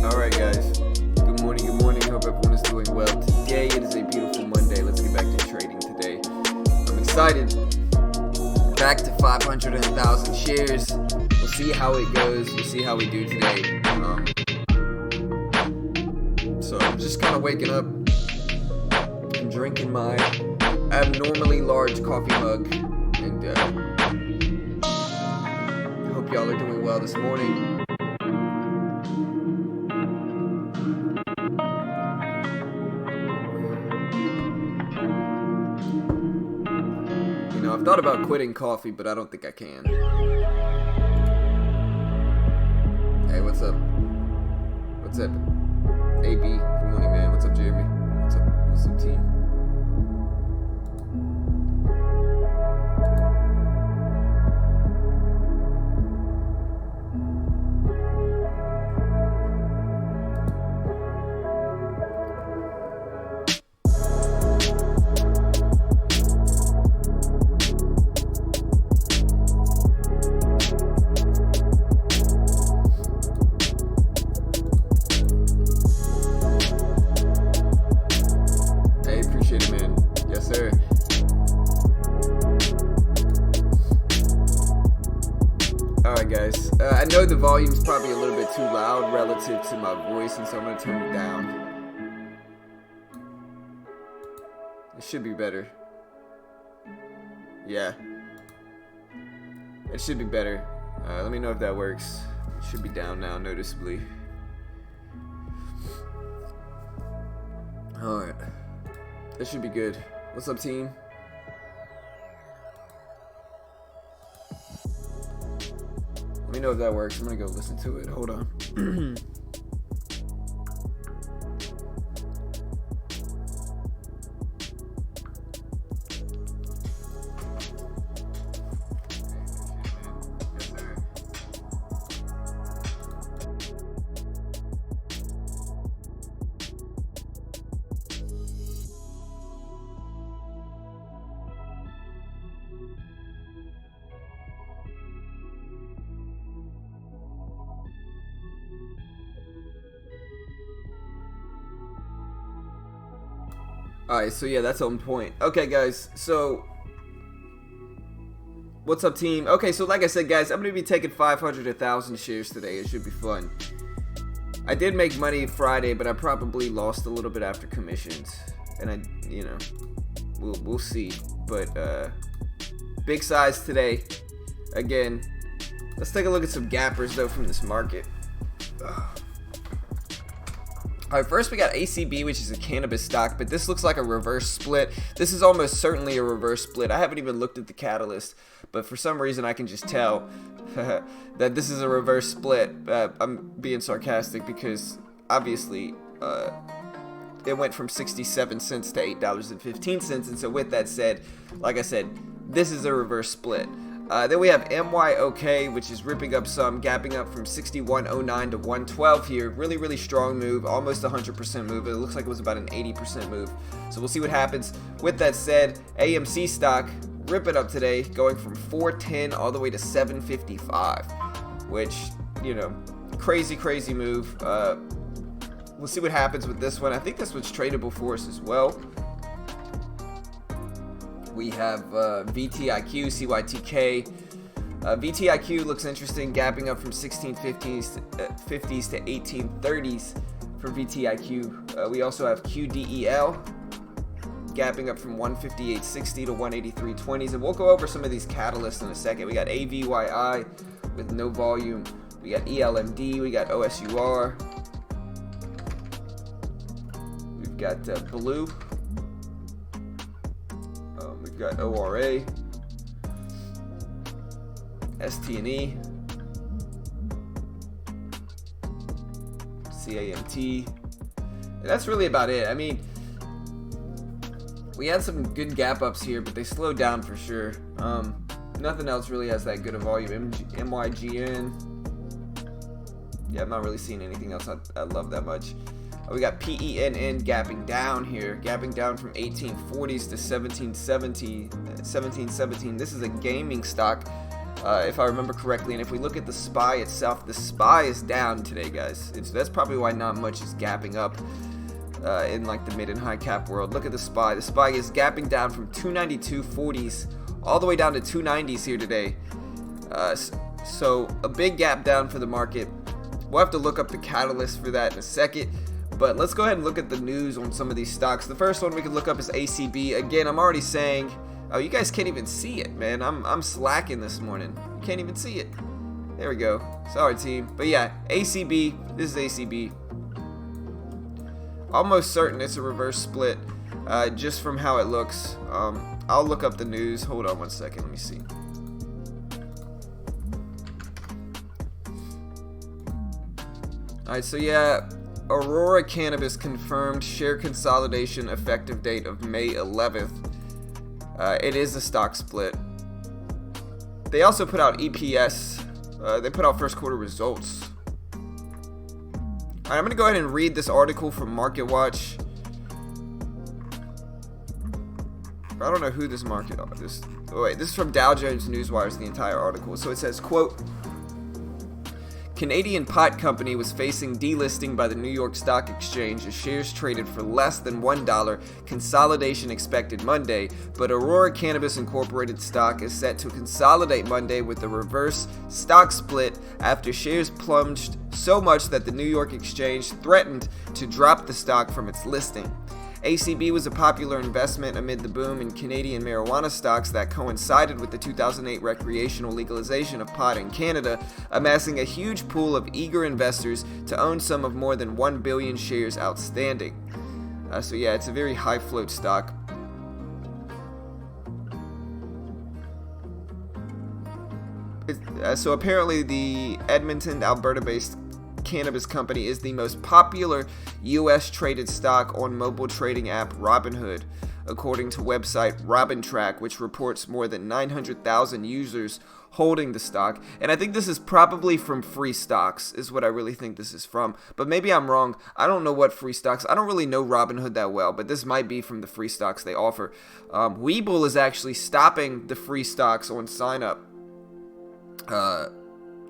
Alright guys, good morning, hope everyone is doing well. Today it is a beautiful Monday, let's get back to trading today. I'm excited, back to 500 and 1,000 shares. We'll see how it goes, we'll see how we do today. So I'm just kind of waking up, I'm drinking my abnormally large coffee mug, and I hope y'all are doing well this morning. I've thought about quitting coffee, but I don't think I can. Hey, what's up? What's up? AB, good morning, man. What's up, Jeremy? What's up, team? Alright guys, I know the volume's probably a little bit too loud relative to my voice, and so I'm going to turn it down. It should be better. Yeah. It should be better. Let me know if that works. It should be down now noticeably. Alright. That should be good. What's up, team? Let me know if that works. I'm gonna go listen to it. Hold on. Alright, so yeah, that's on point. Okay, guys, so what's up, team? Okay, so like I said, guys, I'm going to be taking 500 to 1,000 shares today. It should be fun. I did make money Friday, but I probably lost a little bit after commissions. And we'll see. But, big size today. Again, let's take a look at some gappers, though, from this market. Alright, first we got ACB, which is a cannabis stock, but this looks like a reverse split. This is almost certainly a reverse split. I haven't even looked at the catalyst, but for some reason I can just tell that this is a reverse split. I'm being sarcastic because obviously it went from 67 cents to $8.15, and so with that said, like I said, this is a reverse split. Then we have MYOK, which is ripping up some, gapping up from 61.09 to 112 here. Really, really strong move, almost 100% move. It looks like it was about an 80% move. So we'll see what happens. With that said, AMC stock ripping up today, going from 410 all the way to 755, which, crazy move. We'll see what happens with this one. I think this one's tradable for us as well. We have VTIQ, CYTK. VTIQ looks interesting, gapping up from 1650s to 1830s for VTIQ. We also have QDEL, gapping up from 158.60 to 183.20s. And we'll go over some of these catalysts in a second. We got AVYI with no volume. We got ELMD. We got OSUR. We've got Blue. We've got ORA, ST&E, CAMT, and that's really about it. I mean, we had some good gap ups here, but they slowed down for sure. Nothing else really has that good a volume. MYGN, yeah, I'm not really seeing anything else I love that much. We got PENN gapping down here, gapping down from 1840s to 1717. This is a gaming stock, if I remember correctly. And if we look at the SPY itself, the SPY is down today, guys. That's probably why not much is gapping up in like the mid and high cap world. Look at the SPY. The SPY is gapping down from 292.40s all the way down to 290s here today. So a big gap down for the market. We'll have to look up the catalyst for that in a second. But let's go ahead and look at the news on some of these stocks. The first one we can look up is ACB. Again, I'm already saying, oh, you guys can't even see it, man. I'm slacking this morning. You can't even see it. There we go. Sorry, team. But yeah, ACB. This is ACB. Almost certain it's a reverse split, just from how it looks. I'll look up the news. Hold on one second. Let me see. All right, so yeah. Aurora Cannabis confirmed share consolidation effective date of May 11th. It is a stock split. They also put out EPS. They put out first quarter results. Alright, I'm going to go ahead and read this article from MarketWatch. I don't know who this this is from Dow Jones Newswire, the entire article. So it says, quote, Canadian pot company was facing delisting by the New York Stock Exchange as shares traded for less than $1. Consolidation expected Monday, but Aurora Cannabis Incorporated stock is set to consolidate Monday with a reverse stock split after shares plunged so much that the New York Exchange threatened to drop the stock from its listing. ACB was a popular investment amid the boom in Canadian marijuana stocks that coincided with the 2008 recreational legalization of pot in Canada, amassing a huge pool of eager investors to own some of more than 1 billion shares outstanding. So yeah, it's a very high float stock. So apparently the Edmonton, Alberta-based cannabis company is the most popular U.S. traded stock on mobile trading app Robinhood, according to website RobinTrack, which reports more than 900,000 users holding the stock. And I think this is probably from Free Stocks, is what I really think this is from. But maybe I'm wrong. I don't know what Free Stocks. I don't really know Robinhood that well, but this might be from the Free Stocks they offer. Webull is actually stopping the Free Stocks on sign up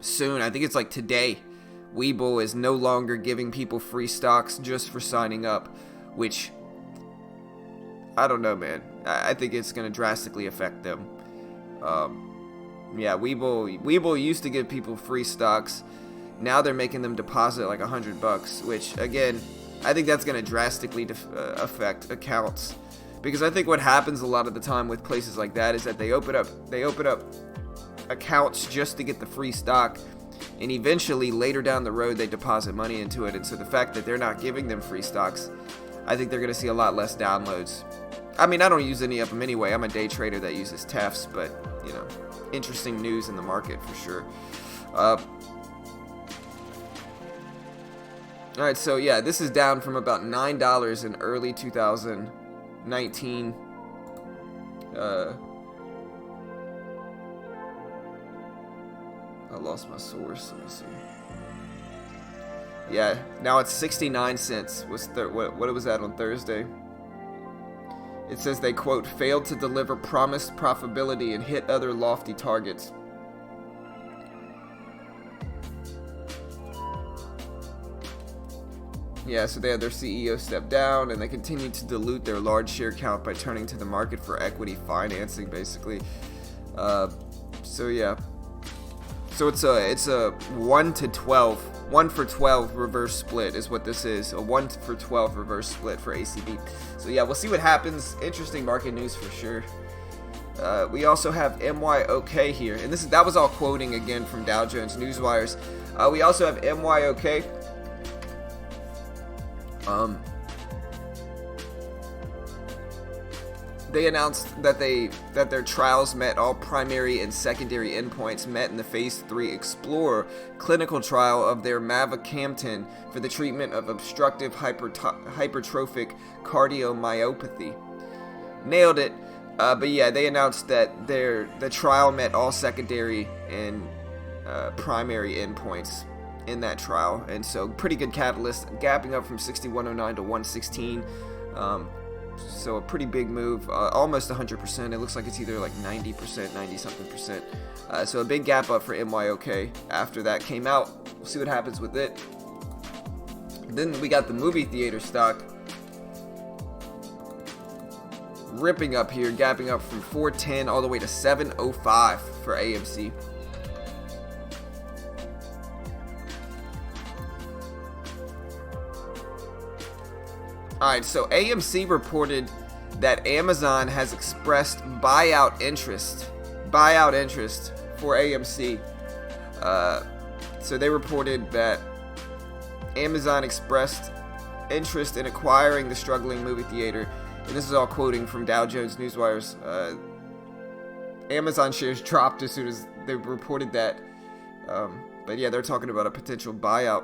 soon. I think it's like today. Webull is no longer giving people free stocks just for signing up, which I don't know, man. I think it's going to drastically affect them. Yeah, Webull used to give people free stocks. Now they're making them deposit like $100, which again, I think that's going to drastically affect accounts, because I think what happens a lot of the time with places like that is that they open up accounts just to get the free stock, and eventually later down the road they deposit money into it. And so the fact that they're not giving them free stocks, I think they're going to see a lot less downloads. I mean, I don't use any of them anyway. I'm a day trader that uses TEFs, but you know, interesting news in the market for sure. Alright, so yeah, this is down from about $9 in early 2019. I lost my source. Let me see. Yeah, now it's 69 cents. What it was at on Thursday. It says they, quote, failed to deliver promised profitability and hit other lofty targets. Yeah, so they had their CEO step down, and they continued to dilute their large share count by turning to the market for equity financing, basically. So yeah. So it's a 1 for 12 reverse split is what this is. A 1 for 12 reverse split for ACB. So yeah, we'll see what happens. Interesting market news for sure. We also have MYOK here, and that was all quoting again from Dow Jones Newswires. We also have MYOK. They announced that their trials met all primary and secondary endpoints met in the phase 3 Explorer clinical trial of their mavacamten for the treatment of obstructive hypertrophic cardiomyopathy. Nailed it. But yeah, they announced that the trial met all secondary and primary endpoints in that trial, and so pretty good catalyst, gapping up from 61.09 to 116. So a pretty big move, almost 100%. It looks like it's either like 90%, 90 something percent. So a big gap up for MYOK after that came out. We'll see what happens with it. Then we got the movie theater stock ripping up here, gapping up from 410 all the way to 705 for AMC. Alright, so AMC reported that Amazon has expressed buyout interest for AMC. So they reported that Amazon expressed interest in acquiring the struggling movie theater, and this is all quoting from Dow Jones Newswires. Amazon shares dropped as soon as they reported that, but yeah, they're talking about a potential buyout.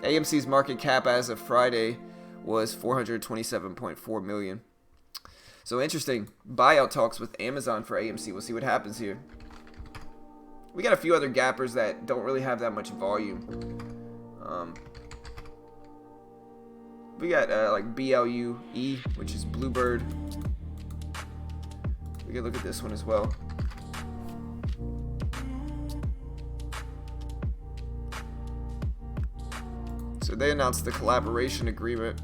AMC's market cap as of Friday was $427.4 million. So interesting buyout talks with Amazon for AMC. We'll see what happens here. We got a few other gappers that don't really have that much volume. We got like BLUE, which is Bluebird. We can look at this one as well. So they announced the collaboration agreement.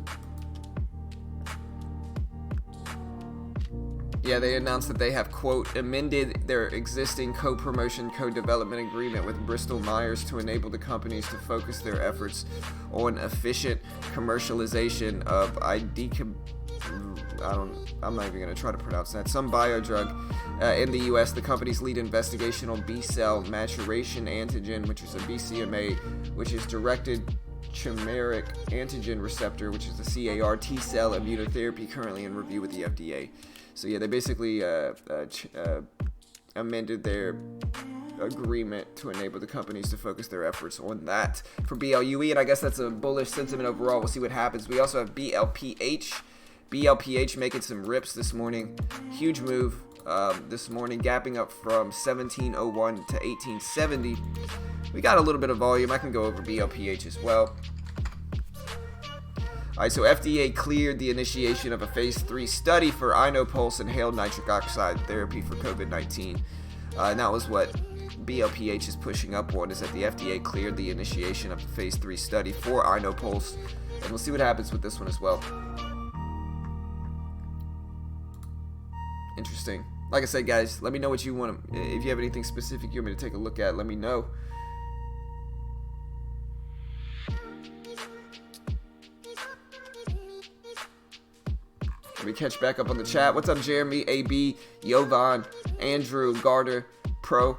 Yeah, they announced that they have, quote, amended their existing co-promotion, co-development agreement with Bristol Myers to enable the companies to focus their efforts on efficient commercialization of I'm not even going to try to pronounce that. Some biodrug in the U.S. The company's lead investigational B-cell maturation antigen, which is a BCMA, which is directed chimeric antigen receptor, which is a CAR T-cell immunotherapy currently in review with the FDA. So yeah, they basically amended their agreement to enable the companies to focus their efforts on that for BLUE, and I guess that's a bullish sentiment overall. We'll see what happens. We also have BLPH. BLPH making some rips this morning. Huge move this morning, gapping up from 1701 to 1870. We got a little bit of volume. I can go over BLPH as well. Alright, so FDA cleared the initiation of a phase 3 study for Inopulse inhaled nitric oxide therapy for COVID-19. And that was what BLPH is pushing up on, is that the FDA cleared the initiation of a phase 3 study for Inopulse. And we'll see what happens with this one as well. Interesting. Like I said, guys, let me know what you want. If you have anything specific you want me to take a look at, let me know. Let me catch back up on the chat. What's up, Jeremy, AB, Yovan, Andrew, Garter, Pro,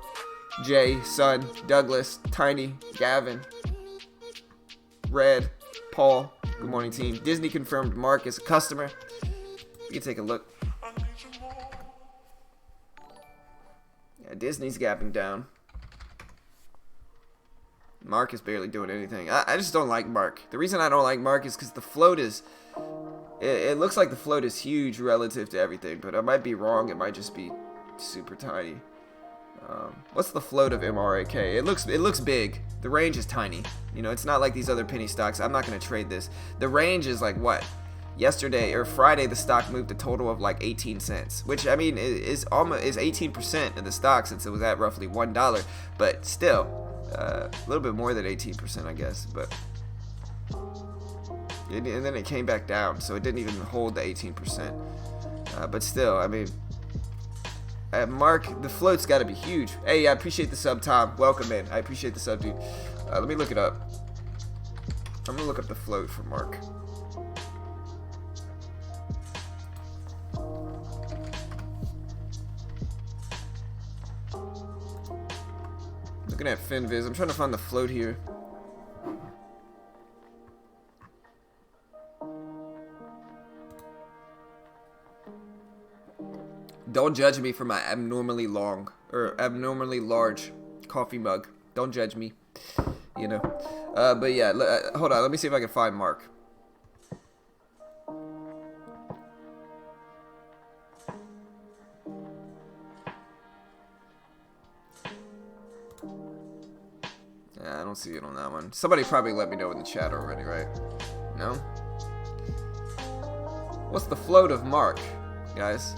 Jay, Son, Douglas, Tiny, Gavin, Red, Paul. Good morning, team. Disney confirmed Mark is a customer. You can take a look. Yeah, Disney's gapping down. Mark is barely doing anything. I just don't like Mark. The reason I don't like Mark is because the float is... It looks like the float is huge relative to everything, but I might be wrong. It might just be super tiny. What's the float of MRAK? It looks big. The range is tiny. You know, it's not like these other penny stocks. I'm not going to trade this. The range is like what? Yesterday or Friday, the stock moved a total of like 18 cents, which I mean is almost 18% of the stock since it was at roughly $1. But still, a little bit more than 18%, I guess. But and then it came back down, so it didn't even hold the 18%. But still, I mean, Mark, the float's got to be huge. Hey, I appreciate the sub, Tom. Welcome in. I appreciate the sub, dude. Let me look it up. I'm gonna look up the float for Mark. Looking at FinViz, I'm trying to find the float here. Don't judge me for my abnormally long or abnormally large coffee mug. Don't judge me, you know. But yeah, hold on. Let me see if I can find Mark. Yeah, I don't see it on that one. Somebody probably let me know in the chat already, right? No? What's the float of Mark, guys?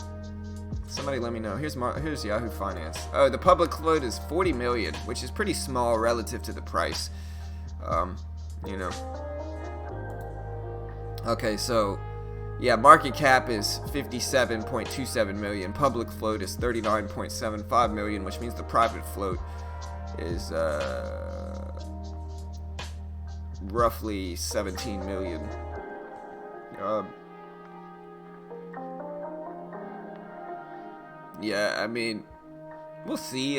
Somebody let me know. Here's Yahoo Finance. Oh, the public float is 40 million, which is pretty small relative to the price. You know. Okay, so yeah, market cap is 57.27 million. Public float is 39.75 million, which means the private float is roughly 17 million. Yeah, I mean, we'll see.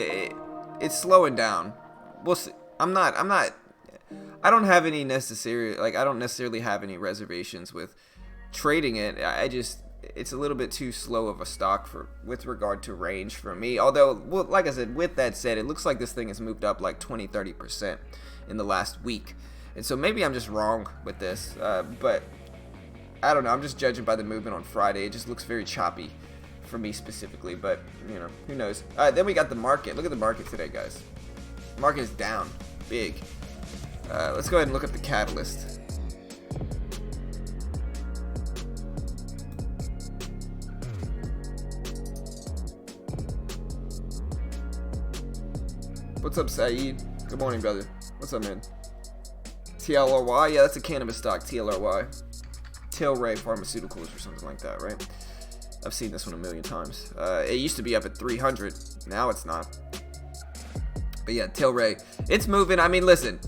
It's slowing down. We'll see. I don't have any necessary, like, I don't necessarily have any reservations with trading it. It's a little bit too slow of a stock with regard to range for me. Although, well, like I said, with that said, it looks like this thing has moved up like 20-30% in the last week. And so maybe I'm just wrong with this. But I don't know. I'm just judging by the movement on Friday. It just looks very choppy for me specifically, but you know, who knows. Then we got the market. Look at the market today, guys. Market is down big. Let's go ahead and look up the catalyst. What's up, Saeed? Good morning, brother. What's up, man? TLRY? Yeah, that's a cannabis stock. TLRY. Tilray Pharmaceuticals or something like that, right? I've seen this one a million times. It used to be up at 300. Now it's not. But yeah, Tilray. It's moving. I mean, listen.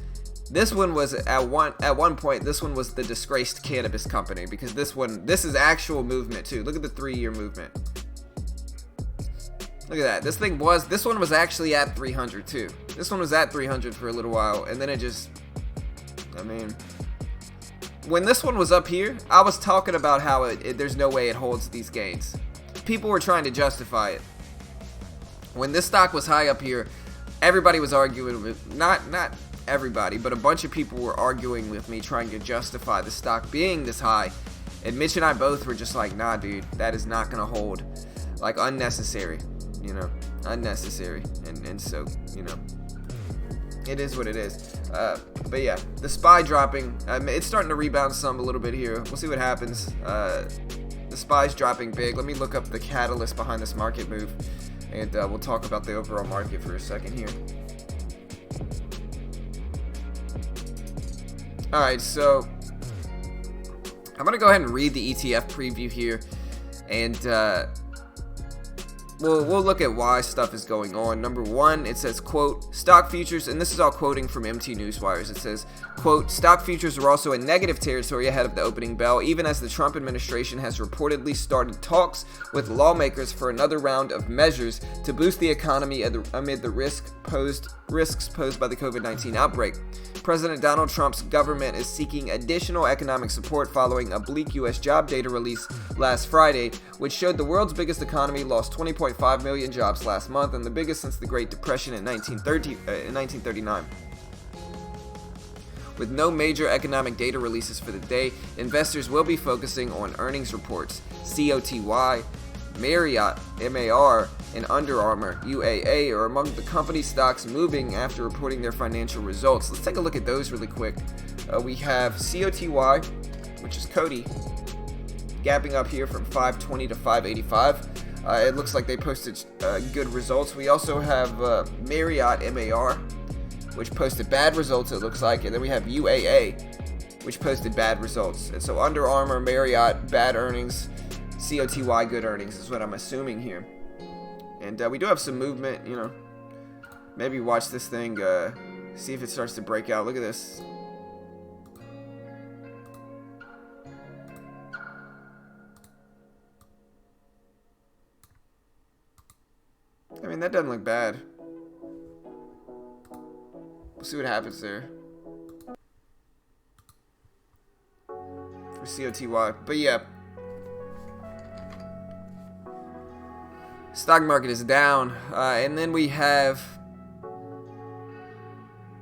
This one was at one point. This one was the disgraced cannabis company because this is actual movement too. Look at the 3-year movement. Look at that. This one was actually at 300 too. This one was at 300 for a little while, and then it just. I mean. When this one was up here, I was talking about how there's no way it holds these gains. People were trying to justify it. When this stock was high up here, everybody was arguing with, not everybody, but a bunch of people were arguing with me trying to justify the stock being this high. And Mitch and I both were just like, nah, dude, that is not going to hold. Like, unnecessary, you know, unnecessary. And so, you know, it is what it is. But yeah, the SPY dropping. It's starting to rebound some a little bit here. We'll see what happens. The SPY's dropping big. Let me look up the catalyst behind this market move, and we'll talk about the overall market for a second here. All right, so I'm gonna go ahead and read the ETF preview here, and we'll look at why stuff is going on. Number one, it says, quote, stock futures, and this is all quoting from MT Newswires. It says, quote, stock futures are also in negative territory ahead of the opening bell, even as the Trump administration has reportedly started talks with lawmakers for another round of measures to boost the economy amid the risks posed by the COVID-19 outbreak. President Donald Trump's government is seeking additional economic support following a bleak U.S. job data release last Friday, which showed the world's biggest economy lost 20.5 million jobs last month, and the biggest since the Great Depression in 1939. With no major economic data releases for the day, investors will be focusing on earnings reports. COTY, Marriott, MAR, and Under Armour, UAA, are among the company stocks moving after reporting their financial results. Let's take a look at those really quick. We have COTY, which is Cody, gapping up here from 520 to 585. It looks like they posted good results. We also have Marriott, MAR, which posted bad results, it looks like. And then we have UAA, which posted bad results. And so Under Armour, Marriott, bad earnings. COTY, good earnings is what I'm assuming here. And we do have some movement, you know. Maybe watch this thing, see if it starts to break out. Look at this. I mean, that doesn't look bad. We'll see what happens there for COTY. But yeah, stock market is down. And then we have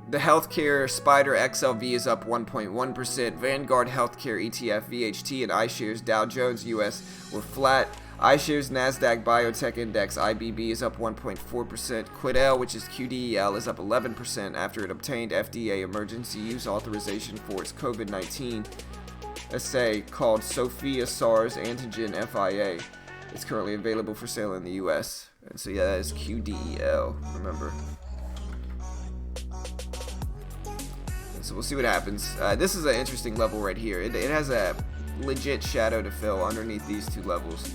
the healthcare Spider XLV is up 1.1%. Vanguard Healthcare ETF, VHT, and iShares Dow Jones US were flat. iShares Nasdaq Biotech Index, IBB, is up 1.4%. Quidel, which is QDEL, is up 11% after it obtained FDA emergency use authorization for its COVID-19 assay called Sophia SARS Antigen FIA. It's currently available for sale in the US. And so yeah, that is QDEL, remember. And so we'll see what happens. This is an interesting level right here. It has a legit shadow to fill underneath these two levels.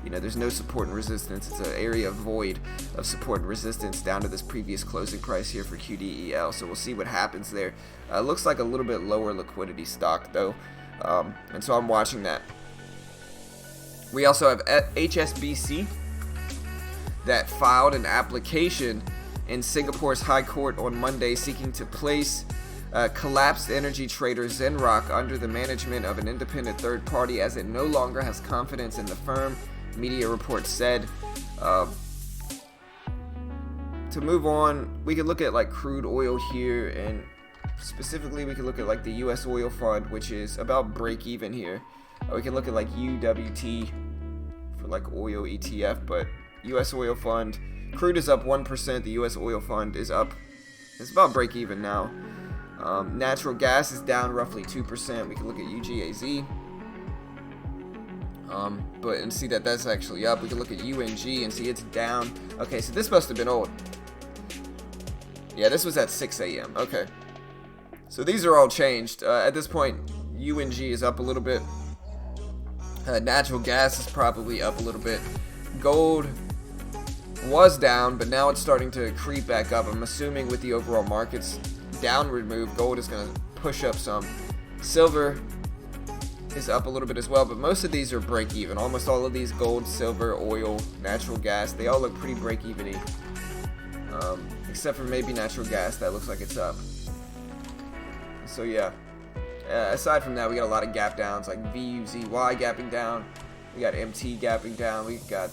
You know, there's no support and resistance. It's an area void of support and resistance down to this previous closing price here for QDEL. So we'll see what happens there. Looks like a little bit lower liquidity stock though. And so I'm watching that. We also have HSBC that filed an application in Singapore's High Court on Monday seeking to place collapsed energy trader Zenrock under the management of an independent third party as it no longer has confidence in the firm, media reports said. To move on, we could look at like crude oil here, and specifically we could look at like the US oil fund, which is about break even here. We can look at like UWT for like oil ETF, but US oil fund, crude is up 1%, the US oil fund is up, it's about break even now. Natural gas is down roughly 2%. We can look at UGAZ, and see that that's actually up. We can look at UNG and see it's down. Okay, so this must have been old. Yeah, this was at 6 a.m. Okay, so these are all changed. At this point, UNG is up a little bit. Natural gas is probably up a little bit. Gold was down, but now it's starting to creep back up. I'm assuming with the overall market's downward move, gold is going to push up some. Silver is up a little bit as well, but most of these are break even. Almost all of these, gold, silver, oil, natural gas, they all look pretty break even-y. Except for maybe natural gas, that looks like it's up. So yeah, aside from that, we got a lot of gap downs, like VUZY gapping down, we got MT gapping down, we got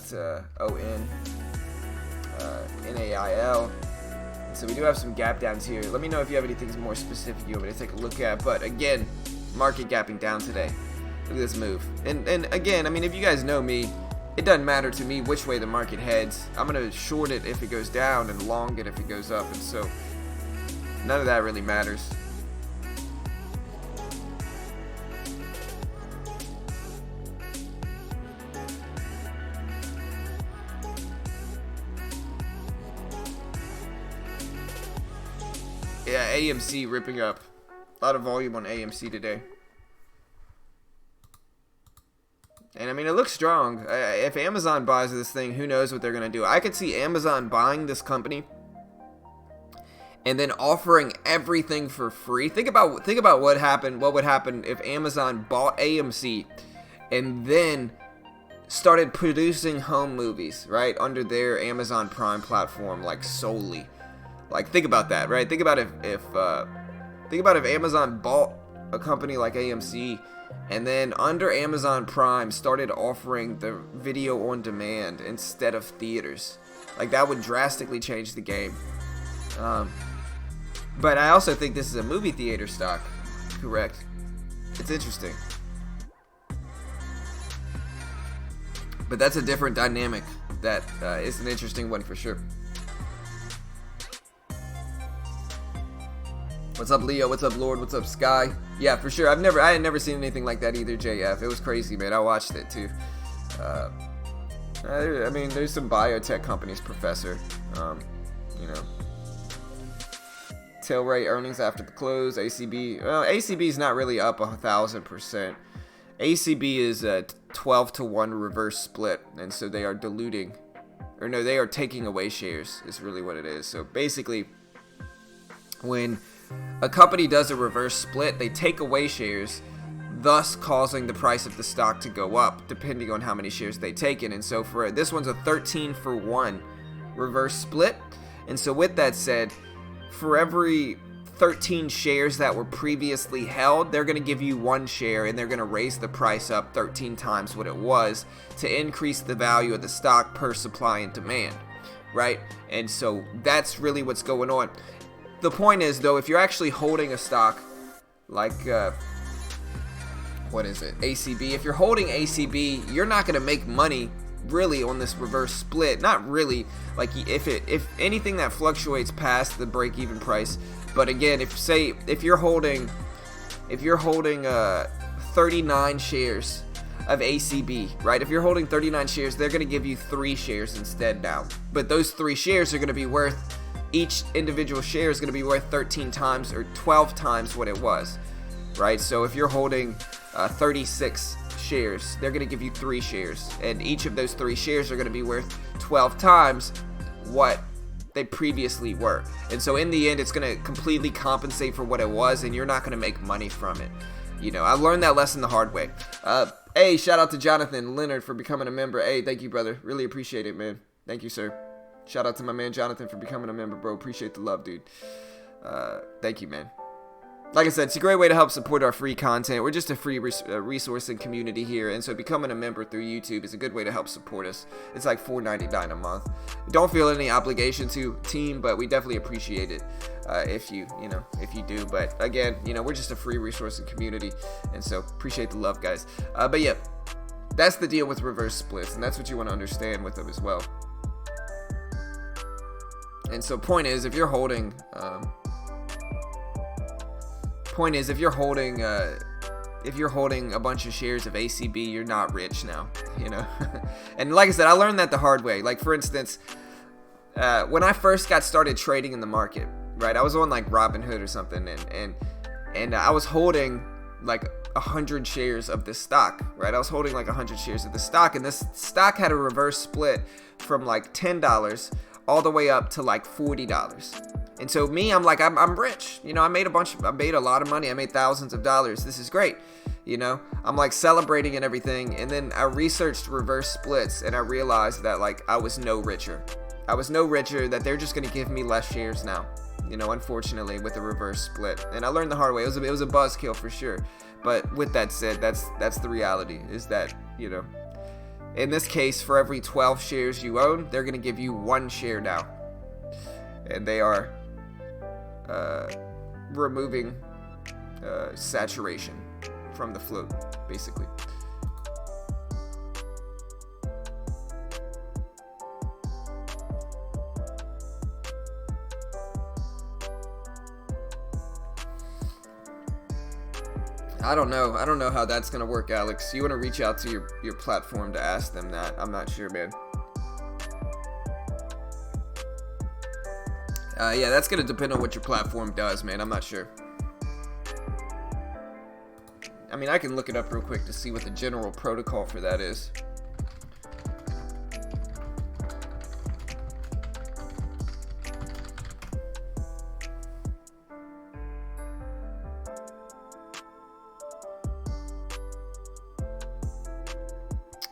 ON, NAIL. So we do have some gap downs here. Let me know if you have anything more specific you want me to take a look at. But again, market gapping down today. Look at this move. And again, I mean, if you guys know me, it doesn't matter to me which way the market heads. I'm going to short it if it goes down and long it if it goes up. And so none of that really matters. Yeah, AMC ripping up. A lot of volume on AMC today. And I mean, it looks strong. If Amazon buys this thing, who knows what they're going to do. I could see Amazon buying this company and then offering everything for free. Think about what would happen if Amazon bought AMC and then started producing home movies, right, under their Amazon Prime platform, like solely. Like, think about that, right? Think about if Amazon bought a company like AMC and then under Amazon Prime started offering the video on demand instead of theaters. Like, that would drastically change the game. But I also think this is a movie theater stock, correct? It's interesting. But that's a different dynamic. That is an interesting one for sure. What's up, Leo? What's up, Lord? What's up, Sky? Yeah, for sure. I had never seen anything like that either, JF. It was crazy, man. I watched it too. I mean, there's some biotech companies, Professor. You know. Tilray earnings after the close. ACB. Well, ACB is not really up 1,000%. ACB is a 12-to-1 reverse split, and so they are diluting, or no, they are taking away shares. Is really what it is. So basically, when a company does a reverse split, they take away shares, thus causing the price of the stock to go up, depending on how many shares they take in. And so for this one's a 13-for-1 reverse split. And so with that said, for every 13 shares that were previously held, they're going to give you 1 share, and they're going to raise the price up 13 times what it was to increase the value of the stock per supply and demand, right? And so that's really what's going on. The point is, though, if you're actually holding a stock like, what is it, ACB, if you're holding ACB, you're not going to make money really on this reverse split. Not really. Like, if anything that fluctuates past the break-even price. But again, if you're holding 39 shares of ACB, right? If you're holding 39 shares, they're going to give you 3 shares instead now. But those 3 shares are going to be worth, each individual share is going to be worth 13 times or 12 times what it was, right? So if you're holding 36 shares, they're going to give you 3 shares, and each of those 3 shares are going to be worth 12 times what they previously were. And so in the end, it's going to completely compensate for what it was, and you're not going to make money from it. You know, I learned that lesson the hard way. Hey, shout out to Jonathan Leonard for becoming a member. Hey, thank you, brother. Really appreciate it, man. Thank you, sir. Shout out to my man Jonathan for becoming a member, bro. Appreciate the love, dude. Thank you, man. Like I said, it's a great way to help support our free content. We're just a free resource and community here, and so becoming a member through YouTube is a good way to help support us. It's like $4.99 a month. We don't feel any obligation to team, but we definitely appreciate it if you do. But again, we're just a free resource and community, and so appreciate the love, guys. But yeah, that's the deal with reverse splits, and that's what you want to understand with them as well. And so point is, if you're holding if you're holding a bunch of shares of ACB, you're not rich now, And like I said, I learned that the hard way. Like, for instance, when I first got started trading in the market, right, I was on like Robinhood or something, and I was holding like 100 shares of this stock, right? I was holding like 100 shares of the stock, and this stock had a reverse split from like $10 all the way up to like $40. And so me, I'm like, I'm rich. I made a lot of money. I made thousands of dollars. This is great. I'm like celebrating and everything. And then I researched reverse splits, and I realized that like I was no richer. That they're just going to give me less shares now, unfortunately, with a reverse split. And I learned the hard way. It was a buzzkill for sure. But with that said, that's the reality, is that, in this case, for every 12 shares you own, they're going to give you 1 share now. And they are removing saturation from the float, basically. I don't know how that's gonna work, Alex. You want to reach out to your platform to ask them that. I'm not sure, man. Yeah, that's gonna depend on what your platform does, man. I'm not sure. I mean, I can look it up real quick to see what the general protocol for that is.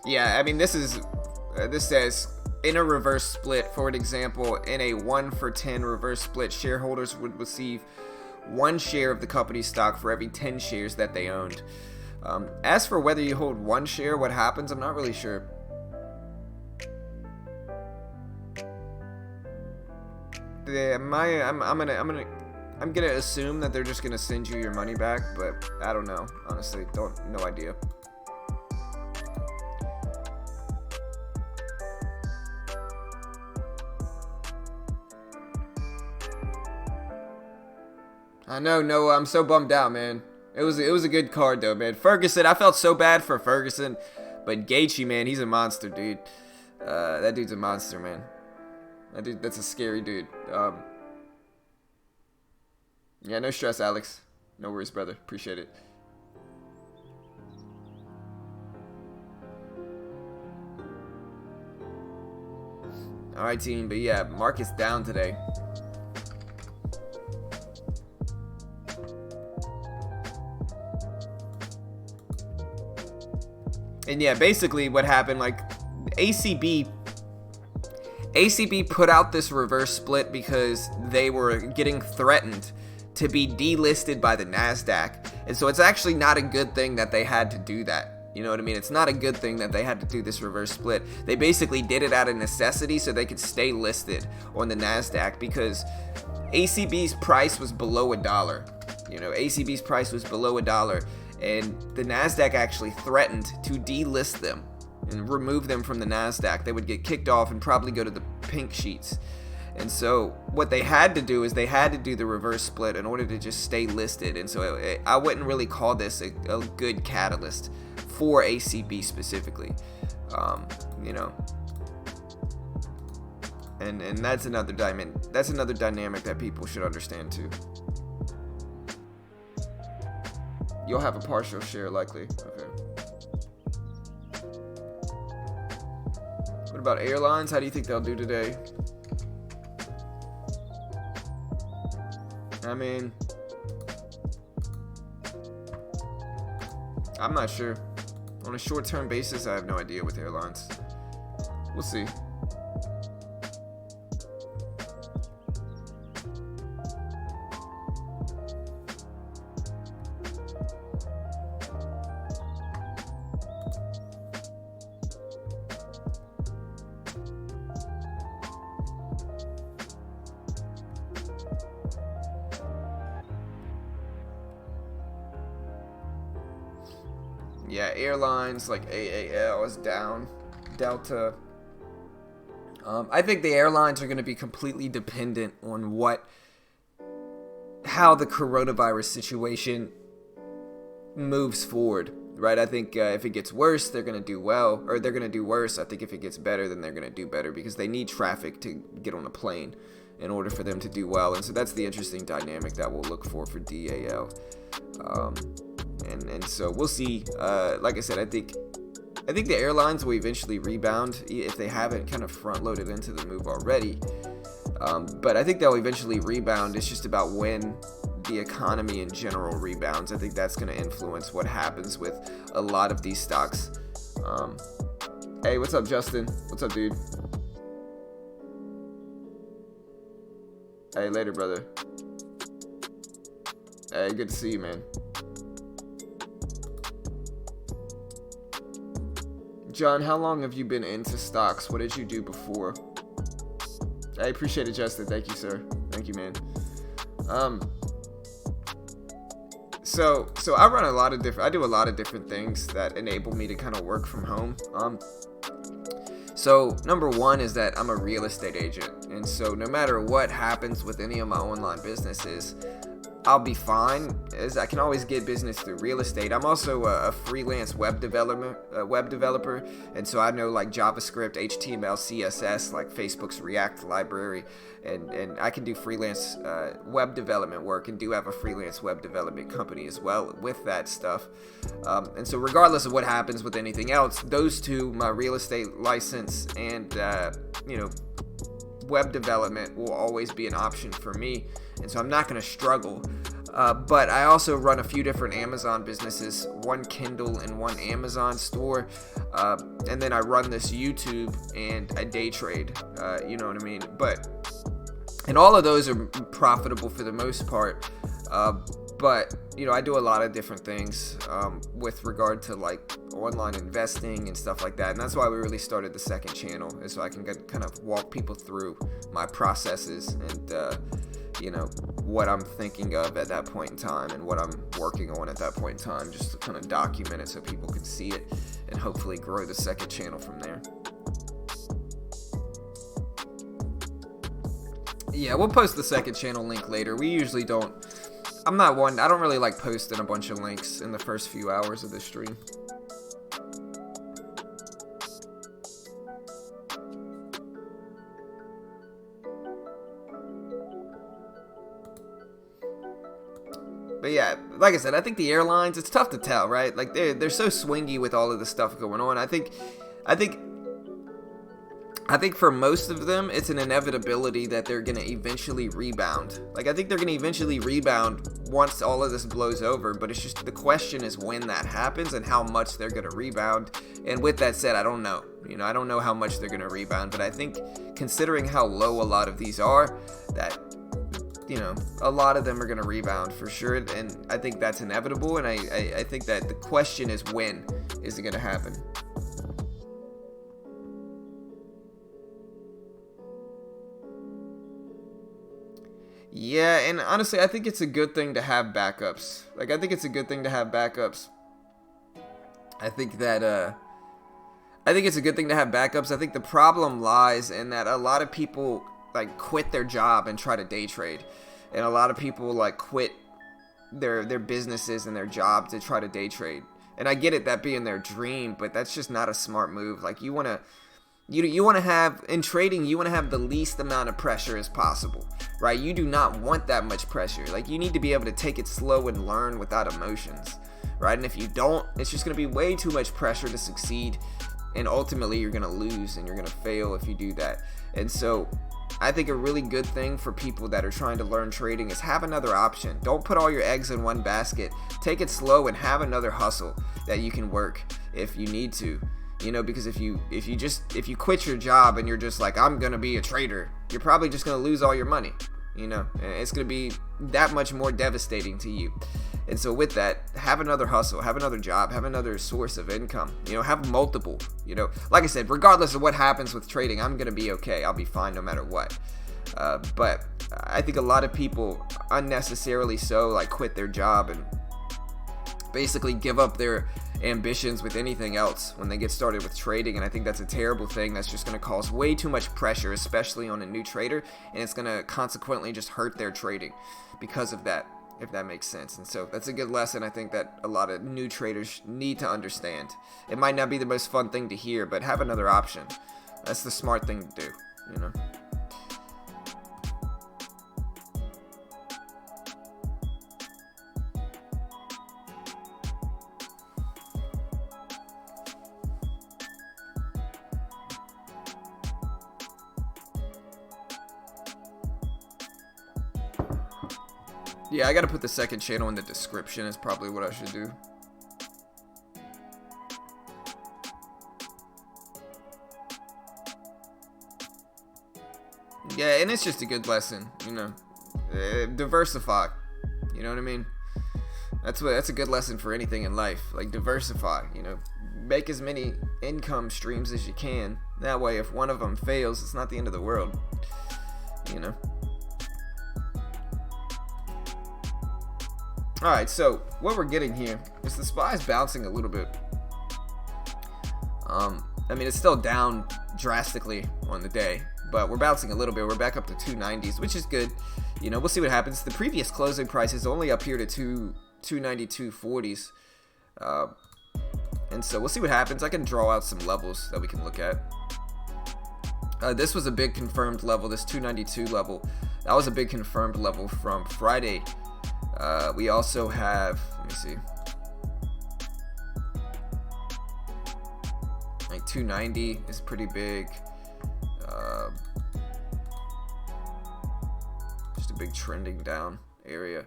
Yeah, I mean, this says in a reverse split, for an example, in a 1-for-10 reverse split, shareholders would receive 1 share of the company's stock for every 10 shares that they owned. As for whether you hold 1 share, what happens, I'm not really sure. I'm gonna assume that they're just gonna send you your money back, but I don't know. Honestly, no idea. I know, Noah. I'm so bummed out, man. It was a good card though, man. Ferguson, I felt so bad for Ferguson, but Gaethje, man, he's a monster, dude. That dude's a monster, man. That's a scary dude. Yeah, no stress, Alex. No worries, brother. Appreciate it. All right, team. But yeah, market's down today. And yeah, basically what happened, like, ACB put out this reverse split because they were getting threatened to be delisted by the NASDAQ. And so it's actually not a good thing that they had to do that. You know what I mean? It's not a good thing that they had to do this reverse split. They basically did it out of necessity so they could stay listed on the NASDAQ because ACB's price was below $1. You know, ACB's price was below $1. And the NASDAQ actually threatened to delist them and remove them from the NASDAQ. They would get kicked off and probably go to the pink sheets. And so what they had to do is they had to do the reverse split in order to just stay listed. And so I wouldn't really call this a good catalyst for ACB specifically. You know. And that's another dynamic that people should understand too. You'll have a partial share likely. Okay. What about airlines? How do you think they'll do today? I mean, I'm not sure. On a short-term basis, I have no idea with airlines. We'll see. Yeah, airlines like AAL is down. Delta. I think the airlines are going to be completely dependent on how the coronavirus situation moves forward, right? I think if it gets worse, they're going to do well, or they're going to do worse. I think if it gets better, then they're going to do better because they need traffic to get on a plane in order for them to do well. And so that's the interesting dynamic that we'll look for DAL. And so we'll see. Like I said, I think the airlines will eventually rebound if they haven't kind of front-loaded into the move already. But I think they'll eventually rebound. It's just about when the economy in general rebounds. I think that's going to influence what happens with a lot of these stocks. Hey, what's up, Justin? What's up, dude? Hey, later, brother. Hey, good to see you, man. John, how long have you been into stocks? What did you do before? I appreciate it, Justin. Thank you, sir. Thank you, man. So I do a lot of different things that enable me to kind of work from home. So number one is that I'm a real estate agent. And so no matter what happens with any of my online businesses, I'll be fine, as I can always get business through real estate. I'm also a freelance web developer, and so I know like JavaScript, HTML, CSS, like Facebook's React library, and I can do freelance web development work, and do have a freelance web development company as well with that stuff. And so regardless of what happens with anything else, those two, my real estate license and web development, will always be an option for me, and so I'm not going to struggle. But I also run a few different Amazon businesses, one Kindle and one Amazon store, and then I run this YouTube and I day trade, you know what I mean? And all of those are profitable for the most part, but I do a lot of different things with regard to like online investing and stuff like that, and that's why we really started the second channel, is so I can kind of walk people through my processes and what I'm thinking of at that point in time and what I'm working on at that point in time, just to kind of document it so people can see it and hopefully grow the second channel from there. Yeah, we'll post the second channel link later. We usually don't. I don't really like posting a bunch of links in the first few hours of the stream. But yeah, like I said, I think the airlines, it's tough to tell, right? Like they're so swingy with all of the stuff going on. I think for most of them, it's an inevitability that they're going to eventually rebound. Like, I think they're going to eventually rebound once all of this blows over, but it's just the question is when that happens and how much they're going to rebound. And with that said, I don't know. I don't know how much they're going to rebound, but I think considering how low a lot of these are, that a lot of them are going to rebound for sure, and I think that's inevitable, and I think that the question is when is it going to happen. Yeah, and honestly, I think it's a good thing to have backups. Like, I think it's a good thing to have backups. I think it's a good thing to have backups. I think the problem lies in that a lot of people like quit their job and try to day trade, and a lot of people like quit their businesses and their job to try to day trade. And I get it, that being their dream, but that's just not a smart move. Like, you want to have, in trading, you want to have the least amount of pressure as possible, right? You do not want that much pressure. Like, you need to be able to take it slow and learn without emotions, right? And if you don't, it's just going to be way too much pressure to succeed, and ultimately you're going to lose and you're going to fail if you do that. And so I think a really good thing for people that are trying to learn trading is have another option. Don't put all your eggs in one basket. Take it slow and have another hustle that you can work if you need to. Because if you quit your job and you're just like, I'm gonna be a trader, you're probably just gonna lose all your money. And it's gonna be that much more devastating to you. And so with that, have another hustle, have another job, have another source of income, have multiple, like I said, regardless of what happens with trading, I'm going to be okay. I'll be fine no matter what. But I think a lot of people unnecessarily so like quit their job and basically give up their ambitions with anything else when they get started with trading. And I think that's a terrible thing. That's just going to cause way too much pressure, especially on a new trader. And it's going to consequently just hurt their trading because of that, if that makes sense. And so that's a good lesson I think that a lot of new traders need to understand. It might not be the most fun thing to hear, but have another option. That's the smart thing to do, Yeah, I gotta put the second channel in the description is probably what I should do. Yeah, and it's just a good lesson, diversify, you know what I mean? That's a good lesson for anything in life, like diversify, make as many income streams as you can. That way, if one of them fails, it's not the end of the world, Alright, so what we're getting here is the SPY's bouncing a little bit. I mean, it's still down drastically on the day, but we're bouncing a little bit. We're back up to 290s, which is good. You know, we'll see what happens. The previous closing price is only up here to 292.40s. And so we'll see what happens. I can draw out some levels that we can look at. This was a big confirmed level, this 292 level. That was a big confirmed level from Friday. We also have, let me see, like 290 is pretty big. Just a big trending down area.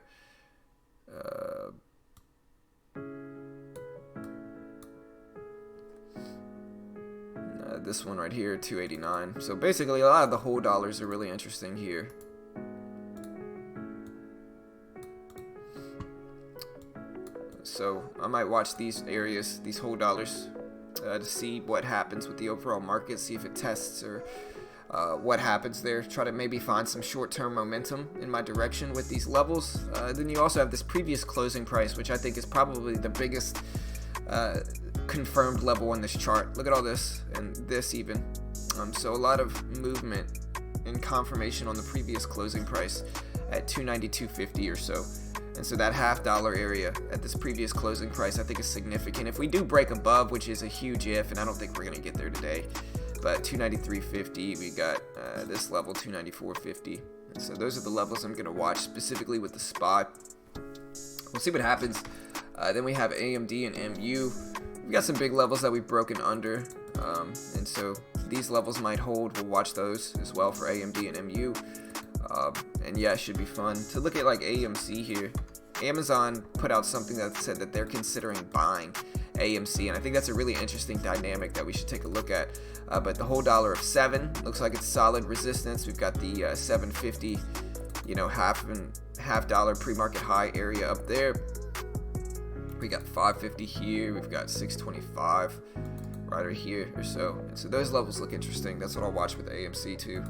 This one right here, 289. So basically, a lot of the whole dollars are really interesting here. So I might watch these areas, these whole dollars, to see what happens with the overall market, see if it tests or what happens there. Try to maybe find some short-term momentum in my direction with these levels. Then you also have this previous closing price, which I think is probably the biggest confirmed level on this chart. Look at all this and this even. So a lot of movement and confirmation on the previous closing price at 292.50 or so. And so that $0.50 area at this previous closing price I think is significant. If we do break above, which is a huge if, and I don't think we're going to get there today, but 293.50, we got this level 294.50. And so those are the levels I'm going to watch specifically with the SPY. We'll see what happens. Then we have AMD and MU. We've got some big levels that we've broken under, and so these levels might hold. We'll watch those as well for AMD and MU. And yeah, it should be fun to look at like AMC here. Amazon put out something that said that they're considering buying AMC, and I think that's a really interesting dynamic that we should take a look at. But the whole dollar of 7 looks like it's solid resistance. We've got the 750, you know, half dollar pre-market high area up there. We got 550 here. We've got 625 right here or so. And so those levels look interesting. That's what I'll watch with AMC too.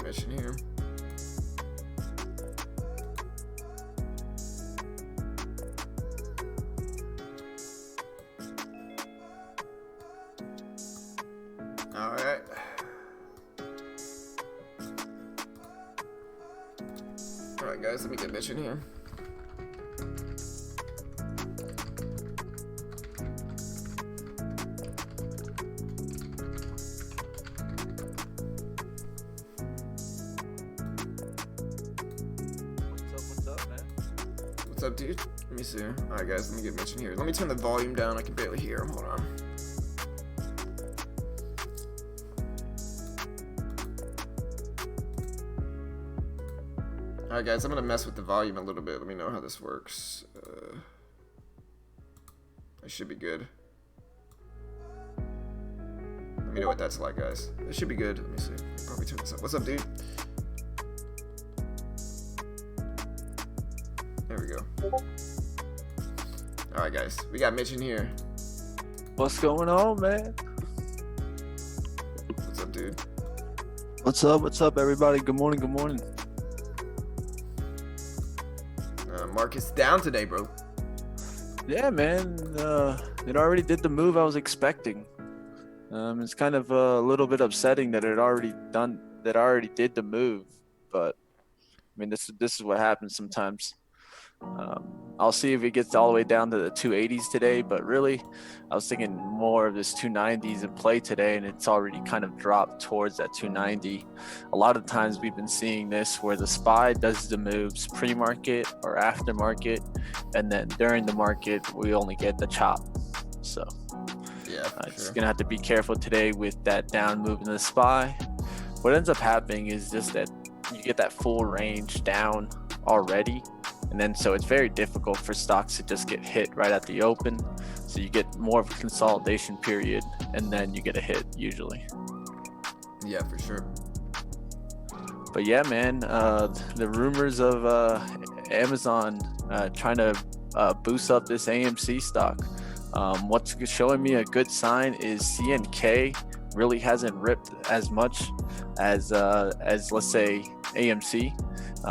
Mission here. All right. All right, guys, let me get mission here. What's up, dude? Let me see. Alright, guys, let me get mentioned here. Let me turn the volume down. I can barely hear him. Hold on. Alright, guys, I'm going to mess with the volume a little bit. Let me know how this works. It should be good. Let me know what that's like, guys. It should be good. Let me see. I'll probably turn this up. What's up, dude? There we go. Alright, guys. We got Mitch in here. What's going on, man? What's up, dude? What's up, everybody? Good morning, good morning. Market's down today, bro. Yeah, man. It already did the move I was expecting. It's kind of a little bit upsetting that it already did the move, but I mean, this is what happens sometimes. I'll see if it gets all the way down to the 280s today, but really I was thinking more of this 290s in play today, and it's already kind of dropped towards that 290. A lot of times we've been seeing this where the SPY does the moves pre-market or after market, and then during the market we only get the chop. So yeah, just gonna have to be careful today with that down move in the SPY. What ends up happening is just that you get that full range down already, and then so it's very difficult for stocks to just get hit right at the open. So you get more of a consolidation period, and then you get a hit usually. Yeah, for sure. But yeah, man, the rumors of Amazon trying to boost up this AMC stock. What's showing me a good sign is CNK really hasn't ripped as much as let's say AMC.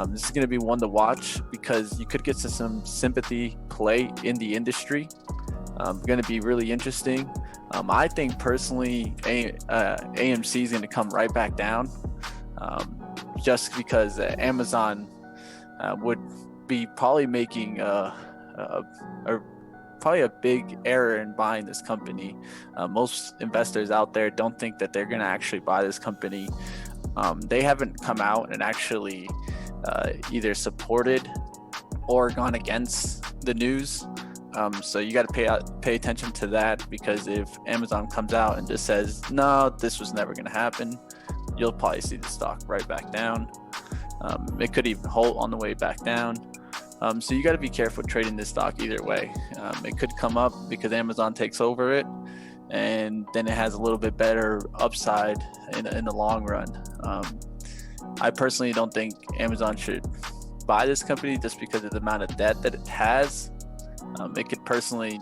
This is going to be one to watch because you could get to some sympathy play in the industry. Going to be really interesting. I think personally, AMC is going to come right back down, just because Amazon would be probably making probably a big error in buying this company. Most investors out there don't think that they're going to actually buy this company. They haven't come out and actually either supported or gone against the news. So you got to pay attention to that, because if Amazon comes out and just says, no, this was never going to happen, you'll probably see the stock right back down. It could even hold on the way back down. So you got to be careful trading this stock either way. It could come up because Amazon takes over it, and then it has a little bit better upside in the long run. I personally don't think Amazon should buy this company just because of the amount of debt that it has. It could personally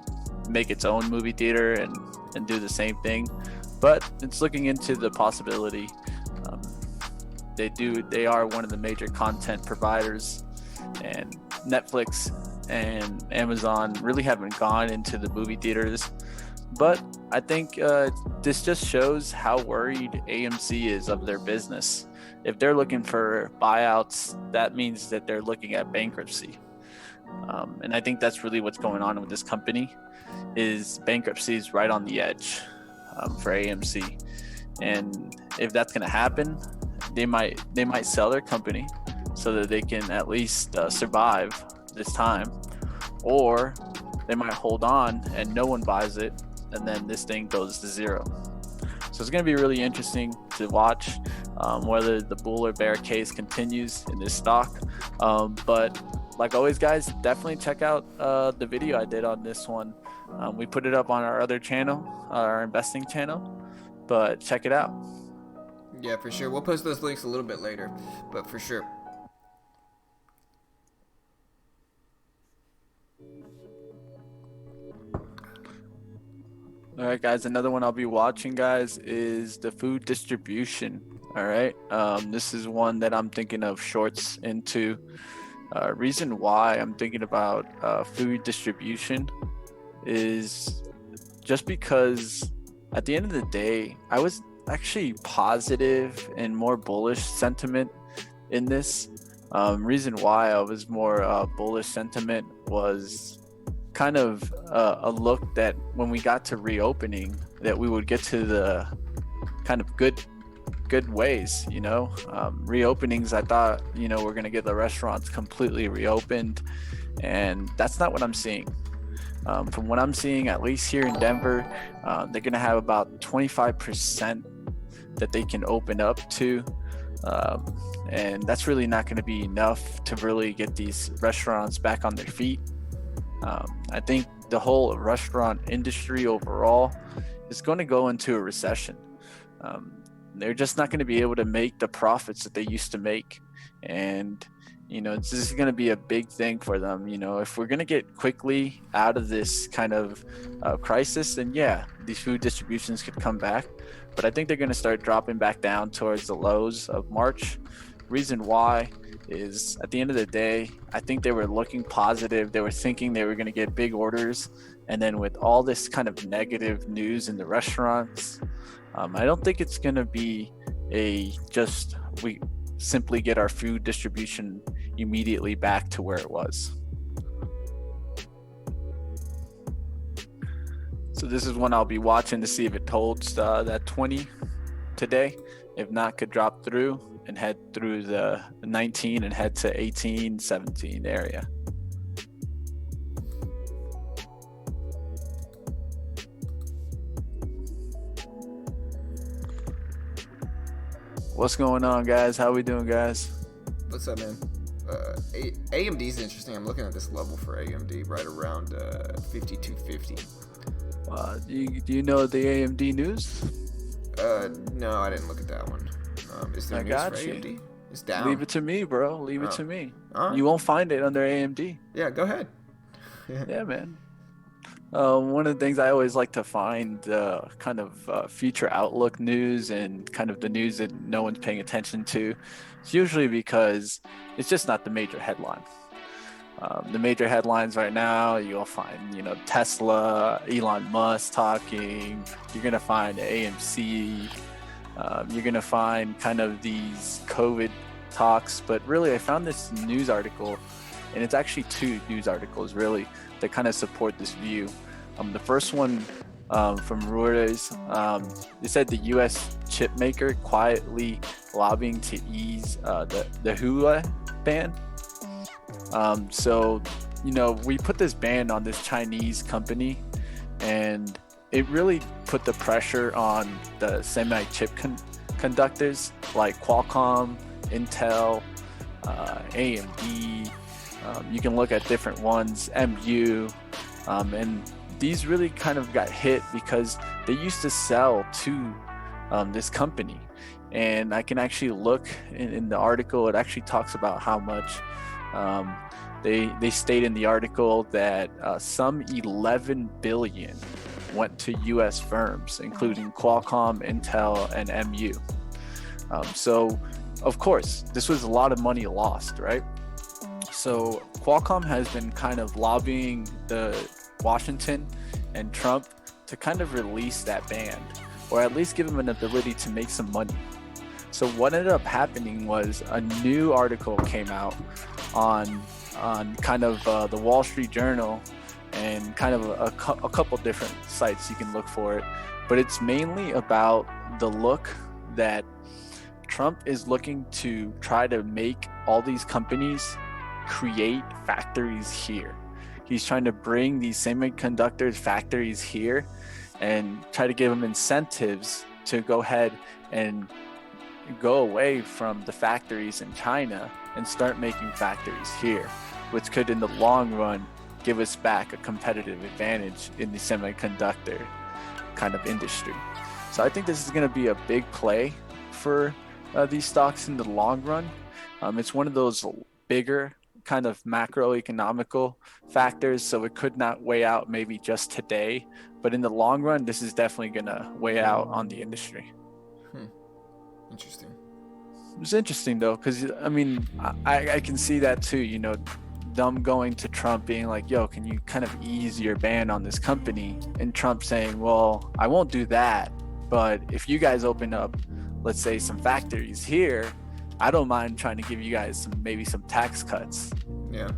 make its own movie theater and do the same thing, but it's looking into the possibility. They are one of the major content providers, and Netflix and Amazon really haven't gone into the movie theaters. But I think this just shows how worried AMC is of their business. If they're looking for buyouts, that means that they're looking at bankruptcy. And I think that's really what's going on with this company, is bankruptcy is right on the edge for AMC. And if that's going to happen, they might sell their company so that they can at least survive this time, or they might hold on and no one buys it, and then this thing goes to zero. So it's going to be really interesting to watch whether the bull or bear case continues in this stock. But like always, guys, definitely check out the video I did on this one. We put it up on our other channel, our investing channel, but check it out. Yeah, for sure. We'll post those links a little bit later, but for sure. All right, guys, another one I'll be watching, guys, is the food distribution. All right, this is one that I'm thinking of shorts into. Reason why I'm thinking about food distribution is just because at the end of the day, I was actually positive and more bullish sentiment in this. Reason why I was more bullish sentiment was kind of a look that when we got to reopening, that we would get to the kind of good ways, reopenings. I thought, we're going to get the restaurants completely reopened, and that's not what I'm seeing. From what I'm seeing, at least here in Denver, they're going to have about 25% that they can open up to. And that's really not going to be enough to really get these restaurants back on their feet. I think the whole restaurant industry overall is going to go into a recession. They're just not going to be able to make the profits that they used to make. And, this is going to be a big thing for them. If we're going to get quickly out of this kind of crisis, then yeah, these food distributions could come back. But I think they're going to start dropping back down towards the lows of March. Reason why is, at the end of the day, I think they were looking positive. They were thinking they were going to get big orders. And then with all this kind of negative news in the restaurants, I don't think it's going to be we simply get our food distribution immediately back to where it was. So this is one I'll be watching to see if it holds that 20 today. If not, could drop through and head through the 19 and head to 18, 17 area. What's going on, guys? How we doing, guys? What's up, man? AMD is interesting. I'm looking at this level for AMD right around 5250. Do you know the AMD news? No, I didn't look at that one. Is there news for AMD? It's down. Leave it to me, bro. Leave it to me. Right. You won't find it under AMD. Yeah, go ahead. Yeah, man. One of the things I always like to find kind of future outlook news and kind of the news that no one's paying attention to. It's usually because it's just not the major headline. The major headlines right now, you'll find, Tesla, Elon Musk talking. You're gonna find AMC. You're gonna find kind of these COVID talks. But really, I found this news article, and it's actually two news articles really that kind of support this view. The first one from Reuters, it said the U.S. chip maker quietly lobbying to ease the Huawei ban. So, we put this ban on this Chinese company, and it really put the pressure on the semi-chip conductors like Qualcomm, Intel, AMD. You can look at different ones, MU, and these really kind of got hit because they used to sell to this company. And I can actually look in the article, it actually talks about how much they state in the article that some 11 billion went to US firms, including Qualcomm, Intel, and MU. So, of course, this was a lot of money lost, right? So Qualcomm has been kind of lobbying the Washington and Trump to kind of release that ban, or at least give them an ability to make some money. So what ended up happening was a new article came out on kind of the Wall Street Journal and kind of a couple different sites you can look for it, but it's mainly about the look that Trump is looking to try to make all these companies create factories here. He's trying to bring these semiconductor factories here and try to give them incentives to go ahead and go away from the factories in China and start making factories here, which could in the long run give us back a competitive advantage in the semiconductor kind of industry. So I think this is going to be a big play for these stocks in the long run. It's one of those bigger kind of macroeconomical factors, so it could not weigh out maybe just today, but in the long run, this is definitely going to weigh out on the industry. Interesting. It's interesting though, because I mean, I can see that too. Them going to Trump being like, "Yo, can you kind of ease your ban on this company?" And Trump saying, "Well, I won't do that, but if you guys open up, let's say, some factories here, I don't mind trying to give you guys maybe some tax cuts." Yeah.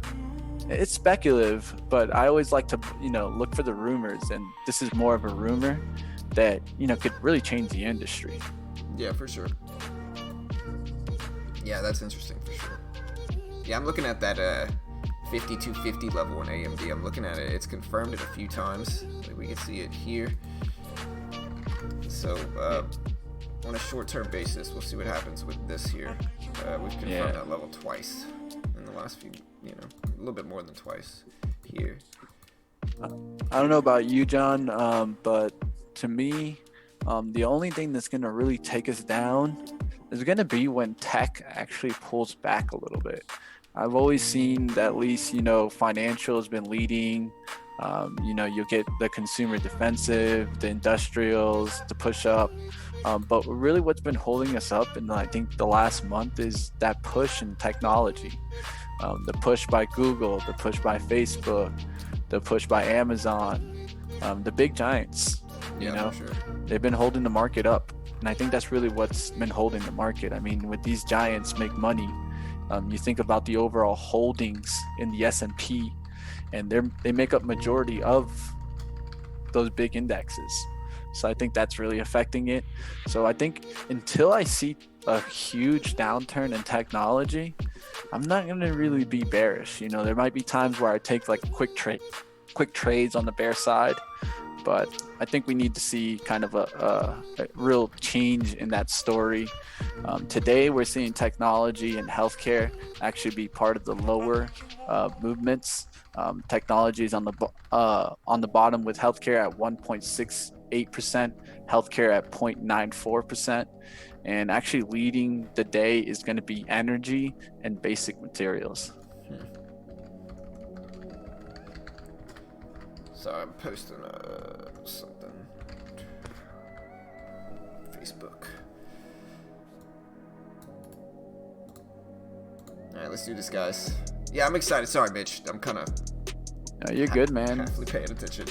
It's speculative, but I always like to, look for the rumors, and this is more of a rumor that, could really change the industry. Yeah, for sure. Yeah, that's interesting for sure. Yeah, I'm looking at that 5250 level in AMD. I'm looking at it. It's confirmed it a few times. Like we can see it here. So, on a short-term basis, we'll see what happens with this here. We've confirmed that level twice in the last few, a little bit more than twice here. I don't know about you, John, but to me, the only thing that's going to really take us down is going to be when tech actually pulls back a little bit. I've always seen that at least, financial has been leading. You'll get the consumer defensive, the industrials to push up. But really what's been holding us up in, I think, the last month is that push in technology. The push by Google, the push by Facebook, the push by Amazon, the big giants. For sure. They've been holding the market up. And I think that's really what's been holding the market. I mean, with these giants make money, you think about the overall holdings in the S&P, and they make up majority of those big indexes. So I think that's really affecting it. So I think until I see a huge downturn in technology, I'm not going to really be bearish. There might be times where I take like quick trades on the bear side, but I think we need to see kind of a real change in that story. Today, we're seeing technology and healthcare actually be part of the lower movements. Technology is on the bottom, with healthcare at 1.68%, healthcare at 0.94%, and actually leading the day is going to be energy and basic materials. Sorry, I'm posting something. Facebook. Alright, let's do this, guys. Yeah, I'm excited. Sorry, Mitch. I'm kind of... No, you're good, man. Halfly paying attention.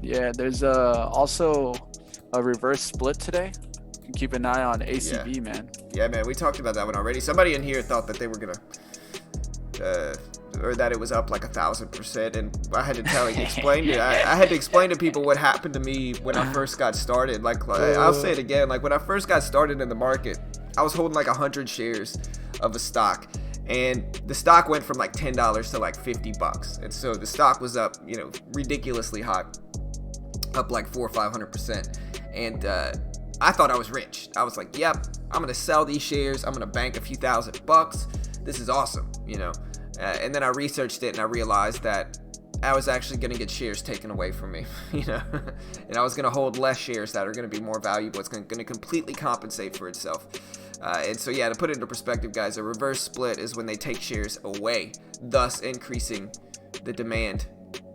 Yeah, there's also a reverse split today. You can keep an eye on ACB, man. Yeah, man, we talked about that one already. Somebody in here thought that they were gonna, or that it was up like 1,000%, and I had to explain it. I had to explain to people what happened to me when I first got started. Like I'll say it again. Like when I first got started in the market, I was holding like 100 shares of a stock. And the stock went from like $10 to like $50, and so the stock was up, ridiculously high, up like 400 or 500%. And I thought I was rich. I was like, "Yep, I'm gonna sell these shares. I'm gonna bank a few $1,000. This is awesome," And then I researched it and I realized that I was actually gonna get shares taken away from me, and I was gonna hold less shares that are gonna be more valuable. It's gonna completely compensate for itself. And so, yeah, to put it into perspective, guys, a reverse split is when they take shares away, thus increasing the demand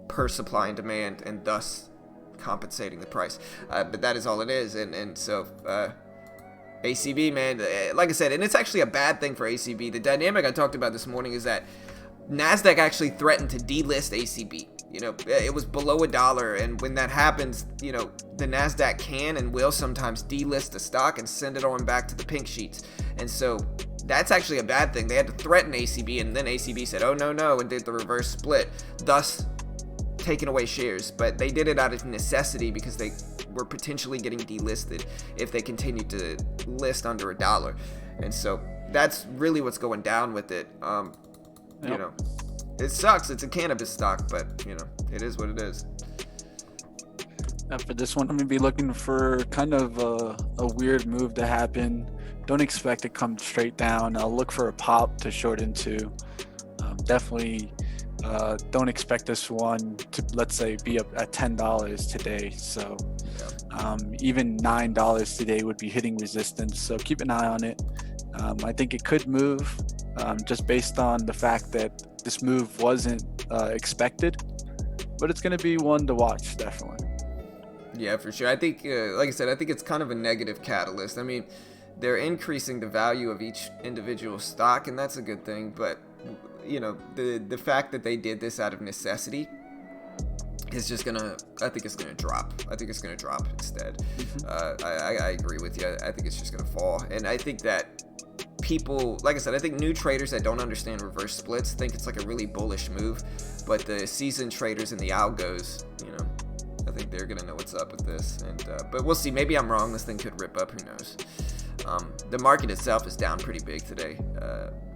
per supply and demand, and thus compensating the price. But that is all it is. And so ACB, man, like I said, and it's actually a bad thing for ACB. The dynamic I talked about this morning is that NASDAQ actually threatened to delist ACB. It was below $1, and when that happens, the NASDAQ can and will sometimes delist the stock and send it on back to the pink sheets. And so that's actually a bad thing. They had to threaten ACB, and then ACB said, "Oh, no," and did the reverse split, thus taking away shares. But they did it out of necessity because they were potentially getting delisted if they continued to list under $1. And so that's really what's going down with it. It sucks. It's a cannabis stock, but it is what it is. For this one, I'm gonna be looking for kind of a weird move to happen. Don't expect to come straight down. I'll look for a pop to short into. Definitely don't expect this one to, let's say, be up at $10 today. So even $9 today would be hitting resistance. So keep an eye on it. I think it could move just based on the fact that this move wasn't expected, but it's going to be one to watch, definitely. Yeah, for sure. I think, like I said, I think it's kind of a negative catalyst. I mean, they're increasing the value of each individual stock, and that's a good thing. But, the fact that they did this out of necessity is just I think it's gonna drop. I think it's gonna drop instead. I agree with you. I think it's just gonna fall. And I think that people, like I said, I think new traders that don't understand reverse splits think it's like a really bullish move, but the seasoned traders and the algos, I think they're gonna know what's up with this. And but we'll see. Maybe I'm wrong. This thing could rip up. Who knows? The market itself is down pretty big today.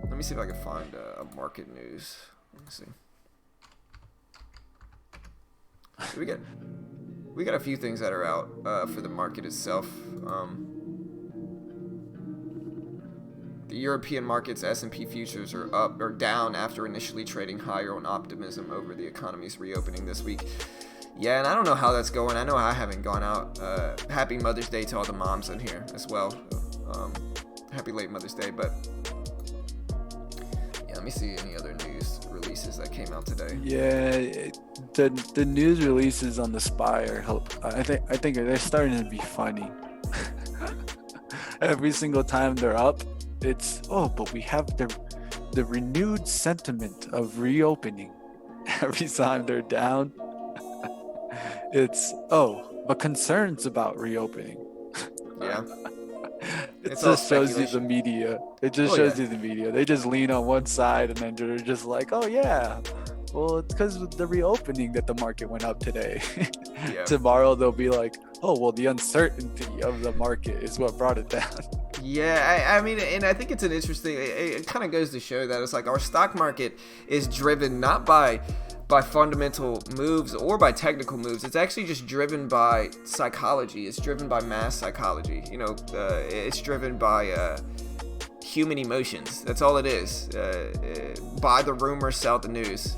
Let me see if I can find a market news. Let me see. We got a few things that are out for the market itself. The European markets S&P futures are up or down after initially trading higher on optimism over the economy's reopening this week. Yeah, and I don't know how that's going. I know I haven't gone out. Happy Mother's Day to all the moms in here as well. Happy late Mother's Day. But yeah, let me see any other news releases that came out today. Yeah, the news releases on the SPY are I think they're starting to be funny. Every single time they're up, it's but we have the renewed sentiment of reopening. Every time they're down, it's but concerns about reopening. Yeah. It just shows you the media. It just shows you the media. They just lean on one side and then they're just like, "Oh yeah, well it's because of the reopening that the market went up today." Yeah. Tomorrow they'll be like, "Oh well, the uncertainty of the market is what brought it down." Yeah, I mean, and I think it's an interesting. It kind of goes to show that it's like our stock market is driven not by fundamental moves or by technical moves. It's actually just driven by psychology. It's driven by mass psychology. It's driven by human emotions. That's all it is. Buy the rumor, sell the news.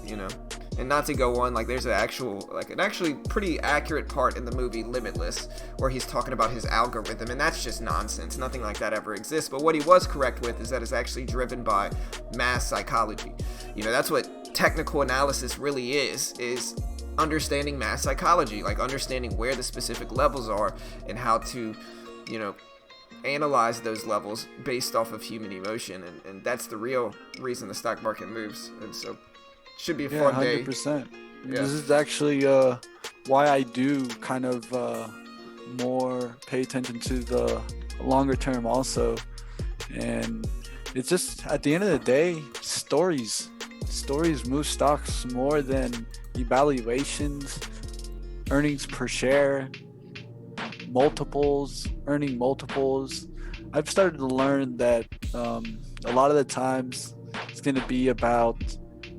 And not to go on, like there's an actually pretty accurate part in the movie Limitless where he's talking about his algorithm, and that's just nonsense. Nothing like that ever exists. But what he was correct with is that it's actually driven by mass psychology. That's what technical analysis really is understanding mass psychology, like understanding where the specific levels are and how to, analyze those levels based off of human emotion. And that's the real reason the stock market moves. And so should be a fun 100%. day. 100%. Yeah. This is actually why I do kind of more pay attention to the longer term also. And it's just, at the end of the day, stories move stocks more than evaluations, earnings per share, earning multiples. I've started to learn that a lot of the times it's going to be about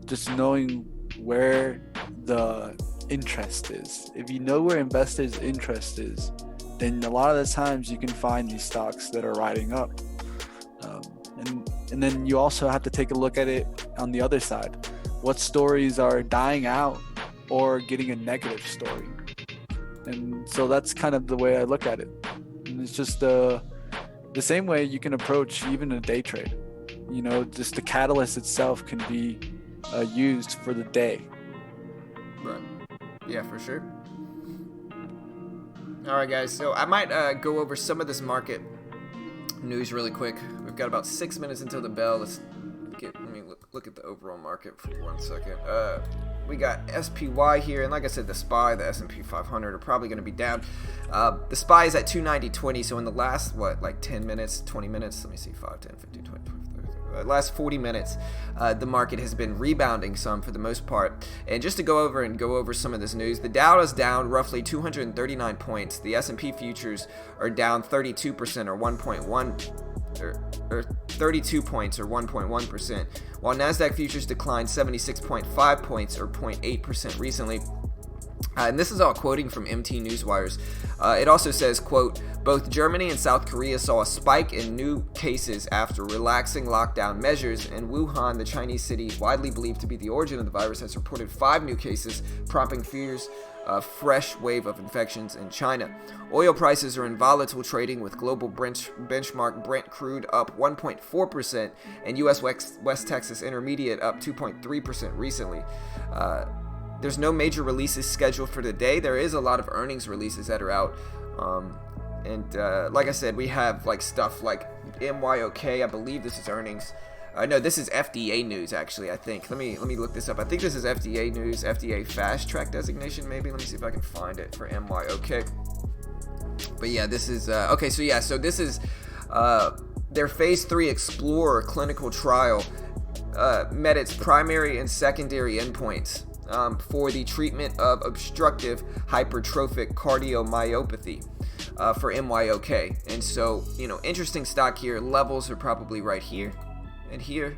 just knowing where the interest is. If you know where investors' interest is, then a lot of the times you can find these stocks that are riding up. And then you also have to take a look at it on the other side. What stories are dying out or getting a negative story? And so that's kind of the way I look at it. And it's just the same way you can approach even a day trade. Just the catalyst itself can be used for the day. Right. Yeah, for sure. All right, guys. So I might go over some of this market news really quick. We've got about 6 minutes until the bell. Let me look at the overall market for 1 second. We got SPY here, and like I said, the SPY, the S&P 500 are probably going to be down. The SPY is at 290.20, so in the last 10 minutes, 20 minutes, let me see, 5, 10, 15, 20, 30, last 40 minutes, the market has been rebounding some for the most part. And just to go over some of this news, the Dow is down roughly 239 points. The S&P futures are down 32% or 1.1 or 32 points or 1.1%, while Nasdaq futures declined 76.5 points or 0.8% recently. And this is all quoting from MT Newswires. It also says, quote, both Germany and South Korea saw a spike in new cases after relaxing lockdown measures, and Wuhan, the Chinese city widely believed to be the origin of the virus, has reported 5 new cases, prompting fears a fresh wave of infections in China. Oil prices are in volatile trading, with global benchmark Brent crude up 1.4% and U.S. West Texas Intermediate up 2.3% recently. There's no major releases scheduled for the day. There is a lot of earnings releases that are out. Like I said, we have stuff like MYOK. I believe this is earnings. No, this is FDA news, actually, I think. Let me look this up. I think this is FDA news, FDA fast track designation, maybe. Let me see if I can find it for MYOK. But yeah, this is, okay, so this is their phase 3 Explorer clinical trial met its primary and secondary endpoints for the treatment of obstructive hypertrophic cardiomyopathy. For MYOK. And so, interesting stock here. Levels are probably right here and here.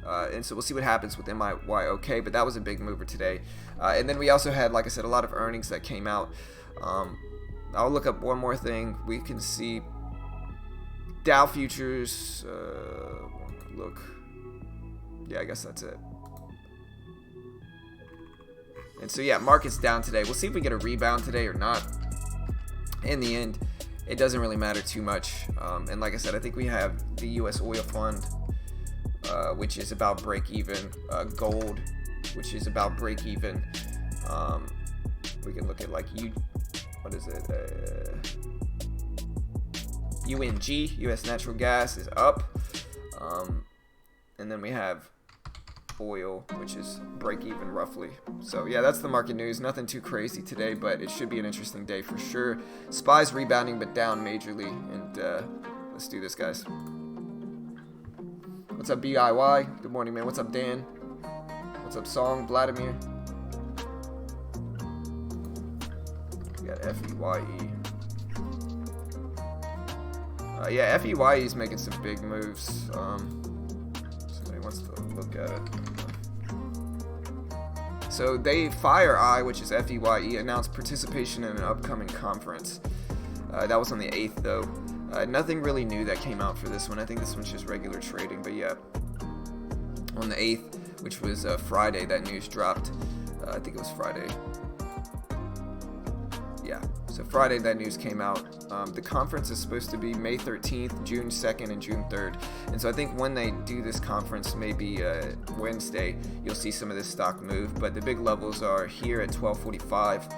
And so we'll see what happens with MYOK, but that was a big mover today. And then we also had, like I said, a lot of earnings that came out. I'll look up one more thing. We can see Dow futures. Look. Yeah, I guess that's it. And so, yeah, market's down today. We'll see if we get a rebound today or not. In the end, it doesn't really matter too much. And like I said, I think we have the U.S. Oil Fund, which is about break even. Gold, which is about break even. We can look at UNG, U.S. Natural Gas is up. And then we have oil, which is break even roughly. So yeah, that's the market news. Nothing too crazy today, but it should be an interesting day for sure. SPY's rebounding but down majorly, and let's do this, guys. What's up, BIY? Good morning, man. What's up, Dan? What's up, Song? Vladimir? We got FEYE. Yeah, FEYE is making some big moves. Somebody wants to look at it. So FireEye, which is FEYE, announced participation in an upcoming conference. That was on the 8th, though. Nothing really new that came out for this one. I think this one's just regular trading, but yeah. On the 8th, which was Friday, that news dropped. I think it was Friday. Yeah, so Friday that news came out. The conference is supposed to be May 13th, June 2nd, and June 3rd. And so I think when they do this conference, maybe Wednesday, you'll see some of this stock move. But the big levels are here at 12.45,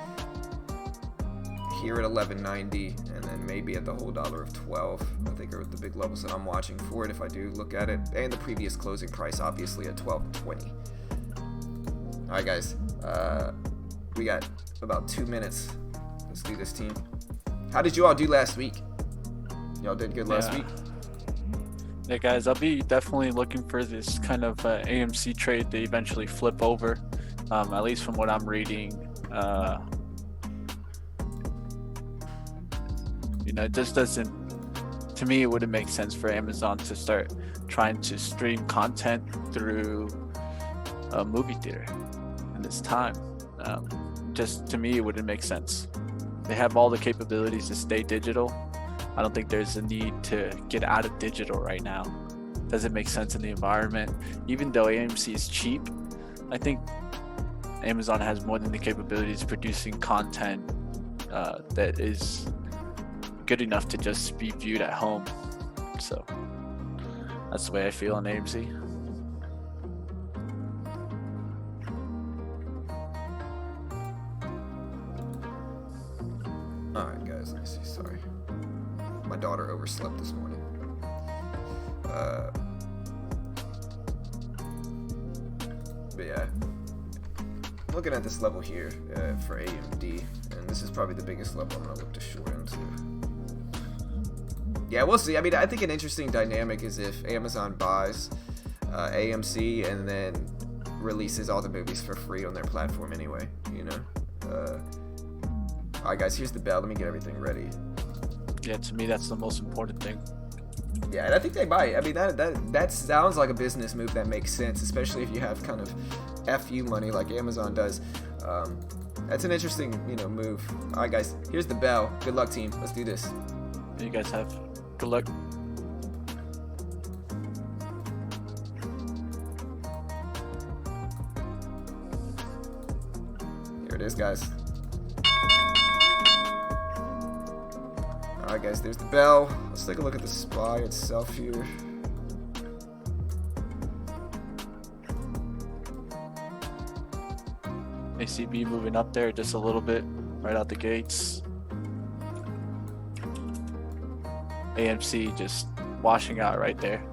here at 11.90, and then maybe at the whole dollar of 12. I think are the big levels that I'm watching for it if I do look at it. And the previous closing price, obviously, at 12.20. All right, guys. We got about 2 minutes. Let's do this, team. How did you all do last week? Y'all did good last week? Yeah, guys, I'll be definitely looking for this kind of AMC trade to eventually flip over, at least from what I'm reading. It just doesn't, to me, it wouldn't make sense for Amazon to start trying to stream content through a movie theater in this time. Just to me, it wouldn't make sense. They have all the capabilities to stay digital. I don't think there's a need to get out of digital right now. Doesn't make sense in the environment. Even though AMC is cheap, I think Amazon has more than the capabilities of producing content that is good enough to just be viewed at home. So that's the way I feel on AMC. Alright, guys, let me see. Sorry. My daughter overslept this morning. But yeah. Looking at this level here for AMD, and this is probably the biggest level I'm going to look to short into. Yeah, we'll see. I mean, I think an interesting dynamic is if Amazon buys AMC and then releases all the movies for free on their platform anyway, Alright, guys, here's the bell. Let me get everything ready. Yeah, to me, that's the most important thing. Yeah, and I think they might. I mean, that sounds like a business move that makes sense, especially if you have kind of FU money like Amazon does. That's an interesting, move. All right, guys, here's the bell. Good luck, team. Let's do this. You guys have good luck. Here it is, guys. Alright, guys, there's the bell. Let's take a look at the SPY itself here. ACB moving up there just a little bit, right out the gates. AMC just washing out right there.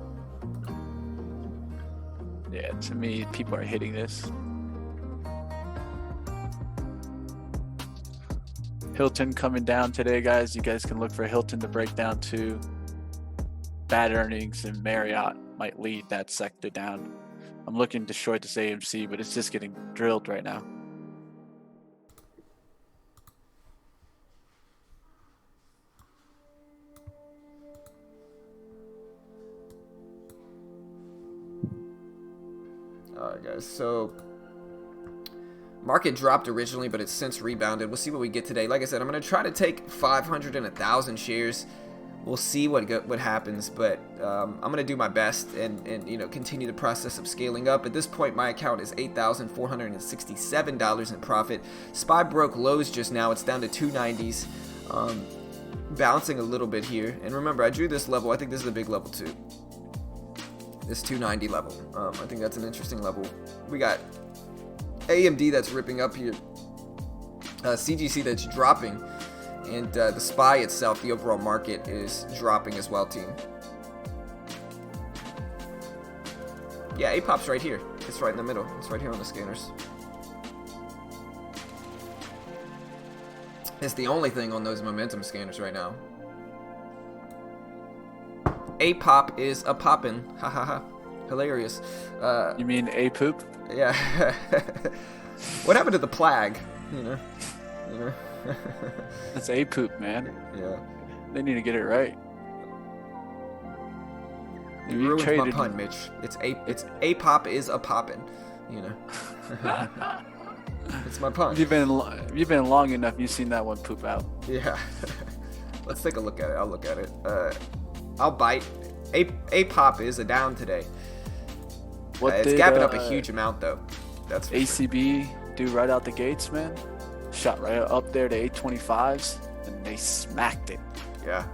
Yeah, to me, people are hitting this. Hilton coming down today, guys. You guys can look for Hilton to break down too. Bad earnings, and Marriott might lead that sector down. I'm looking to short this AMC, but it's just getting drilled right now. Alright, guys, so market dropped originally, but it's since rebounded. We'll see what we get today. Like I said, I'm going to try to take 500 and 1,000 shares. We'll see what happens, but I'm going to do my best and continue the process of scaling up. At this point, my account is $8,467 in profit. SPY broke lows just now. It's down to 290s, bouncing a little bit here. And remember, I drew this level. I think this is a big level too. This 290 level. I think that's an interesting level. We got AMD that's ripping up here, CGC that's dropping, and the SPY itself, the overall market, is dropping as well, team. Yeah, APOP's right here. It's right in the middle. It's right here on the scanners. It's the only thing on those momentum scanners right now. APOP is a poppin'. Ha ha ha. Hilarious. You mean A-poop? Yeah. What happened to the plague? That's A-poop, man. Yeah. They need to get it right. You ruined my pun, Mitch. It's A-pop is a poppin'. It's my pun. You've been long enough. You've seen that one poop out. Yeah. Let's take a look at it. I'll look at it. I'll bite. A-pop is a down today. It's gapping up a huge amount though. That's ACB do right out the gates, man. shot right up there to 825s, and they smacked it. Yeah.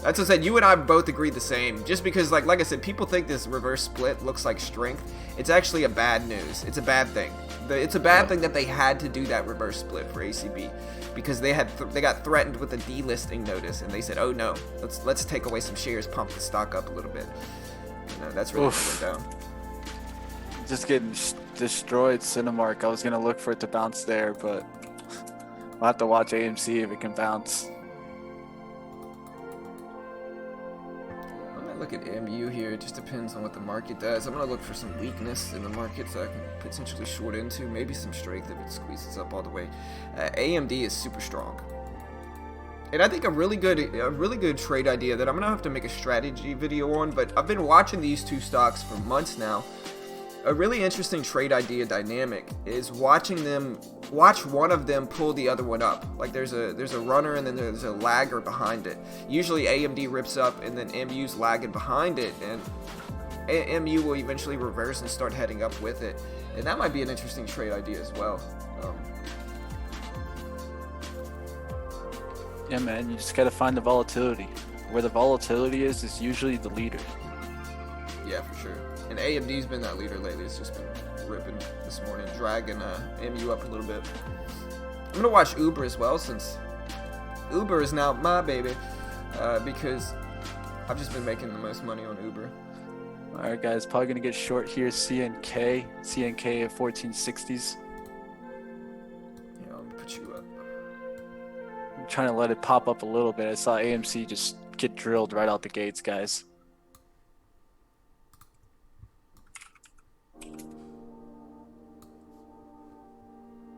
That's what I said. You and I both agreed the same. Just because, like I said, people think this reverse split looks like strength. It's actually a bad news. It's a bad thing. It's a bad thing that they had to do that reverse split for ACB, because they got threatened with a delisting notice, and they said, "Oh no, let's take away some shares, pump the stock up a little bit." And, that's really what went down. Just getting destroyed, Cinemark. I was gonna look for it to bounce there, but I'll have to watch AMC if it can bounce. Look at MU here. It just depends on what the market does. I'm going to look for some weakness in the market that I can potentially short into. Maybe some strength if it squeezes up all the way. AMD is super strong. And I think a really good trade idea that I'm going to have to make a strategy video on, but I've been watching these two stocks for months now. A really interesting trade idea dynamic is watch one of them pull the other one up. Like there's a runner and then there's a lagger behind it. Usually AMD rips up and then MU's lagging behind it, and MU will eventually reverse and start heading up with it. And that might be an interesting trade idea as well. Yeah, man, you just gotta find the volatility. Where the volatility is usually the leader. Yeah, for sure. And AMD's been that leader lately. It's just been ripping this morning, dragging MU up a little bit. I'm gonna watch Uber as well, since Uber is now my baby, because I've just been making the most money on Uber. All right, guys, probably gonna get short here. CNK at 1460s. Yeah, I'll put you up. I'm trying to let it pop up a little bit. I saw AMC just get drilled right out the gates, guys.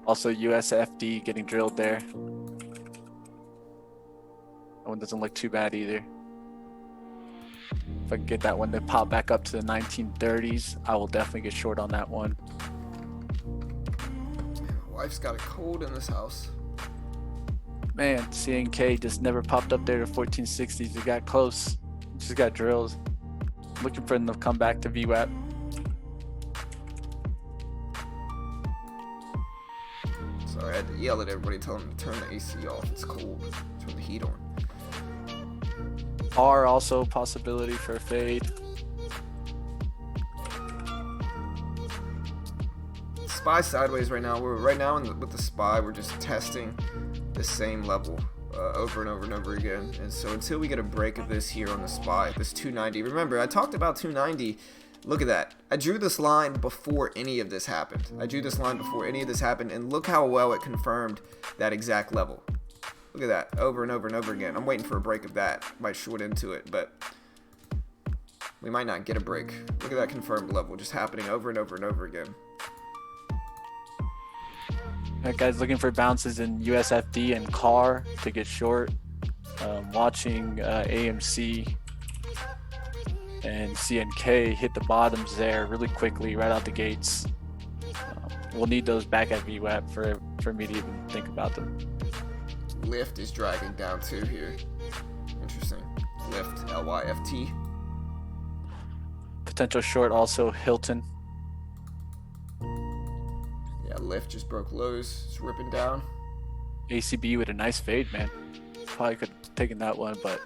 Also, USFD getting drilled there. That one doesn't look too bad either. If I can get that one to pop back up to the 1930s, I will definitely get short on that one. Wife's got a cold in this house. Man, CNK just never popped up there to 1460s. It got close. Just got drilled. Looking for them to come back to VWAP. Sorry, I had to yell at everybody, tell them to turn the AC off. It's cold. Turn the heat on. R also a possibility for a fade. SPY sideways right now. With the SPY, we're just testing the same level over and over and over again. And so until we get a break of this here on the SPY, this 290. Remember, I talked about 290. Look at that. I drew this line before any of this happened. And look how well it confirmed that exact level. Look at that, over and over and over again. I'm waiting for a break of that. Might short into it, but we might not get a break. Look at that confirmed level just happening over and over and over again. Alright, guys, looking for bounces in USFD and CAR to get short. Watching AMC and CNK hit the bottoms there really quickly right out the gates. We'll need those back at VWAP for me to even think about them. Lyft is dragging down too here. Interesting. Lyft, LYFT. Potential short also Hilton. Yeah, Lyft just broke lows. It's ripping down. ACB with a nice fade, man. Probably could have taken that one, but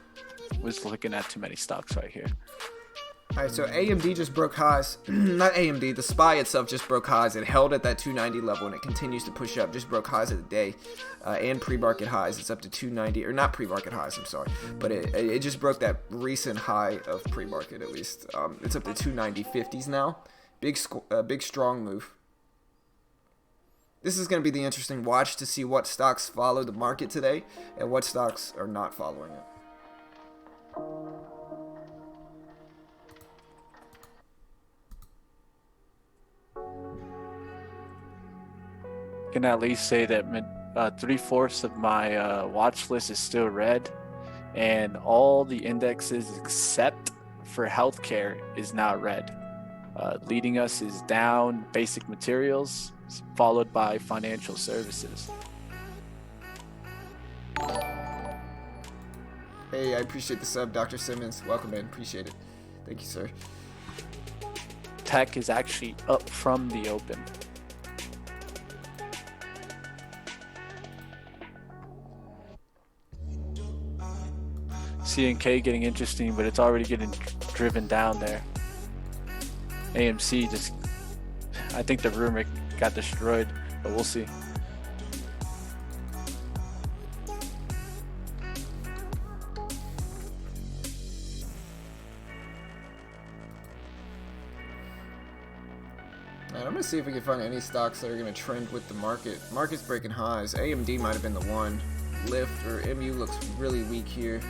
we're just looking at too many stocks right here. Alright, so AMD just broke highs. Not AMD, the SPY itself just broke highs. It held at that 290 level and it continues to push up. Just broke highs of the day and pre-market highs. It's up to 290, or not pre-market highs, I'm sorry. But it just broke that recent high of pre-market at least. It's up to 290.50s now. Big strong move. This is going to be the interesting watch to see what stocks follow the market today and what stocks are not following it. Can at least say that 3/4 of my watch list is still red, and all the indexes except for healthcare is now red. Leading us is down basic materials, followed by financial services. Hey, I appreciate the sub, Dr. Simmons. Welcome in. Appreciate it. Thank you, sir. Tech is actually up from the open. CNK getting interesting, but it's already getting driven down there. AMC just, I think the rumor got destroyed, but we'll see. I'm gonna see if we can find any stocks that are gonna trend with the market. Market's breaking highs. AMD might have been the one. Lyft or MU looks really weak here.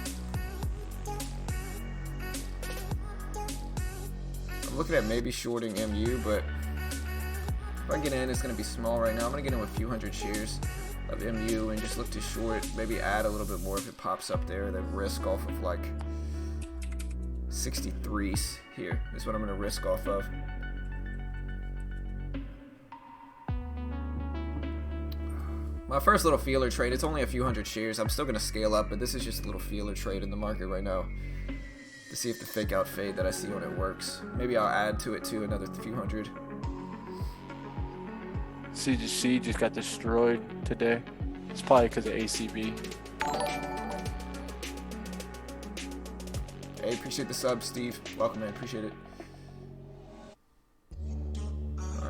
I'm looking at maybe shorting MU, but if I get in, it's gonna be small right now. I'm gonna get in with a few hundred shares of MU and just look to short. Maybe add a little bit more if it pops up there. Then risk off of like 63s here is what I'm gonna risk off of. My first little feeler trade, it's only a few hundred shares. I'm still going to scale up, but this is just a little feeler trade in the market right now to see if the fake out fade that I see on it works. Maybe I'll add to it too, another few hundred. CGC just got destroyed today. It's probably because of ACB. Hey, appreciate the sub, Steve. Welcome, man. Appreciate it.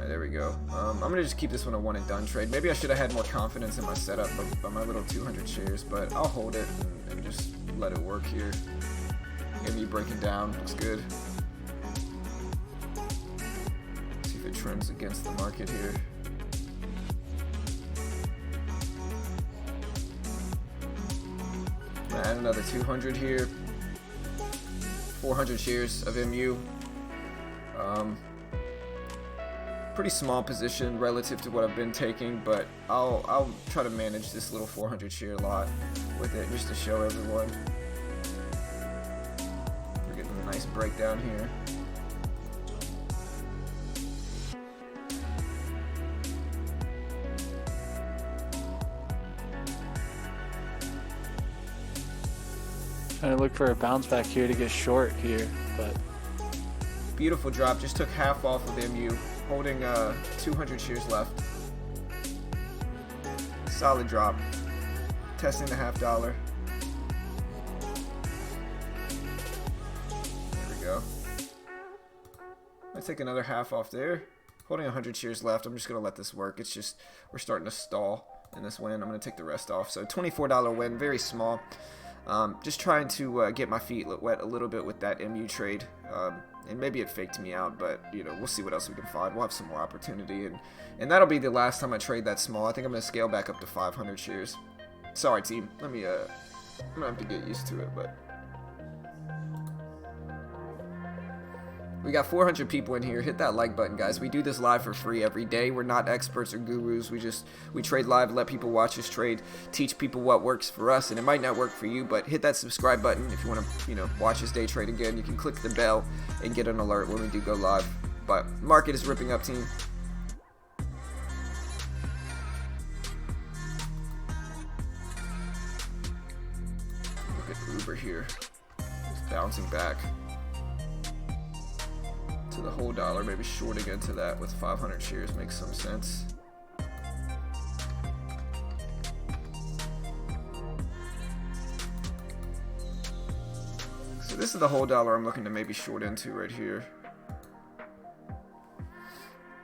There we go. I'm gonna just keep this one a one and done trade. Maybe I should have had more confidence in my setup by my little 200 shares, but I'll hold it and just let it work here. MU breaking down, looks good. See if it trends against the market here. Add another 200 here. 400 shares of MU. Pretty small position relative to what I've been taking, but I'll try to manage this little 400 share lot with it just to show everyone. We're getting a nice breakdown here. Trying to look for a bounce back here to get short here, but beautiful drop. Just took half off of MU. Holding 200 shares left. Solid drop. Testing the $0.50. There we go. I take another half off there. Holding 100 shares left. I'm just gonna let this work. It's just we're starting to stall in this win. I'm gonna take the rest off. So $24 win, very small. Just trying to get my feet wet a little bit with that MU trade. And maybe it faked me out, but you know, we'll see what else we can find. We'll have some more opportunity, and that'll be the last time I trade that small. I think I'm gonna scale back up to 500 shares. Sorry, team. Let me I'm gonna have to get used to it, but we got 400 people in here. Hit that like button, guys. We do this live for free every day. We're not experts or gurus. We trade live, let people watch us trade, teach people what works for us, and it might not work for you, but hit that subscribe button if you want to, you know, watch us day trade again. You can click the bell and get an alert when we do go live. But market is ripping up, team. Look at Uber here. It's bouncing back to the whole dollar, maybe shorting into that with 500 shares makes some sense. So this is the whole dollar I'm looking to maybe short into right here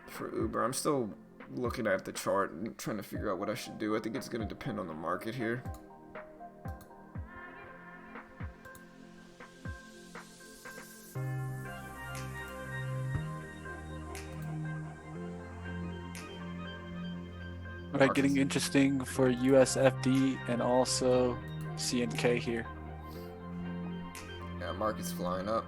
for Uber. I'm still looking at the chart and trying to figure out what I should do. I think it's going to depend on the market here. all right, getting interesting for USFD and also CNK here. Yeah, market's flying up.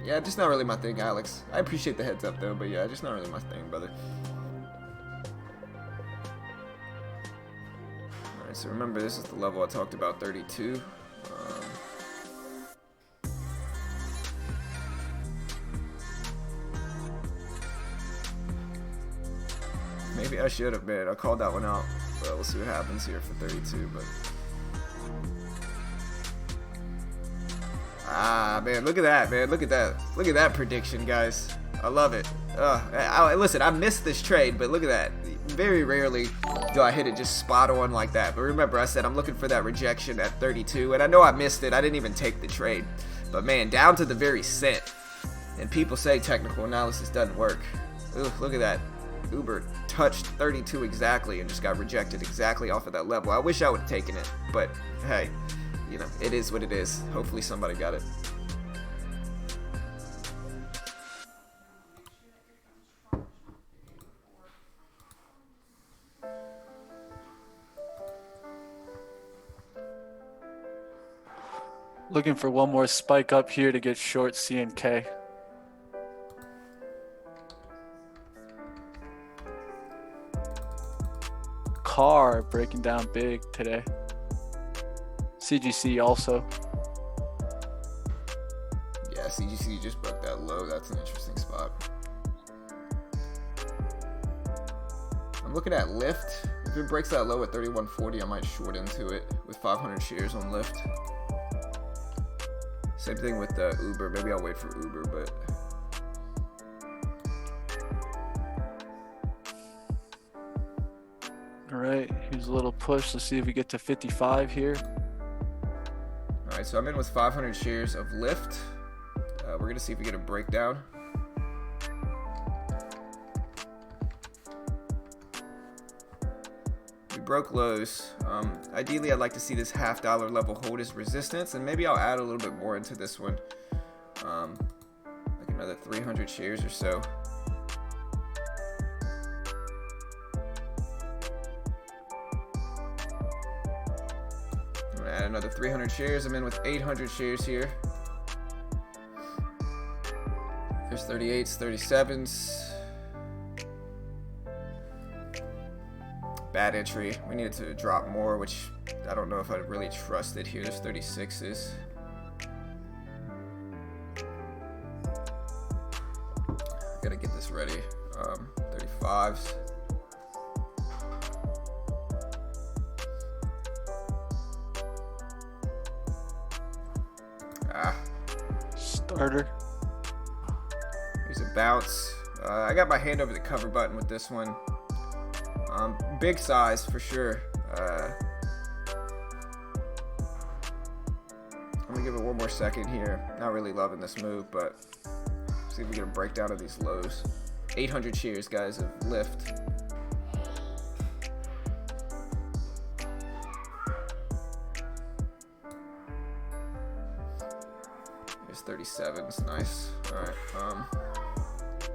Yeah, just not really my thing, Alex. I appreciate the heads up though, but yeah, just not really my thing, brother. Alright, so remember this is the level I talked about, 32. Maybe I should have, man. I called that one out. But we'll see what happens here for 32. But man, look at that, man. Look at that. Look at that prediction, guys. I love it. Listen, I missed this trade, but look at that. very rarely do I hit it just spot on like that. But remember, I said I'm looking for that rejection at 32, and I know I missed it. I didn't even take the trade. But man, down to the very cent. And people say technical analysis doesn't work. Ooh, look at that. Uber touched 32 exactly and just got rejected exactly off of that level. I wish I would have taken it, but hey, you know, it is what it is. Hopefully somebody got it. Looking for one more spike up here to get short CNK. Car breaking down big today. CGC also. Yeah, CGC just broke that low. That's an interesting spot. I'm looking at Lyft. If it breaks that low at 31.40, I might short into it with 500 shares on Lyft. Same thing with Uber. Maybe I'll wait for Uber, but all right, here's a little push. Let's see if we get to 55 here. All right, so I'm in with 500 shares of Lyft. We're gonna see if we get a breakdown. We broke lows. Ideally, I'd like to see this $0.50 level hold as resistance, and maybe I'll add a little bit more into this one, like another 300 shares or so. I'm gonna add another 300 shares. I'm in with 800 shares here. There's 38s, 37s. Bad entry. We needed to drop more, which I don't know if I really trust it here. There's 36s. Gotta get this ready. 35s. Starter. Here's a bounce. I got my hand over the cover button with this one. Big size for sure. I'm gonna give it one more second here. Not really loving this move, but see if we get a breakdown of these lows. 800 shares, guys, of Lyft. There's 37s, nice. All right.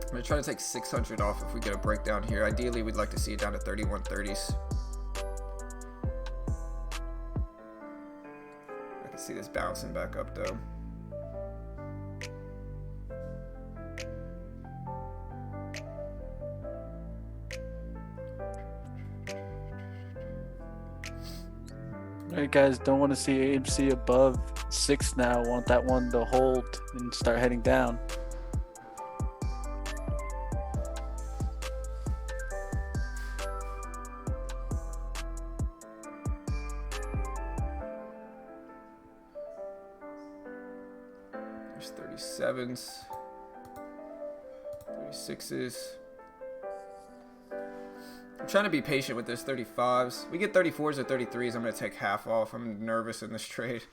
I'm gonna try to take 600 off if we get a breakdown here. Ideally, we'd like to see it down to 31.30s. I can see this bouncing back up though. All right, guys, don't want to see AMC above 6 now. Want that one to hold and start heading down. There's 37s, 36s. I'm trying to be patient with this 35s. We get 34s or 33s. I'm going to take half off. I'm nervous in this trade.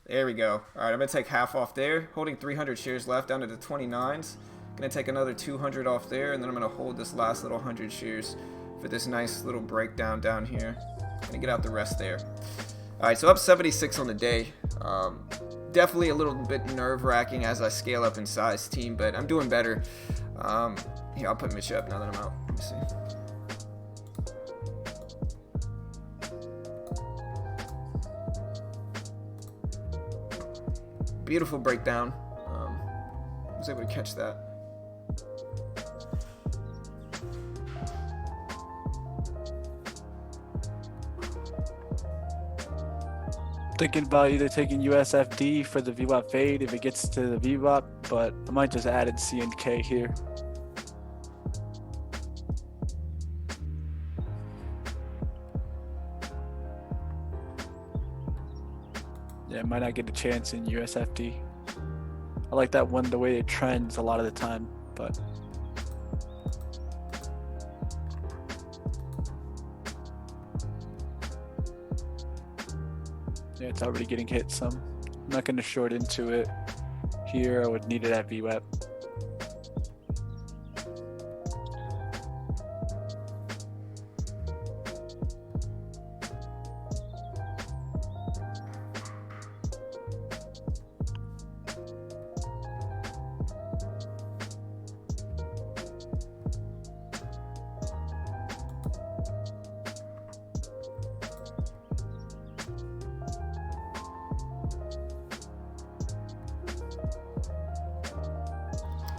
There we go. All right, I'm going to take half off there. Holding 300 shares left down to the 29s. Going to take another 200 off there, and then I'm going to hold this last little 100 shares for this nice little breakdown down here. Going to get out the rest there. All right, so up 76 on the day. Definitely a little bit nerve-wracking as I scale up in size, team, but I'm doing better. Here, I'll put Mitch up now that I'm out. Let me see. Beautiful breakdown. I was able to catch that. Thinking about either taking USFD for the VWAP fade if it gets to the VWAP, but I might just add in CNK here. Yeah, I might not get a chance in USFD. I like that one, the way it trends a lot of the time, but Yeah, it's already getting hit some. I'm not going to short into it here. I would need it at VWAP.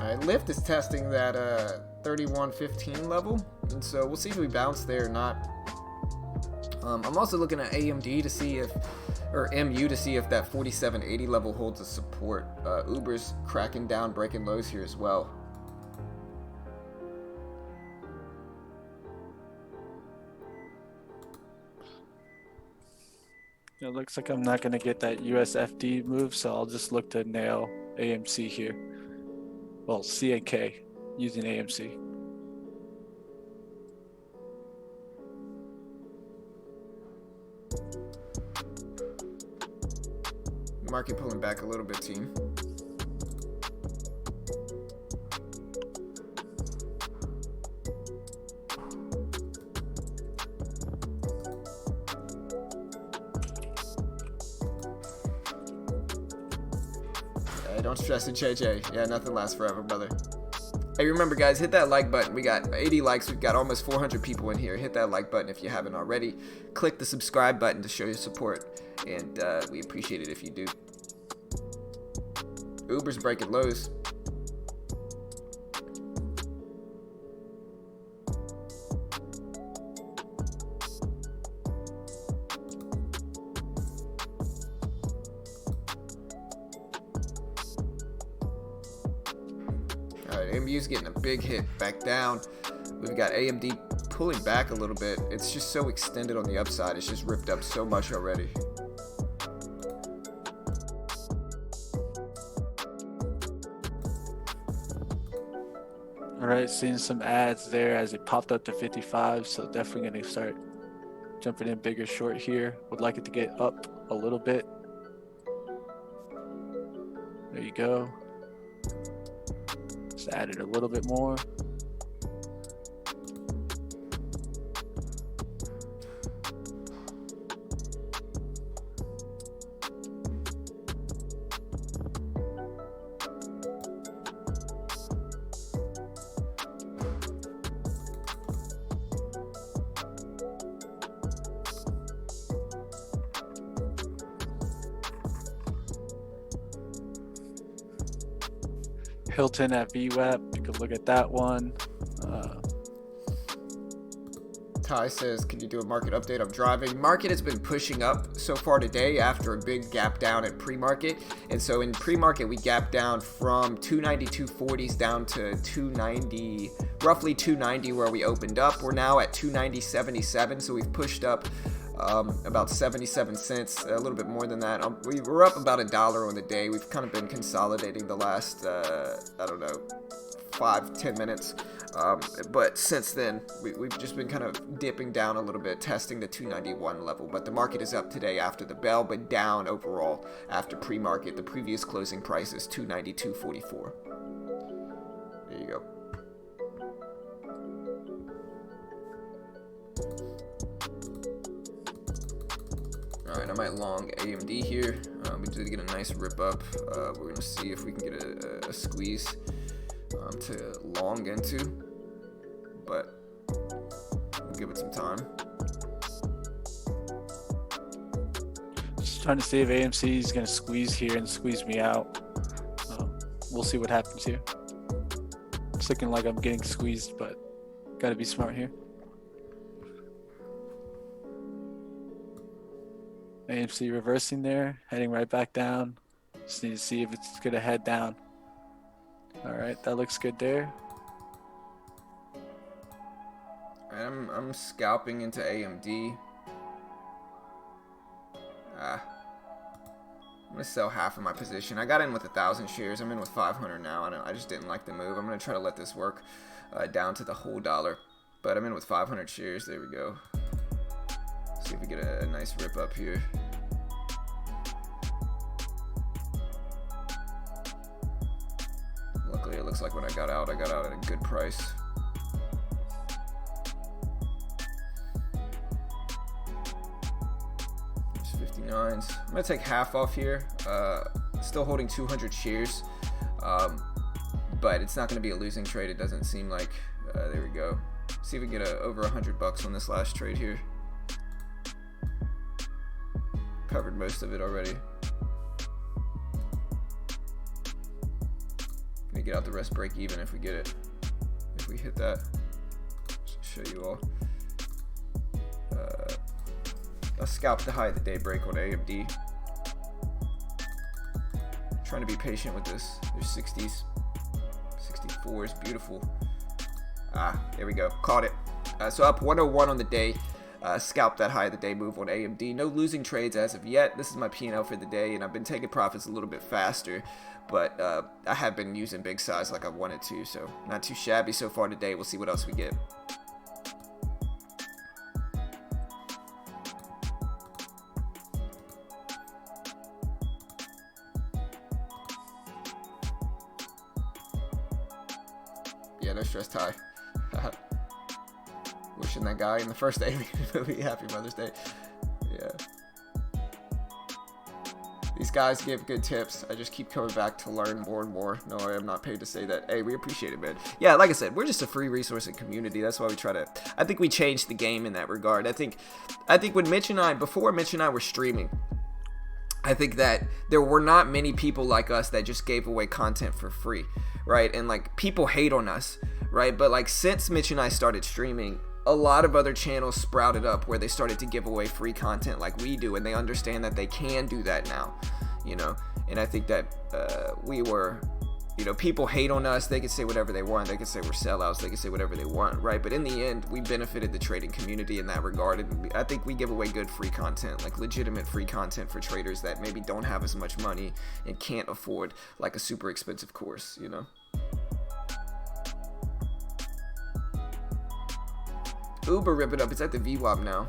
Alright, Lyft is testing that 3115 level, and so we'll see if we bounce there or not. I'm also looking at AMD to see if, or MU to see if that 4780 level holds a support. Uber's cracking down, breaking lows here as well. It looks like I'm not going to get that USFD move, so I'll just look to nail AMC here. Well, CNK using AMC. Market pulling back a little bit, team. Don't stress it, JJ. Yeah, nothing lasts forever, brother. Hey, remember, guys, hit that like button. We got 80 likes. We've got almost 400 people in here. Hit that like button if you haven't already. Click the subscribe button to show your support, and we appreciate it if you do. Uber's breaking lows. MU's getting a big hit back down. We've got AMD pulling back a little bit. It's just so extended on the upside. It's just ripped up so much already. All right, seeing some ads there as it popped up to 55, so definitely going to start jumping in bigger short here. Would like it to get up a little bit. There you go. Just added a little bit more. Hilton at VWAP, you can look at that one. Ty says, can you do a market update? I'm driving. Market has been pushing up so far today after a big gap down at pre-market. And so in pre-market, we gapped down from 290.240s down to 290, roughly 290 where we opened up. We're now at 290.77, so we've pushed up about 77 cents, a little bit more than that. We were up about $1 on the day. We've kind of been consolidating the last, I don't know, 5-10 minutes. But since then, we've just been kind of dipping down a little bit, testing the 291 level. But the market is up today after the bell, but down overall after pre-market. The previous closing price is 292.44. There you go. Alright, I might long AMD here. We did get a nice rip up. We're going to see if we can get a squeeze to long into, but we'll give it some time. Just trying to see if AMC is going to squeeze here and squeeze me out. We'll see what happens here. It's looking like I'm getting squeezed, but got to be smart here. AMC reversing there, heading right back down. Just need to see if it's going to head down. All right, that looks good there. I'm scalping into AMD. I'm gonna sell half of my position. I got in with 1,000 shares. I'm in with 500 now. I just didn't like the move. I'm gonna try to let this work down to the whole dollar. But I'm in with 500 shares. There we go. See if we get a nice rip up here. looks like when I got out at a good price. There's 59s. I'm gonna take half off here. Still holding 200 shares, but it's not gonna be a losing trade. It doesn't seem like. There we go. See if we can get over $100 on this last trade here. Covered most of it already. Gonna get out the rest break even if we get it. If we hit that, show you all. Let's scalp the high of the day break on AMD. Trying to be patient with this. There's 60s, 64s, beautiful. There we go. Caught it. So up 101 on the day. Scalp that high of the day move on AMD. No losing trades as of yet. This is my P&L for the day, and I've been taking profits a little bit faster, but I have been using big size like I wanted to, so not too shabby so far today. We'll see what else we get. Yeah, no stress tie. Wishing that guy in the first day movie Happy Mother's Day. Yeah. These guys give good tips. I just keep coming back to learn more and more. No, I am not paid to say that. Hey, we appreciate it, man. Yeah, like I said, we're just a free resource and community. That's why we try to. I think we changed the game in that regard. I think when Mitch and I, before Mitch and I were streaming, I think that there were not many people like us that just gave away content for free, right? And like people hate on us, right? But like since Mitch and I started streaming, a lot of other channels sprouted up where they started to give away free content like we do, and they understand that they can do that now, you know. And I think that we were, you know, people hate on us. They can say whatever they want. They can say we're sellouts. They can say whatever they want, right? But in the end, we benefited the trading community in that regard. And I think we give away good free content, like legitimate free content for traders that maybe don't have as much money and can't afford like a super expensive course, you know. Uber rip it up. It's at the VWAP now.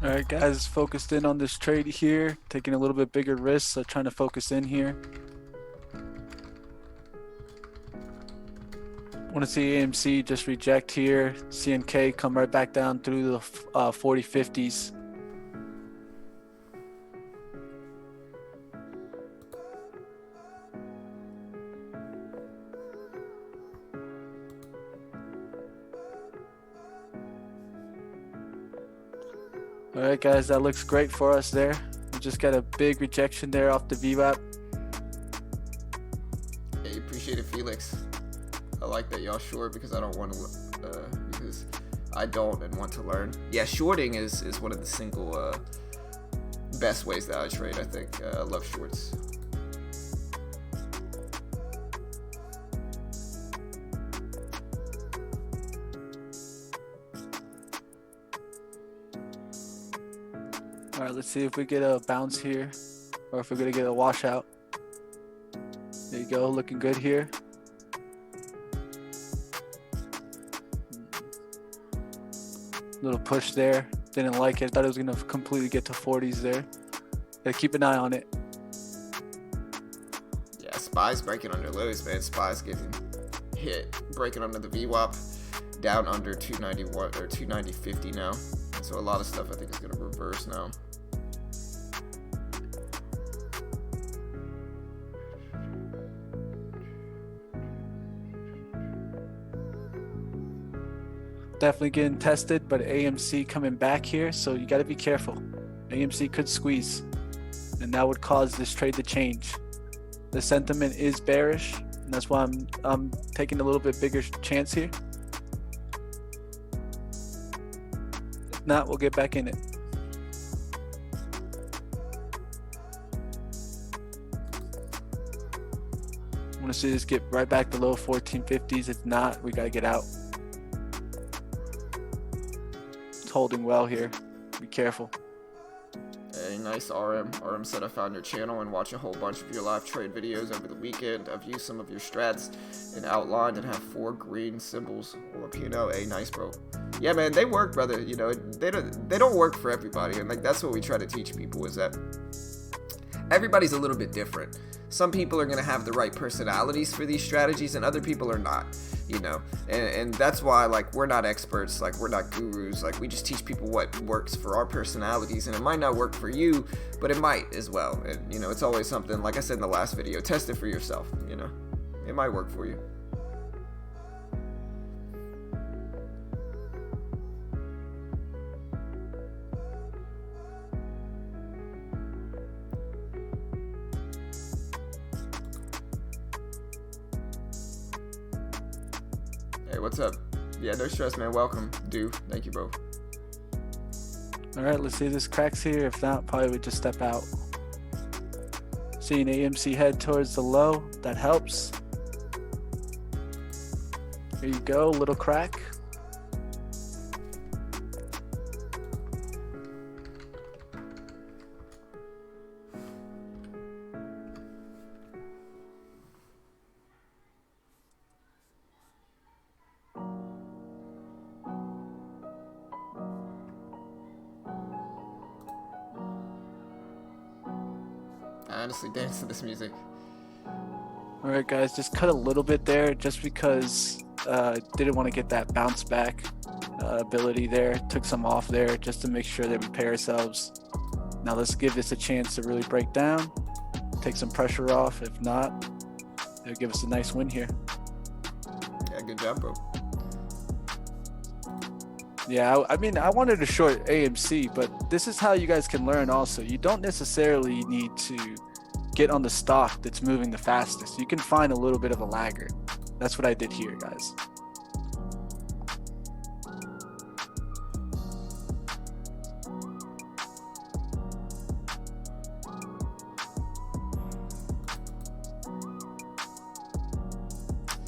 All right, guys, focused in on this trade here, taking a little bit bigger risks, so trying to focus in here. Want to see AMC just reject here, CNK come right back down through the 40 50s. All right, guys, that looks great for us there. We just got a big rejection there off the VWAP. Hey, appreciate it, Felix. I like that y'all short because I don't want to, because I don't and want to learn. Yeah, shorting is one of the single best ways that I trade, I think. I love shorts. All right, let's see if we get a bounce here or if we're going to get a washout. There you go, looking good here. Little push there. Didn't like it. Thought it was going to completely get to 40s there. Gotta keep an eye on it. Yeah, SPY's breaking under lows, man. SPY's getting hit, breaking under the VWAP, down under 291 or 290.50 now. And so a lot of stuff I think is going to reverse now. Definitely getting tested, but AMC coming back here, so you got to be careful. AMC could squeeze, and that would cause this trade to change. The sentiment is bearish, and that's why I'm taking a little bit bigger chance here. If not, we'll get back in it. I want to see this get right back below 1450s. If not, we got to get out. Holding well here. Be careful. A nice RM. RM said I found your channel and watch a whole bunch of your live trade videos over the weekend. I've used some of your strats and outlined and have 4 green symbols on a P&L. A nice, bro. Yeah, man, they work, brother. You know, they don't work for everybody, and like that's what we try to teach people is that everybody's a little bit different. Some people are going to have the right personalities for these strategies and other people are not, you know, and that's why, like, we're not experts, like, we're not gurus, like, we just teach people what works for our personalities, and it might not work for you, but it might as well. And, you know, it's always something, like I said in the last video, test it for yourself, you know, it might work for you. Hey, what's up? Yeah, no stress, man. Welcome, dude. Thank you, bro. All right, let's see if this cracks here. If not, probably would just step out. Seeing AMC head towards the low, that helps. Here you go, little crack. I honestly dance to this music. All right, guys, just cut a little bit there just because didn't want to get that bounce back ability there. Took some off there just to make sure that we pay ourselves. Now let's give this a chance to really break down, take some pressure off. If not, it'll give us a nice win here. Yeah, good job, bro. Yeah, I mean, I wanted to short AMC, but this is how you guys can learn also. You don't necessarily need to get on the stock that's moving the fastest. You can find a little bit of a laggard. That's what I did here, guys.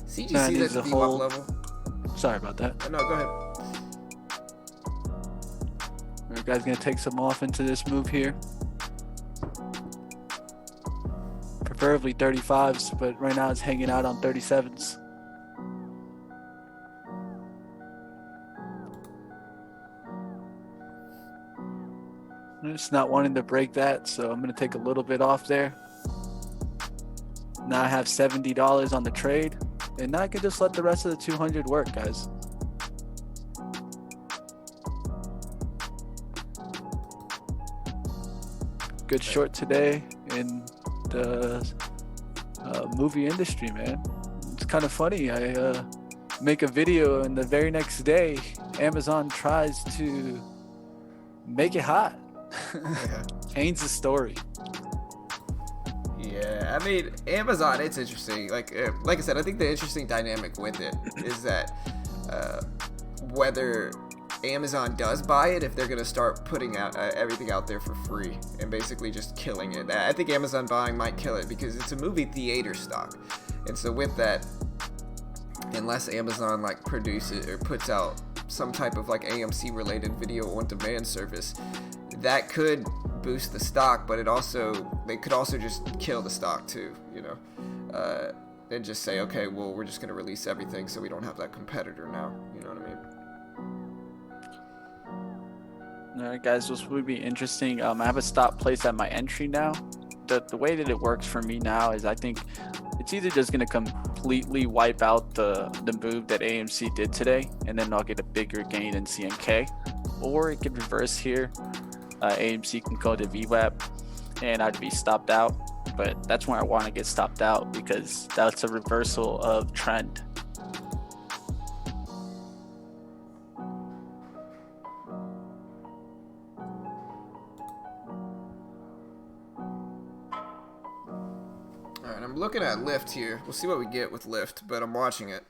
CGC, that's a VWAP level. Sorry about that. No, go ahead. Alright, guys, gonna take some off into this move here. Preferably 35s, but right now it's hanging out on 37s. I'm just not wanting to break that, so I'm gonna take a little bit off there. Now I have $70 on the trade, and now I can just let the rest of the 200 work, guys. Good short today in the movie industry, man. It's kind of funny. I make a video and the very next day Amazon tries to make it hot. Change the story. Yeah, I mean, Amazon, it's interesting. Like I said, I think the interesting dynamic with it is that whether Amazon does buy it, if they're gonna start putting out everything out there for free and basically just killing it. I think Amazon buying might kill it because it's a movie theater stock, and so with that, unless Amazon like produces or puts out some type of like AMC related video on demand service, that could boost the stock, but they could also just kill the stock too, you know, and just say, okay, well, we're just gonna release everything so we don't have that competitor now, you know what I mean? Alright, guys, this would be interesting. I have a stop place at my entry now. The way that it works for me now is I think it's either just going to completely wipe out the move that AMC did today, and then I'll get a bigger gain in CNK, or it could reverse here. AMC can go to VWAP, and I'd be stopped out, but that's where I want to get stopped out because that's a reversal of trend. Alright, I'm looking at Lyft here. We'll see what we get with Lyft, but I'm watching it.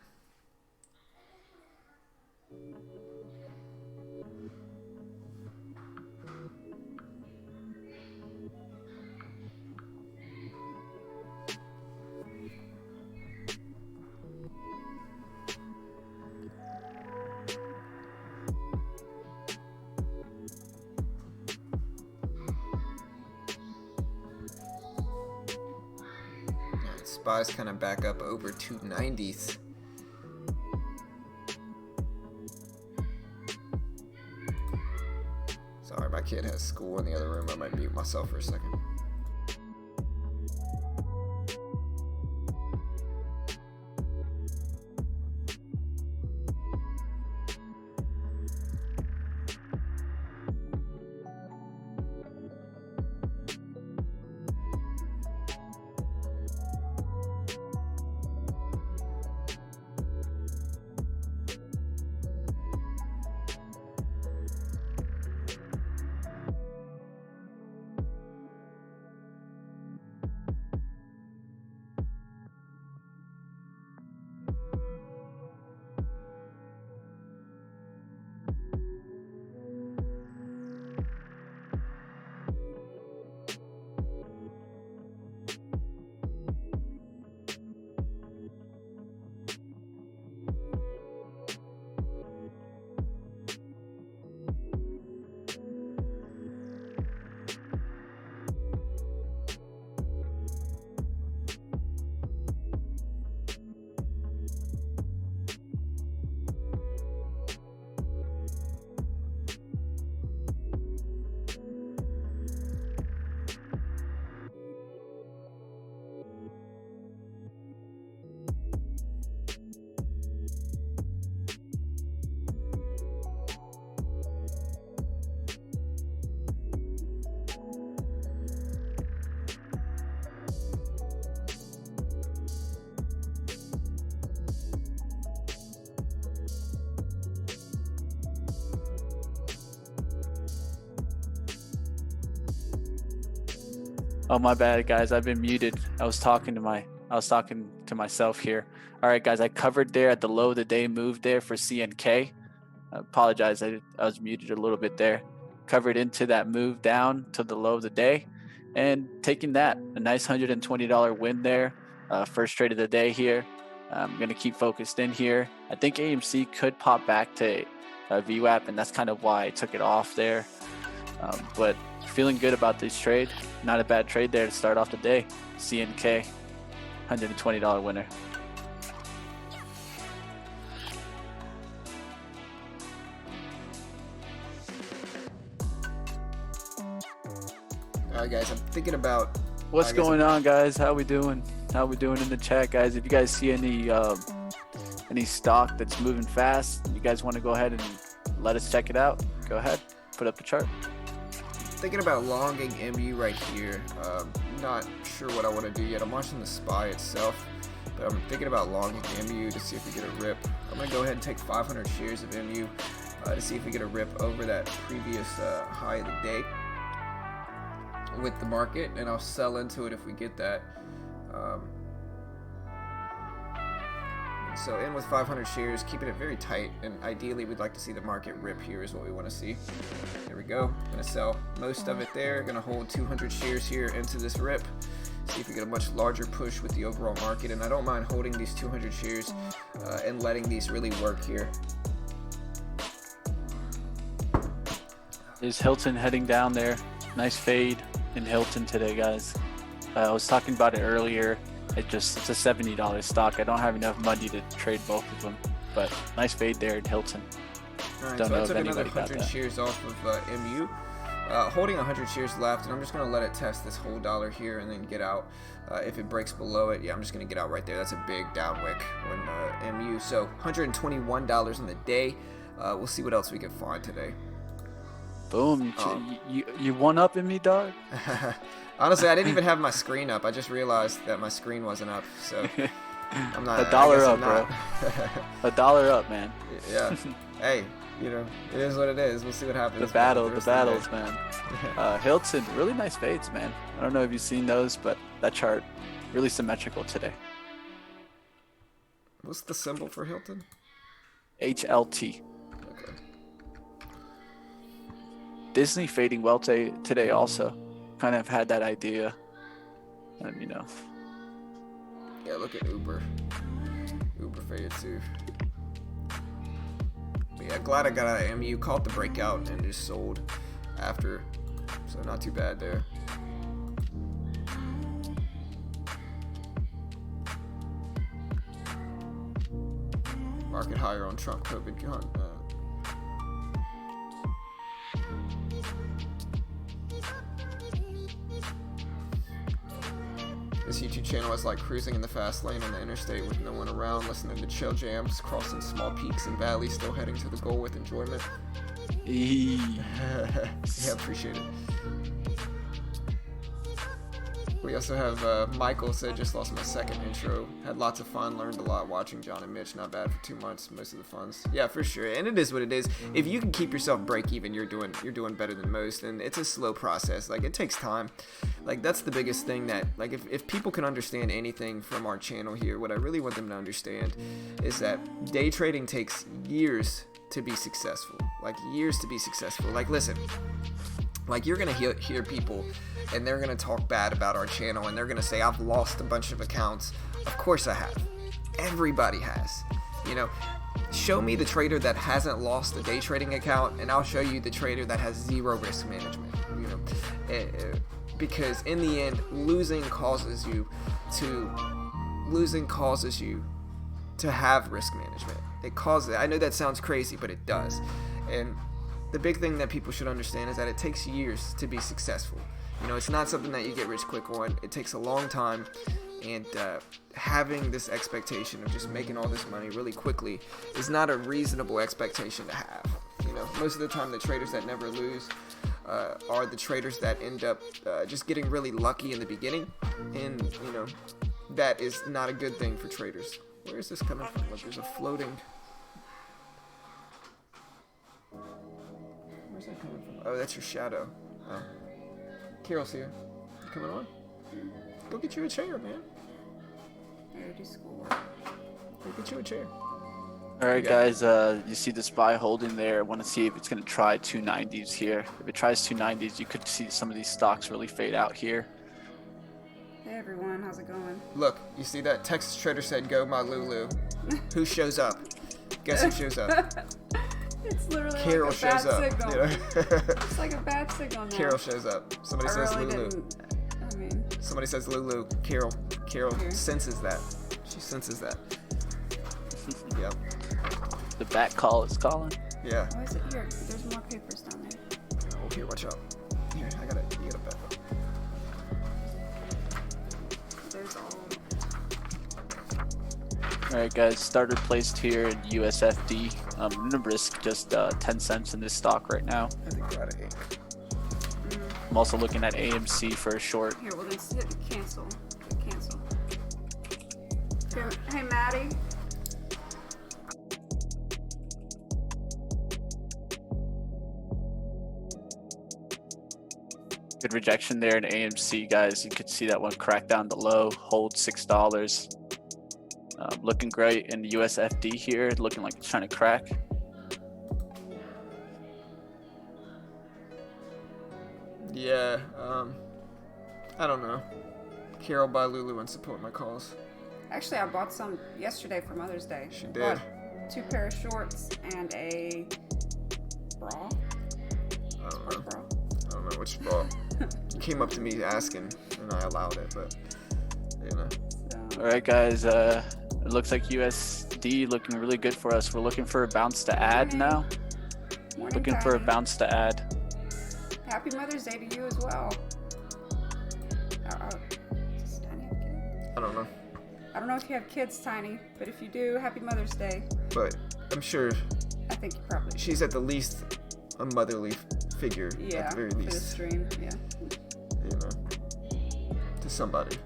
SPY's kind of back up over 290s. Sorry, my kid has school in the other room. I might mute myself for a second. Oh, my bad, guys. I've been muted. I was talking to myself here. All right, guys. I covered there at the low of the day move there for CNK. I apologize. I was muted a little bit there. Covered into that move down to the low of the day, and taking that a nice $120 win there. First trade of the day here. I'm gonna keep focused in here. I think AMC could pop back to VWAP, and that's kind of why I took it off there. But feeling good about this trade. Not a bad trade there to start off the day. CNK, $120 winner. All right, guys, I'm thinking about What's going on, guys? How we doing? How we doing in the chat, guys? If you guys see any stock that's moving fast, you guys want to go ahead and let us check it out, go ahead, put up the chart. thinking about longing MU right here. Not sure what I want to do yet. I'm watching the SPY itself, but I'm thinking about longing MU to see if we get a rip. I'm going to go ahead and take 500 shares of MU to see if we get a rip over that previous high of the day with the market, and I'll sell into it if we get that. So in with 500 shares, keeping it very tight, and ideally we'd like to see the market rip here is what we want to see. There we go. I'm going to sell most of it there. Going to hold 200 shares here into this rip. See if we get a much larger push with the overall market, and I don't mind holding these 200 shares and letting these really work here. Is Hilton heading down there? Nice fade in Hilton today, guys. I was talking about it earlier. It's a $70 stock. I don't have enough money to trade both of them, but nice fade there in Hilton. All right, Don't so know I if took another anybody got 100 that. shares off of MU. Holding 100 shares left, and I'm just going to let it test this whole dollar here and then get out. If it breaks below it, yeah, I'm just going to get out right there. That's a big down wick when MU. So $121 in the day. We'll see what else we can find today. Boom. You one up in me, dog? Honestly, I didn't even have my screen up. I just realized that my screen wasn't up, so I'm not. A dollar I up, guess I'm A dollar up, man. Yeah. Hey, you know, it is what it is. We'll see what happens. The battles, rest of the day. man. Hilton, really nice fades, man. I don't know if you've seen those, but that chart, really symmetrical today. What's the symbol for Hilton? HLT. Okay. Disney fading well today also. Kind of had that idea. You know. Yeah, look at Uber. Uber faded too. But yeah, glad I got out of MU. Caught the breakout and just sold after. So not too bad there. market higher on Trump COVID gun. This YouTube channel is like cruising in the fast lane on the interstate with no one around, listening to chill jams, crossing small peaks and valleys, still heading to the goal with enjoyment. Yeah, appreciate it. We also have Michael said, just lost my second intro. Had lots of fun, learned a lot watching John and Mitch. Not bad for 2 months, most of the funds. Yeah, for sure. And it is what it is. If you can keep yourself break even, you're doing better than most. And it's a slow process. Like, it takes time. Like, that's the biggest thing that, like, if people can understand anything from our channel here, what I really want them to understand is that day trading takes years to be successful. Like, years to be successful. Like, listen. Like, you're gonna hear people and they're gonna talk bad about our channel and they're gonna say, I've lost a bunch of accounts. Of course I have. Everybody has. You know, show me the trader that hasn't lost a day trading account and I'll show you the trader that has zero risk management. You know, because in the end, losing causes you to have risk management. It causes, I know that sounds crazy, but it does. And the big thing that people should understand is that it takes years to be successful. You know, it's not something that you get rich quick on. It takes a long time, and having this expectation of just making all this money really quickly is not a reasonable expectation to have. You know, most of the time the traders that never lose are the traders that end up just getting really lucky in the beginning, and you know, that is not a good thing for traders. Where is this coming from? Look, there's a floating... Where's that coming from? Oh, that's your shadow. Oh. Carol's here. You coming on? Go get you a chair, man. I already school. Go get you a chair. Alright guys, you see the SPY holding there. I want to see if it's going to try 290s here. If it tries 290s, you could see some of these stocks really fade out here. Hey everyone, how's it going? Look, you see that? Texas Trader said, go my Lulu. Who shows up? Guess who shows up? It's literally Carol like a bad shows up. signal. You know? It's like a bad signal now. Carol shows up. Somebody I says really Lulu. didn't. I mean, Somebody says Lulu. Carol Here. senses that. She senses that. Yep. The back call is calling. Yeah. why is it here? There's more papers down there. Oh, here, watch out. Here, I got it. You got it back up. There's all. Alright guys, starter placed here in USFD. I'm gonna risk just 10 cents in this stock right now. I think we're out of ink. I'm also looking at AMC for a short. Here, well then hit cancel. Hit cancel. Hey Maddie. Good rejection there in AMC, guys. You could see that one crack down to low, hold $6. Looking great in the USFD here, looking like it's trying to crack. Yeah, I don't know. Carol, buy Lulu and support my cause. Actually, I bought some yesterday for Mother's Day. She I did. bought 2 pair of shorts and a bra. I don't know. Bra. I don't know which ball. You came up to me asking, and I allowed it, but, you know. So, Alright guys, it looks like USD looking really good for us. We're looking for a bounce to add now. morning, Looking for a Patty. bounce to add. Happy Mother's Day to you as well. Does Tiny have kids? I don't know. I don't know if you have kids, Tiny, but if you do, Happy Mother's Day. But I'm sure I think you probably she's at the least a motherly figure, yeah, at the very for the least, stream, yeah. you know, to somebody.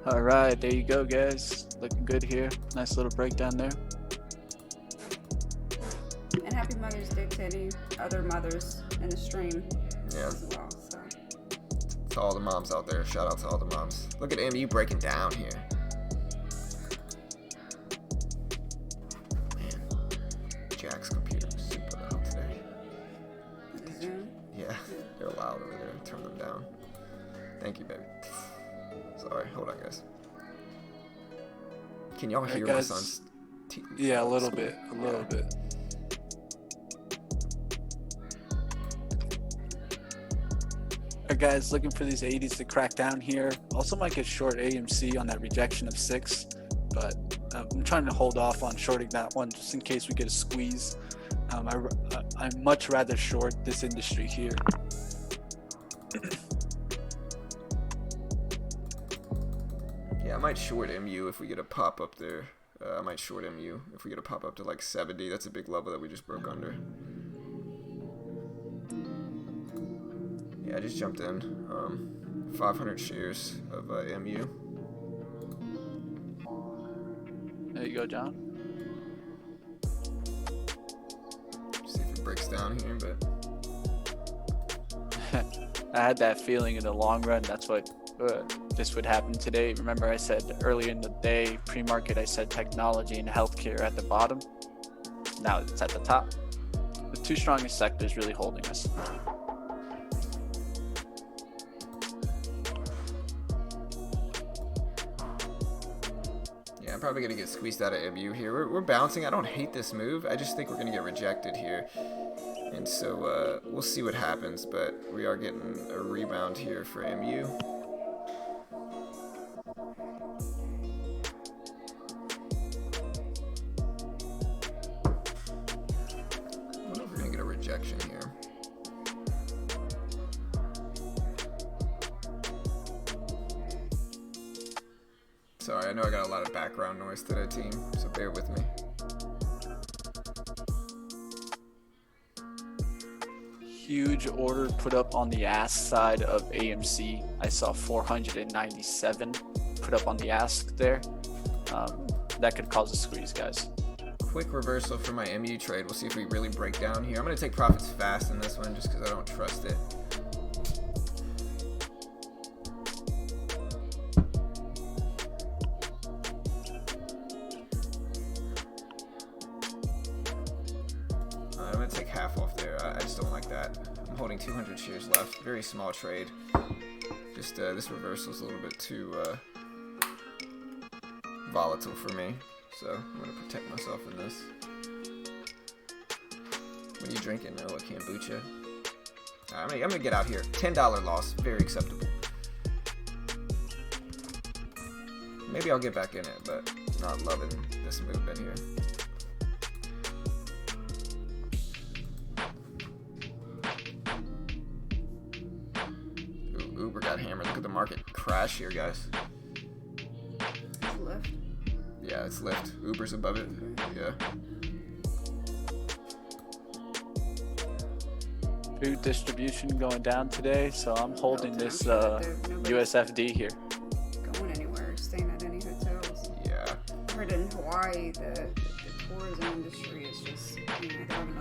Alright, there you go guys. Looking good here. Nice little breakdown there. And Happy Mother's Day to any other mothers in the stream Yeah, as well. So to all the moms out there. Shout out to all the moms. Look at MU breaking down here. Man, Jack's computer was super loud today. the Zoom. Yeah, they're loud over there. Turn them down. Thank you, baby. Sorry, hold on, guys. Can y'all hear my guys. son's? Yeah, a little bit. Alright guys, looking for these 80s to crack down here. Also might get short AMC on that rejection of 6, but I'm trying to hold off on shorting that one just in case we get a squeeze. I'd much rather short this industry here. Yeah, I might short MU if we get a pop up there. I might short MU if we get a pop up to like 70. That's a big level that we just broke under. Yeah, I just jumped in. 500 shares of MU. There you go, John. See if it breaks down here, but I had that feeling in the long run. That's what this would happen today. Remember, I said earlier in the day, pre-market, I said technology and healthcare at the bottom. Now it's at the top. The two strongest sectors really holding us. yeah, I'm probably gonna get squeezed out of MU here. We're bouncing. I don't hate this move. I just think we're gonna get rejected here. And so we'll see what happens, but we are getting a rebound here for MU. I wonder if we're gonna get a rejection here. Sorry, I know I got a lot of background noise today, team, so bear with me. Huge order put up on the ask side of AMC. I saw 497 put up on the ask there. That could cause a squeeze, guys. Quick reversal for my MU trade. We'll see if we really break down here. I'm going to take profits fast in this one just because I don't trust it. I'm going to take half off there. I just don't like that. I'm holding 200 shares left. Very small trade. Just this reversal is a little bit too volatile for me. So I'm going to protect myself in this. When you drinking? Oh, a kombucha. I'm going to get out here. $10 loss. Very acceptable. Maybe I'll get back in it, but not loving this movement here. Ooh, Uber got hammered. Look at the market crash here, guys. Left. Yeah, it's lift. Uber's above it. Yeah. Food distribution going down today, so I'm holding this Nobody's USFD here. going anywhere, staying at any hotels. Yeah. I heard in Hawaii the tourism industry is just, they're having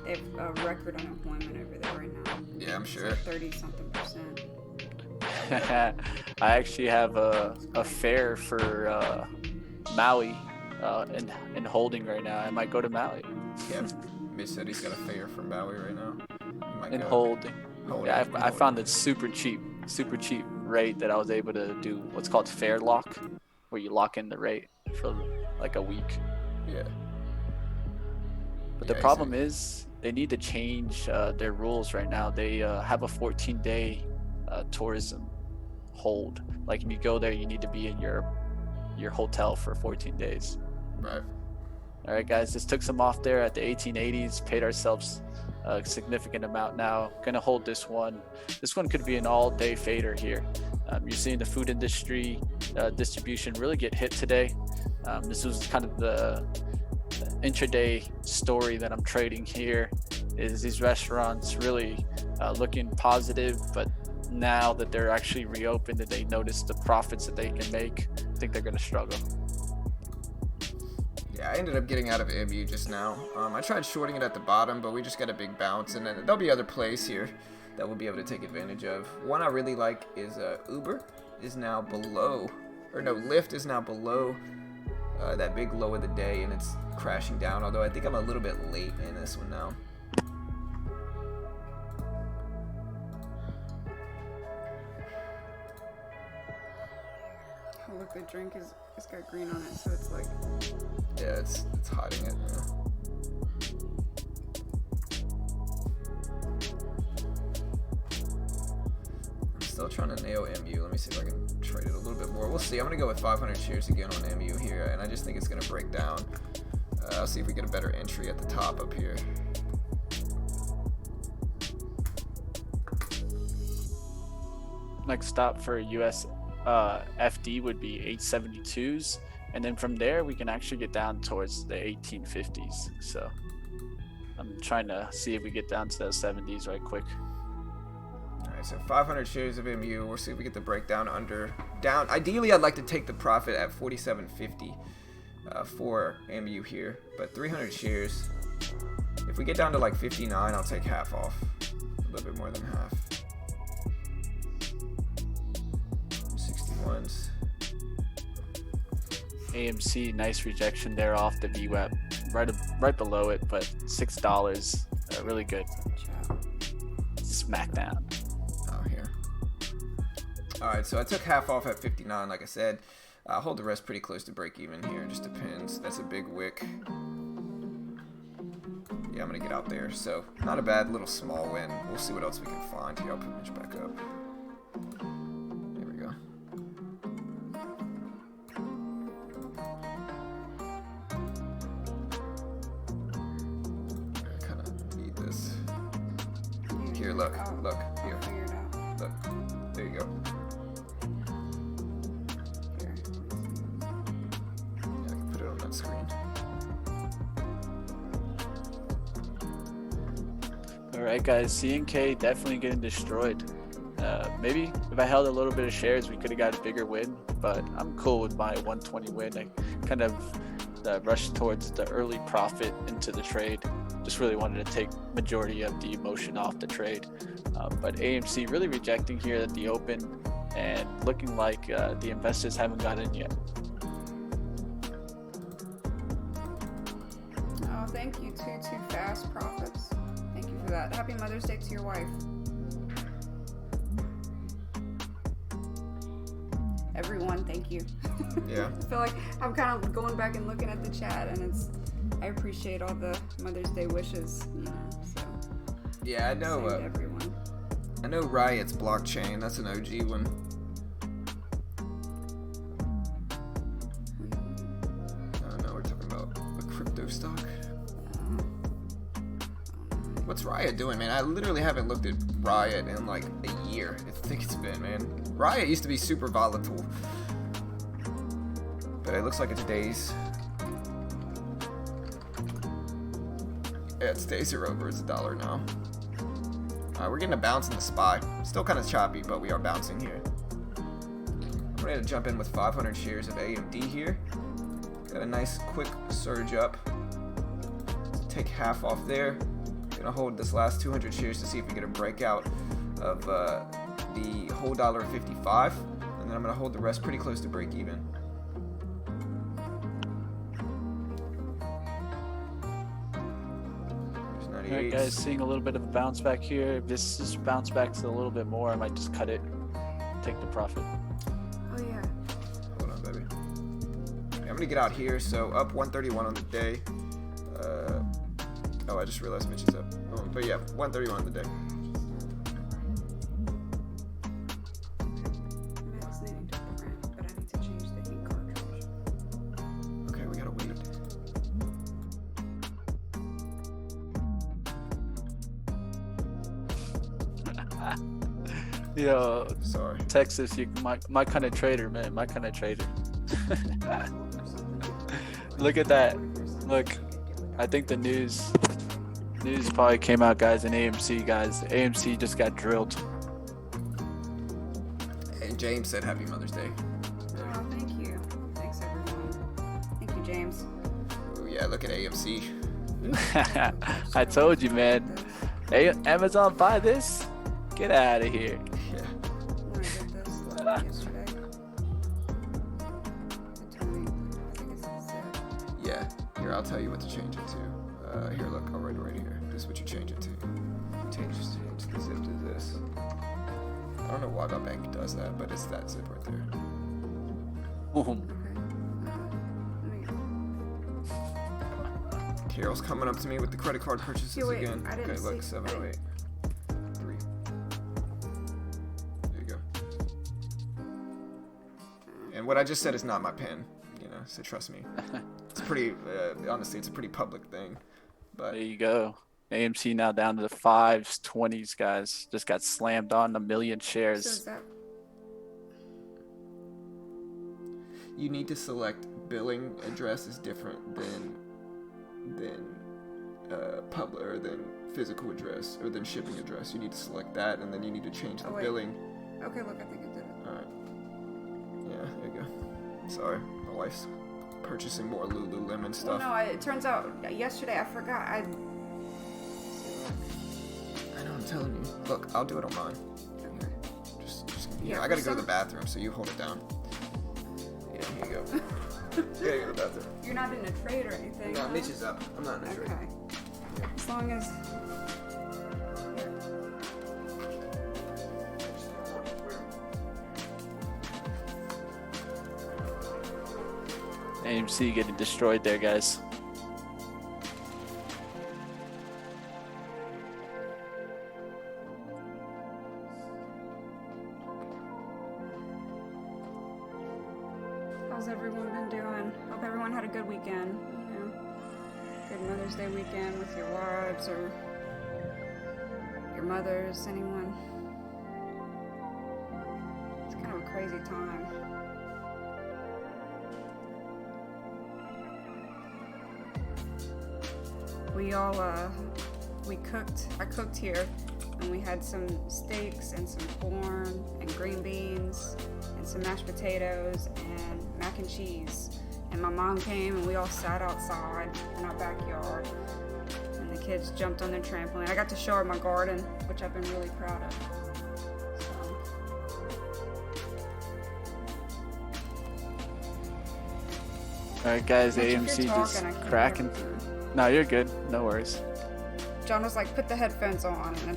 they have record unemployment over there right now. Yeah, I'm It's sure. like 30-something percent. I actually have a fare for Maui in holding right now. I might go to Maui Yeah. Mitch said he's got a fare from Maui right now. He might in go. holding. Holding. Yeah, I found a super cheap rate that I was able to do what's called fare lock, where you lock in the rate for like a week. Yeah. But Yeah, the problem is they need to change their rules right now. They have a 14-day tourism hold. Like if you go there, you need to be in your hotel for 14 days. Right. All right, guys, this took some off there at the 1880s, paid ourselves a significant amount now. Gonna hold this one. This one could be an all-day fader here. You're seeing the food industry distribution really get hit today. This was kind of the intraday story that I'm trading here, is these restaurants really looking positive, but now that they're actually reopened and they notice the profits that they can make, I think they're gonna struggle. Yeah, I ended up getting out of MU just now. I tried shorting it at the bottom, but we just got a big bounce, and then there'll be other plays here that we'll be able to take advantage of. One I really like is Uber is now below, or no, Lyft is now below that big low of the day, and it's crashing down, although I think I'm a little bit late in this one now. Oh, look, the drink it's got green on it, so it's like, Yeah, it's hiding it. Yeah. I'm still trying to nail MU. Let me see if I can trade it a little bit more. We'll see. I'm gonna go with 500 shares again on MU here, and I just think it's gonna break down. I'll see if we get a better entry at the top up here. Next stop for US FD would be 872s, and then from there we can actually get down towards the 1850s. So I'm trying to see if we get down to those 70s right quick. All right, so 500 shares of MU. We'll see if we get the breakdown down. Ideally, I'd like to take the profit at 47.50 for MU here, but 300 shares. If we get down to like 59, I'll take half off, a little bit more than half. 61s. AMC, nice rejection there off the VWAP, right below it, but $6, really good. Smackdown. Oh, here. All right, so I took half off at 59, like I said. I'll hold the rest pretty close to break even here. It just depends. That's a big wick. Yeah, I'm gonna get out there. So not a bad little small win. We'll see what else we can find here. I'll put Mitch back up. There we go. I kind of need this. Here, look, here, look. There you go. Screen. All right, guys, CNK definitely getting destroyed. Maybe if I held a little bit of shares, we could have got a bigger win, but I'm cool with my 120 win. I kind of rushed towards the early profit into the trade. Just really wanted to take majority of the emotion off the trade. But AMC really rejecting here at the open and looking like the investors haven't got in yet. Thank you, Too Fast Profits. Thank you for that. Happy Mother's Day to your wife. Everyone, thank you. Yeah. I feel like I'm kind of going back and looking at the chat, and I appreciate all the Mother's Day wishes, you know. So. Yeah, I know. Same to everyone. I know Riot's blockchain. That's an OG one. Oh no, we're talking about a crypto stock. What's Riot doing, man? I literally haven't looked at Riot in like a year. I think it's been, man. Riot used to be super volatile, but it looks like its days. Yeah, its days are over. It's $1 now. Alright, we're getting a bounce in the SPY. Still kind of choppy, but we are bouncing here. I'm ready to jump in with 500 shares of AMD here. Got a nice quick surge up. Take half off there. Gonna hold this last 200 shares to see if we get a breakout of the whole $1.55, and then I'm gonna hold the rest pretty close to break even. There's 98. All right, guys, seeing a little bit of a bounce back here. If this is bounce back to a little bit more, I might just cut it, take the profit. Oh yeah. Hold on, baby. Yeah, I'm gonna get out here. So up 131 on the day. Oh, I just realized Mitch is up. But yeah, 131 on the day. Matt's needing to print, but I need to change the ink cartridge. Okay, we gotta wait. Yo, Sorry. Texas, you my kind of trader, man. My kind of trader. Look at that. Look, I think the news probably came out, guys, in AMC, guys. AMC just got drilled. And James said Happy Mother's Day. Oh, thank you. Thanks, everyone. Thank you, James. Ooh, yeah, look at AMC. I told you, man. Hey, Amazon, buy this. Get out of here. Yeah. When I did this yesterday, they told me, I think it's the zip. Yeah. Here, I'll tell you what to change it to. Here, look, I'll write it right here. This is what you change it to. Change the zip to this. I don't know why my bank does that, but it's that zip right there. Boom. Carol's coming up to me with the credit card purchases Yeah, wait, again. I didn't Okay, look, see- 708. 3. There you go. And what I just said is not my pen, you know, so trust me. It's pretty, honestly, it's a pretty public thing. But There you go. AMC now down to the 5s, 20s, guys. Just got slammed on 1 million So shares. is that you need to select billing address is different than public or than physical address or than shipping address. You need to select that, and then you need to change the Oh, wait. billing. okay? Look, I think it did it. All right. Yeah, there you go. Sorry, my wife's purchasing more Lululemon Well, stuff. no, it turns out yesterday I forgot. I know, I'm telling you. Look, I'll do it on mine. Okay. Just Yeah, I gotta for go to the some- bathroom, so you hold it down. Yeah, here you go. Gotta go to the bathroom. You're not in a trade or anything. No, huh? Mitch is up. I'm not in a trade. Okay. As long as. AMC getting destroyed there, guys. How's everyone been doing? Hope everyone had a good weekend. You know, good Mother's Day weekend with your wives or your mothers, anyone. It's kind of a crazy time. We all, I cooked here, and we had some steaks and some corn and green beans and some mashed potatoes and mac and cheese. And my mom came and we all sat outside in our backyard, and the kids jumped on their trampoline. I got to show her my garden, which I've been really proud of. So, All right, guys. Mitch, if AMC you're just talking, I can't cracking. hear you. No, you're good. No worries. John was like, put the headphones on, and then,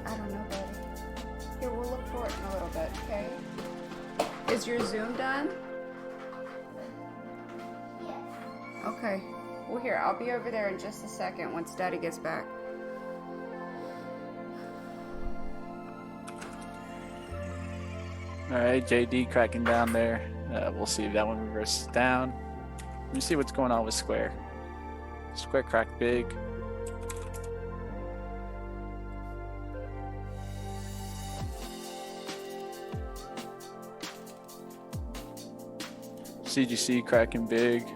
I don't know, buddy. Here, we'll look for it in a little bit, okay? Is your Zoom done? Okay. Well, here, I'll be over there in just a second once Daddy gets back. All right, JD cracking down there. We'll see if that one reverses down. Let me see what's going on with Square. Square cracked big. CGC cracking big.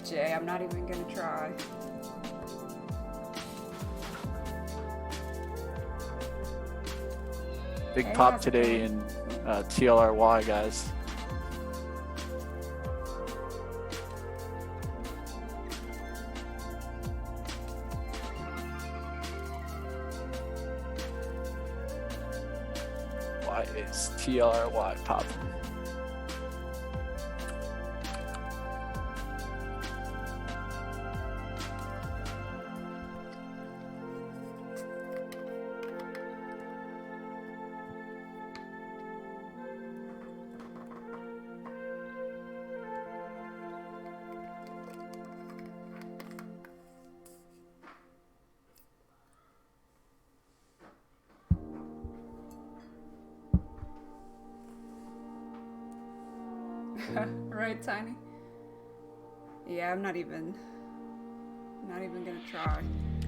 Jay, I'm not even gonna try. Big Hey, pop how's it today going? in TLRY, guys. Why is TLRY popping? Right, Tiny? Yeah, I'm not even gonna try.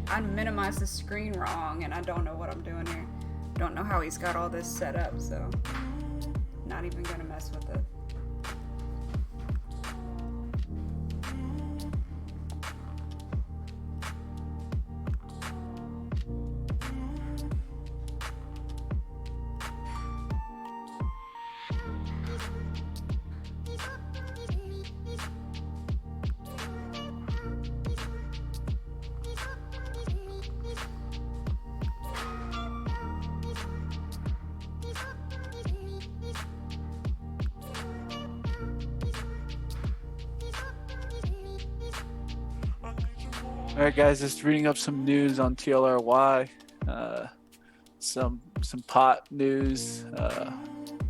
I minimized the screen wrong, and I don't know what I'm doing here. Don't know how he's got all this set up, so not even gonna mess with it. All right, guys, just reading up some news on TLRY. Some pot news.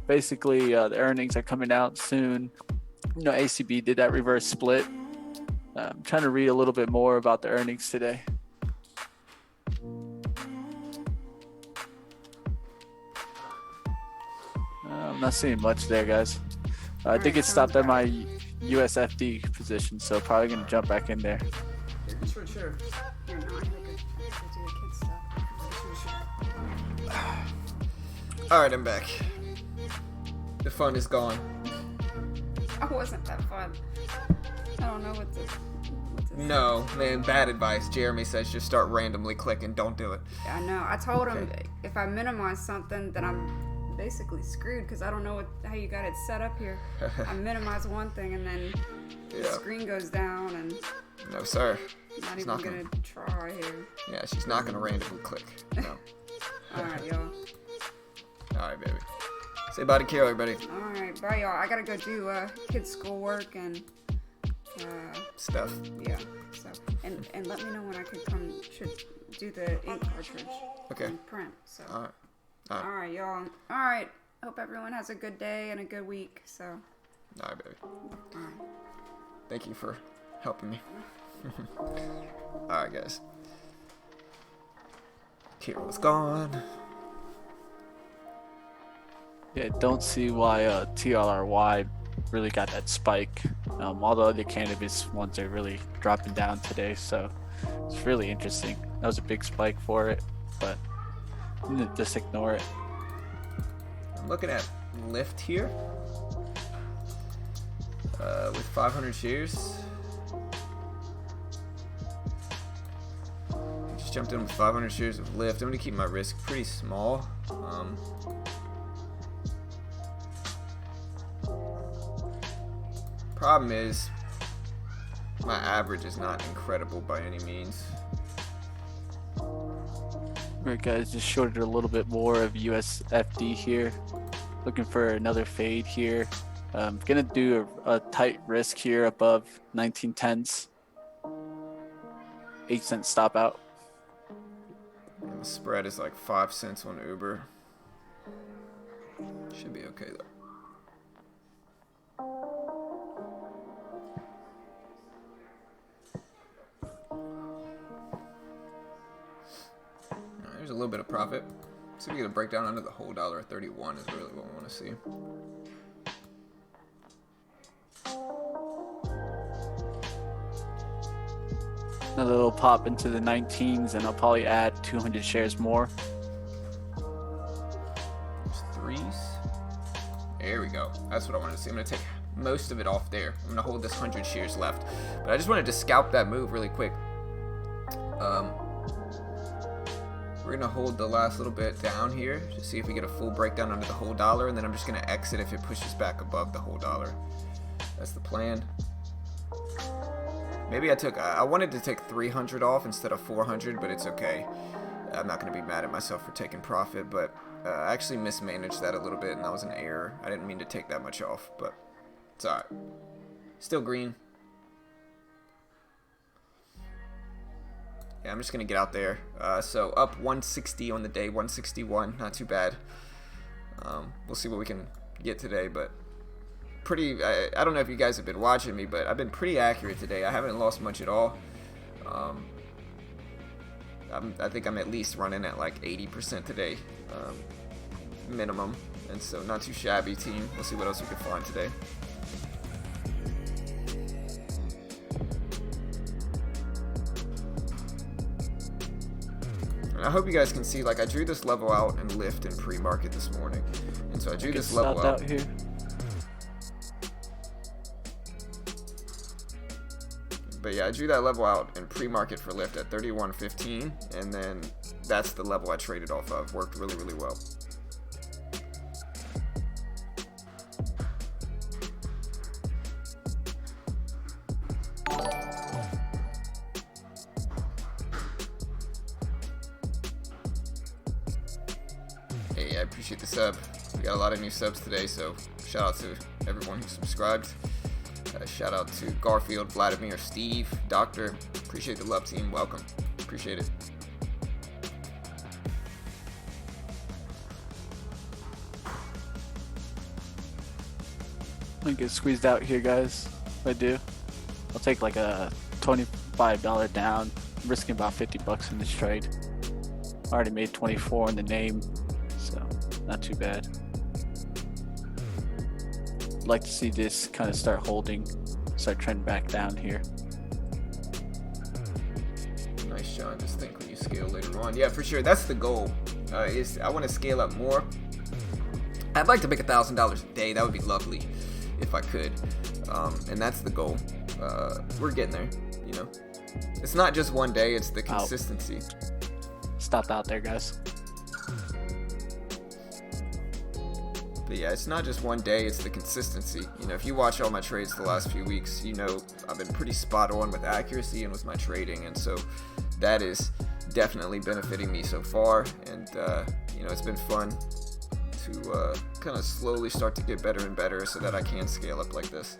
Basically, the earnings are coming out soon. You know, ACB did that reverse split. I'm trying to read a little bit more about the earnings today. I'm not seeing much there, guys. I think Alright, it stopped at sounds my USFD position, so probably gonna jump back in there. Sure. Here, no, I gotta go do the kids stuff. All right, I'm back. The fun is gone. Oh, wasn't that fun? I don't know what to. No, man, bad advice. Jeremy says just start randomly clicking. Don't do it. I know. I told him Okay. if I minimize something, then I'm basically screwed because I don't know how you got it set up here. I minimize one thing and then the Yeah. screen goes down and No, sir. I'm not It's even not gonna gonna- try here. Yeah, she's not gonna randomly click. No. Alright, y'all. All right, baby. Say bye to Carol, everybody. Alright, bye, y'all. I gotta go do kids' schoolwork and Stuff. yeah. So and let me know when I could should do the ink cartridge. Okay. And print. So. All right. Alright, y'all. Alright. Hope everyone has a good day and a good week. So. All right, baby. Alright. Thank you for helping me. All right, guys. Carol's gone. Yeah, don't see why TLRY really got that spike. All the other cannabis ones are really dropping down today, so it's really interesting. That was a big spike for it, but just ignore it. I'm looking at Lyft here. With 500 shares. Just jumped in with 500 shares of Lyft. I'm gonna keep my risk pretty small. Problem is, my average is not incredible by any means. Alright guys, just shorted a little bit more of USFD here. Looking for another fade here. Gonna do a tight risk here above 1910s. 8-cent stop out. And the spread is like 5 cents on Uber. Should be okay though. There's a little bit of profit. See if we get a breakdown under the whole dollar at 31 is really what we want to see. Another little pop into the 19s, and I'll probably add 200 shares more. There's threes. There we go. That's what I wanted to see. I'm going to take most of it off there. I'm going to hold this 100 shares left. But I just wanted to scalp that move really quick. We're going to hold the last little bit down here to see if we get a full breakdown under the whole dollar, and then I'm just going to exit if it pushes back above the whole dollar. That's the plan. Maybe I wanted to take 300 off instead of 400, but it's okay. I'm not going to be mad at myself for taking profit, but I actually mismanaged that a little bit, and that was an error. I didn't mean to take that much off, but it's alright. Still green. Yeah, I'm just going to get out there. So up 160 on the day, 161. Not too bad. We'll see what we can get today, but I don't know if you guys have been watching me, but I've been pretty accurate today. I haven't lost much at all. I think I'm at least running at like 80% today, minimum, and so not too shabby, team. We'll see what else we can find today. And I hope you guys can see, like, I drew this level out and lift in pre-market this morning, and so I drew this level out. Here. But yeah, I drew that level out in pre-market for lift at 31.15, and then that's the level I traded off of. Worked really, really well. Hey, I appreciate the sub. We got a lot of new subs today, so shout out to everyone who subscribed. Shout out to Garfield, Vladimir, Steve, Doctor. Appreciate the love, team. Welcome. Appreciate it. I'm gonna get squeezed out here, guys. If I do, I'll take like a $25 down, risking about 50 bucks in this trade. Already made 24 in the name, so not too bad. I'd like to see this kind of start holding, start trending back down here. Nice, Sean. Just think when you scale later on. Yeah, for sure. That's the goal. Is I want to scale up more. I'd like to make $1,000 a day. That would be lovely if I could. And that's the goal. We're getting there. You know, it's not just one day. It's the consistency. Stop out there, guys. But yeah, it's not just one day, it's the consistency. You know, if you watch all my trades the last few weeks, you know I've been pretty spot on with accuracy and with my trading, and so that is definitely benefiting me so far. And you know, it's been fun to kind of slowly start to get better and better so that I can scale up like this.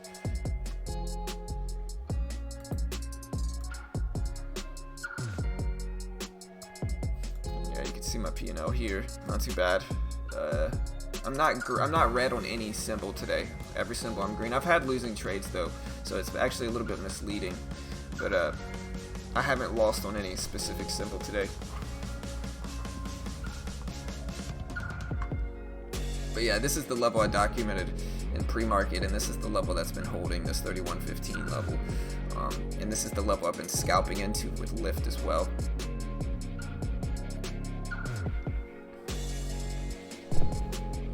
Yeah, you can see my P&L here, not too bad. I'm not red on any symbol today. Every symbol I'm green. I've had losing trades though, so it's actually a little bit misleading. But I haven't lost on any specific symbol today. But yeah, this is the level I documented in pre-market, and this is the level that's been holding, this 31.15 level. And this is the level I've been scalping into with lift as well.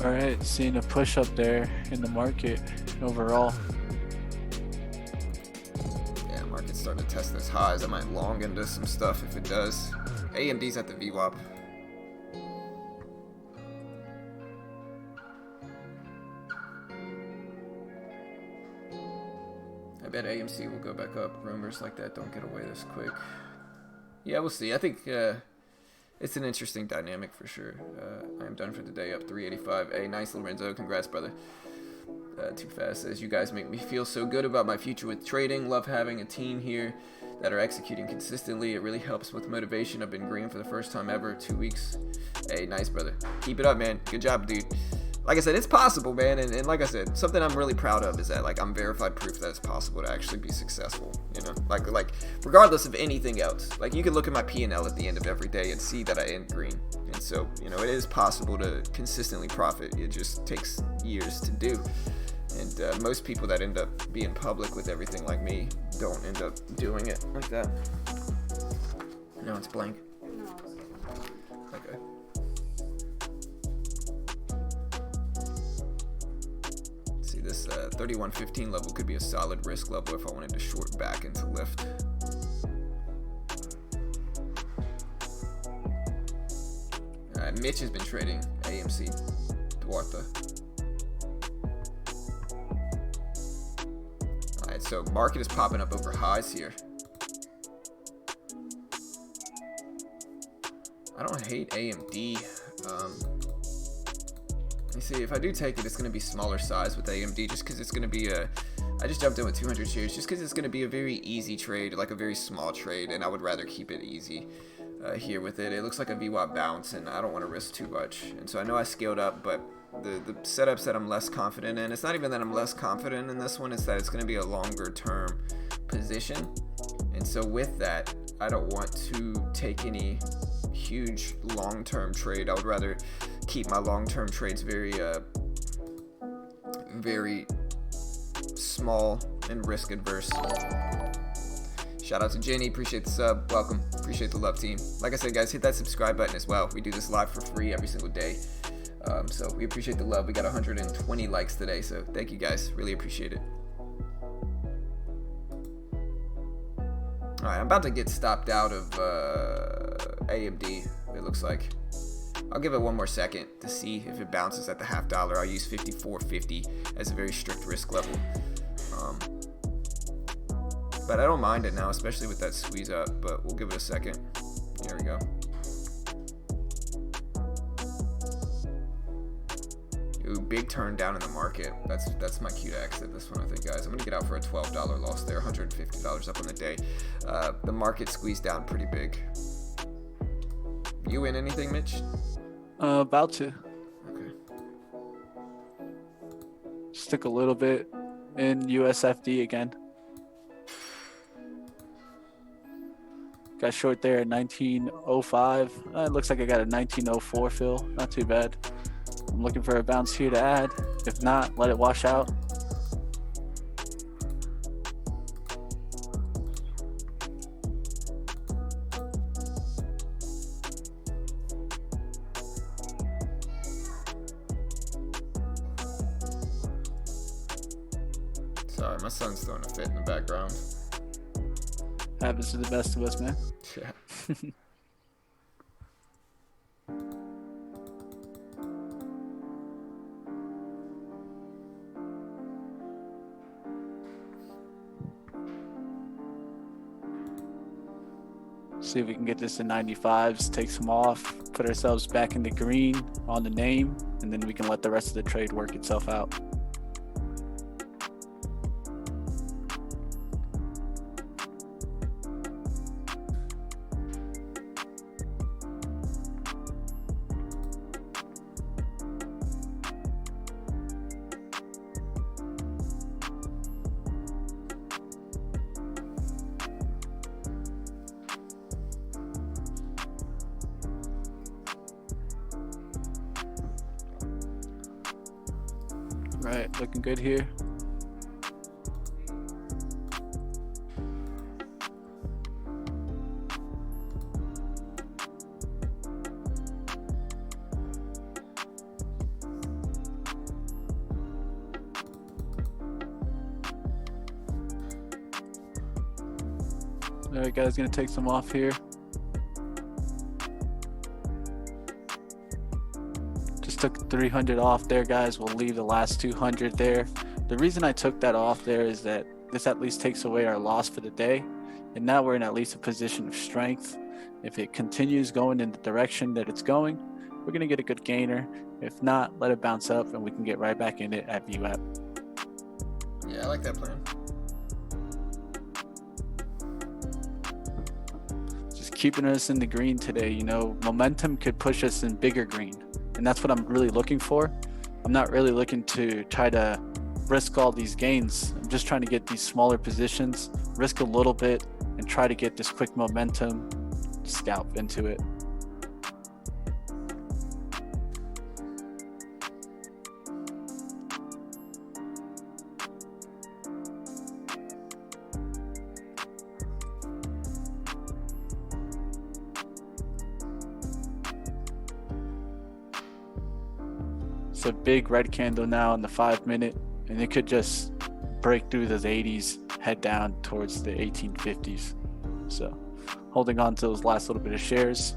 All right, seeing a push up there in the market overall. Yeah, market's starting to test those highs. I might long into some stuff if it does. AMD's at the VWAP. I bet AMC will go back up. Rumors like that don't get away this quick. Yeah, we'll see. I think it's an interesting dynamic for sure. I am done for the day, up 385. Hey, nice, Lorenzo. Congrats, brother. Too Fast says, you guys make me feel so good about my future with trading. Love having a team here that are executing consistently. It really helps with motivation. I've been green for the first time ever, 2 weeks. Hey, nice, brother. Keep it up, man. Good job, dude. Like I said, it's possible, man. And like I said, something I'm really proud of is that, like, I'm verified proof that it's possible to actually be successful. You know, like regardless of anything else. Like, you can look at my P&L at the end of every day and see that I end green. And so, you know, it is possible to consistently profit. It just takes years to do. And most people that end up being public with everything like me don't end up doing it like that. No, it's blank. Okay. See, this 31.15 level could be a solid risk level if I wanted to short back into lift. Mitch has been trading AMC Duarte. Alright, so market is popping up over highs here. I don't hate AMD. Let me see, if I do take it, it's going to be smaller size with AMD just because it's going to be a... I just jumped in with 200 shares just because it's going to be a very easy trade, like a very small trade, and I would rather keep it easy here with it. It looks like a VWAP bounce, and I don't want to risk too much. And so I know I scaled up, but the setups that I'm less confident in, it's not even that I'm less confident in this one, it's that it's going to be a longer term position. And so with that, I don't want to take any huge long-term trade. I would rather keep my long-term trades very very small and risk adverse. Shout out to Jenny, appreciate the sub, welcome, appreciate the love, team. Like I said, guys, hit that subscribe button as well. We do this live for free every single day, so we appreciate the love. We got 120 likes today, so thank you guys, really appreciate it. Alright, I'm about to get stopped out of AMD, it looks like. I'll give it one more second to see if it bounces at the $0.50. I'll use 54.50 as a very strict risk level. But I don't mind it now, especially with that squeeze up, but we'll give it a second. There we go. Ooh, big turn down in the market. That's my cue to exit this one, I think, guys. I'm gonna get out for a $12 loss there, $150 up on the day. The market squeezed down pretty big. You win anything, Mitch? About to. Okay. Stick a little bit in USFD again. Got short there at 1905. It looks like I got a 1904 fill. Not too bad. I'm looking for a bounce here to add. If not, let it wash out. Sorry, my son's throwing a fit in the background. Happens to the best of us, man. Yeah. See if we can get this to 95s, take some off, put ourselves back in the green on the name, and then we can let the rest of the trade work itself out. Right, looking good here. Alright guys, gonna take some off here. Took 300 off there, guys. We'll leave the last 200 there. The reason I took that off there is that this at least takes away our loss for the day, and now we're in at least a position of strength. If it continues going in the direction that it's going, we're gonna get a good gainer. If not, let it bounce up and we can get right back in it at VWAP. Yeah, I like that plan. Just keeping us in the green today. You know, momentum could push us in bigger green, and that's what I'm really looking for. I'm not really looking to try to risk all these gains. I'm just trying to get these smaller positions, risk a little bit, and try to get this quick momentum, scalp into it. It's a big red candle now in the 5 minute, and it could just break through those 80s, head down towards the 1850s. So holding on to those last little bit of shares.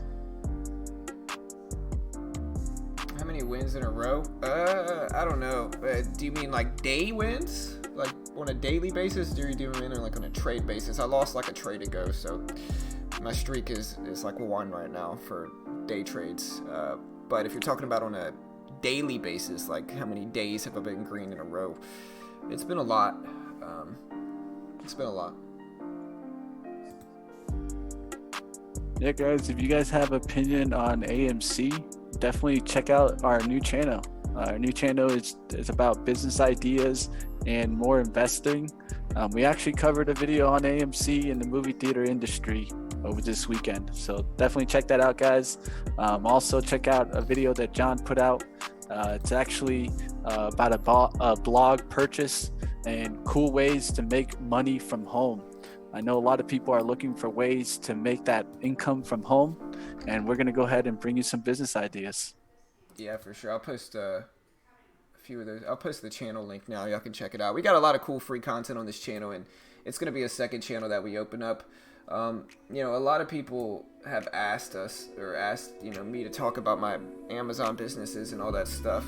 How many wins in a row? I don't know. Do you mean like day wins? Like on a daily basis? Do you mean like on a trade basis? I lost like a trade ago, so my streak is like 1 right now for day trades. But if you're talking about on a daily basis, like how many days have I been green in a row? It's been a lot. Yeah, guys, if you guys have opinion on AMC, definitely check out our new channel. Our new channel is about business ideas and more investing. We actually covered a video on AMC in the movie theater industry over this weekend, so definitely check that out, guys. Also check out a video that John put out. It's actually about a blog purchase and cool ways to make money from home. I know a lot of people are looking for ways to make that income from home, and we're going to go ahead and bring you some business ideas. Yeah, for sure. I'll post a few of those. I'll post the channel link now. Y'all can check it out. We got a lot of cool free content on this channel, and it's going to be a second channel that we open up. You know, a lot of people have asked us, or asked, you know, me to talk about my Amazon businesses and all that stuff.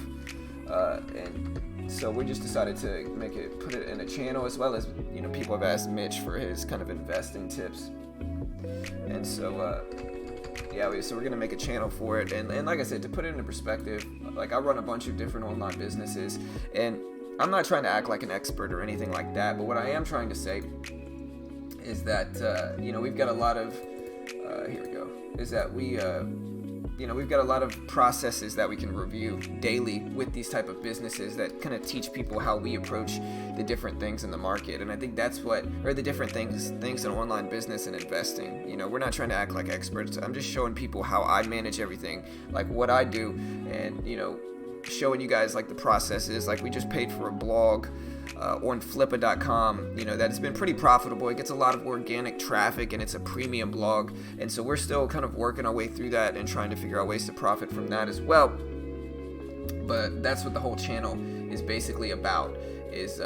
And so we just decided to put it in a channel, as well as, you know, people have asked Mitch for his kind of investing tips. And so, so we're going to make a channel for it. And like I said, to put it into perspective, like I run a bunch of different online businesses, and I'm not trying to act like an expert or anything like that, but what I am trying to say is that, you know, we've got a lot of, we've got a lot of processes that we can review daily with these type of businesses that kind of teach people how we approach the different things in the market. And I think that's the different things in online business and investing. You know, we're not trying to act like experts. I'm just showing people how I manage everything, like what I do, and, you know, showing you guys like the processes. Like we just paid for a blog on Flippa.com, you know, that's been pretty profitable. It gets a lot of organic traffic, and it's a premium blog, and so we're still kind of working our way through that and trying to figure out ways to profit from that as well. But that's what the whole channel is basically about, is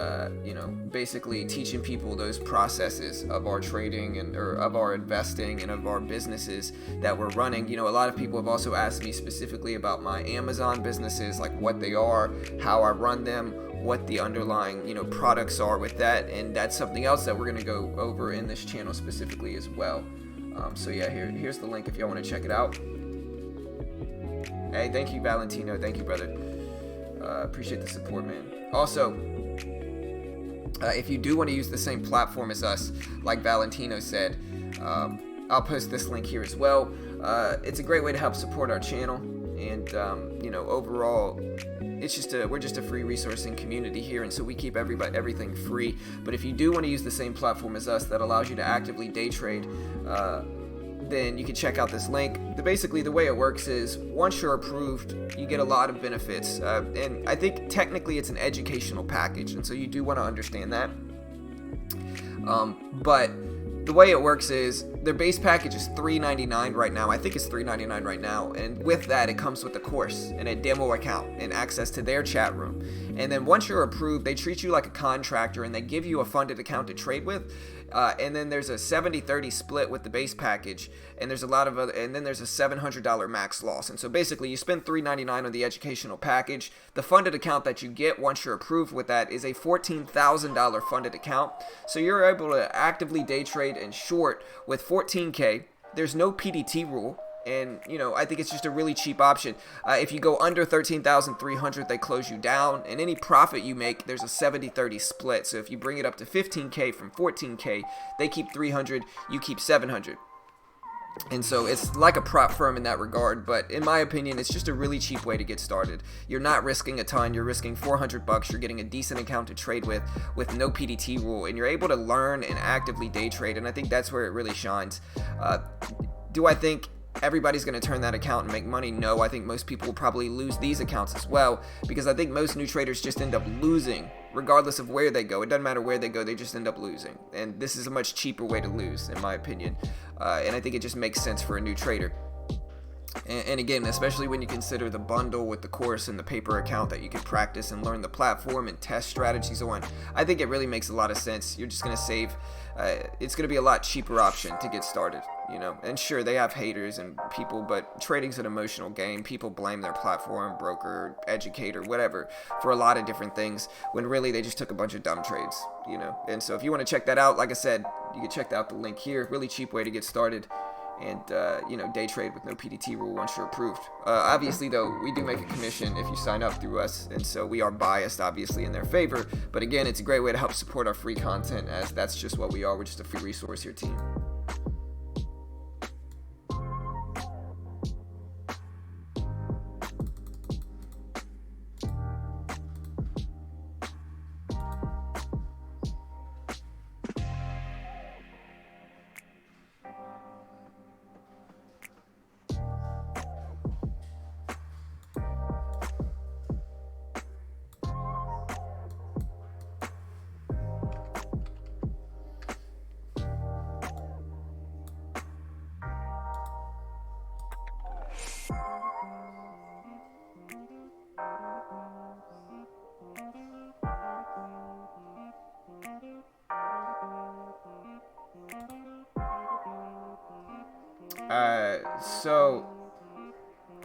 basically teaching people those processes of our trading or of our investing and of our businesses that we're running. A lot of people have also asked me specifically about my Amazon businesses, like what they are, how I run them, what the underlying products are with that, and that's something else that we're going to go over in this channel specifically as well. So yeah, here's the link if y'all want to check it out. Hey, thank you, Valentino. Thank you, brother. Appreciate the support, man. Also, if you do want to use the same platform as us, like Valentino said, I'll post this link here as well. It's a great way to help support our channel, and overall, we're just a free resourcing community here, and so we keep everything free. But if you do want to use the same platform as us that allows you to actively day trade, then you can check out this link. Basically, the way it works is once you're approved, you get a lot of benefits, and I think technically it's an educational package, and so you do want to understand that. But the way it works is their base package is $3.99 right now. I think it's $3.99 right now, and with that it comes with a course and a demo account and access to their chat room. And then once you're approved, they treat you like a contractor and they give you a funded account to trade with. And then there's a 70-30 split with the base package, and there's a lot of and then there's a $700 max loss. And so basically you spend $3.99 on the educational package. The funded account that you get once you're approved with that is a $14,000 funded account. So you're able to actively day trade and short with 14K. There's no PDT rule. And I think it's just a really cheap option. If you go under 13,300, they close you down, and any profit you make, there's a 70-30 split. So if you bring it up to 15K from 14K, they keep 300, you keep 700. And so it's like a prop firm in that regard, but in my opinion, it's just a really cheap way to get started. You're not risking a ton. You're risking $400. You're getting a decent account to trade with no PDT rule, and you're able to learn and actively day trade. And I think that's where it really shines. Do I think everybody's going to turn that account and make money? No, I think most people will probably lose these accounts as well, because I think most new traders just end up losing regardless of where they go. It doesn't matter where they go, they just end up losing. And this is a much cheaper way to lose, in my opinion. And I think it just makes sense for a new trader. And again, especially when you consider the bundle with the course and the paper account that you can practice and learn the platform and test strategies on, I think it really makes a lot of sense. You're just going to save. It's going to be a lot cheaper option to get started, And sure, they have haters and people, but trading's an emotional game. People blame their platform, broker, educator, whatever, for a lot of different things, when really they just took a bunch of dumb trades, And so if you want to check that out, like I said, you can check out the link here. Really cheap way to get started. And day trade with no PDT rule once you're approved. Obviously, though, we do make a commission if you sign up through us, and so we are biased, obviously, in their favor. But again, it's a great way to help support our free content, as that's just what we are. We're just a free resource here, team.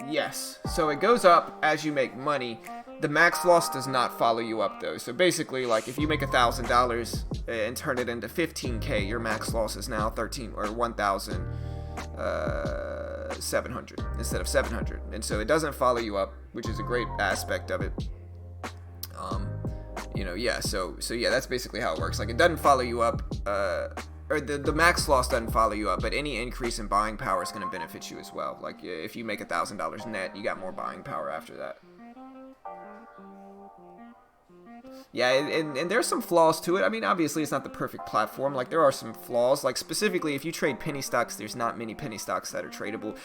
Yes. So it goes up as you make money. The max loss does not follow you up, though. So basically, like, if you make $1,000 and turn it into 15K, your max loss is now 1,700 instead of 700. And so it doesn't follow you up, which is a great aspect of it. Yeah. So yeah, that's basically how it works. Like, it doesn't follow you up. Or the max loss doesn't follow you up, but any increase in buying power is going to benefit you as well. Like, if you make $1,000 net, you got more buying power after that. Yeah, and there's some flaws to it. I mean, obviously, it's not the perfect platform. Like, there are some flaws. Like, specifically, if you trade penny stocks, there's not many penny stocks that are tradable.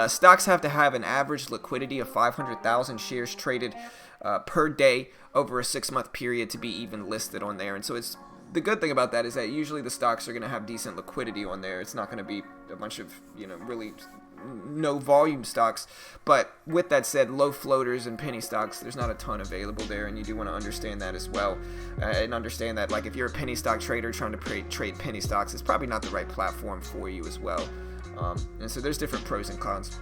Stocks have to have an average liquidity of 500,000 shares traded per day over a 6-month period to be even listed on there. And so it's the good thing about that is that usually the stocks are going to have decent liquidity on there. It's not going to be a bunch of, really no volume stocks. But with that said, low floaters and penny stocks, there's not a ton available there, and you do want to understand that as well. And understand that, like, if you're a penny stock trader trying to trade penny stocks, it's probably not the right platform for you as well. And so there's different pros and cons.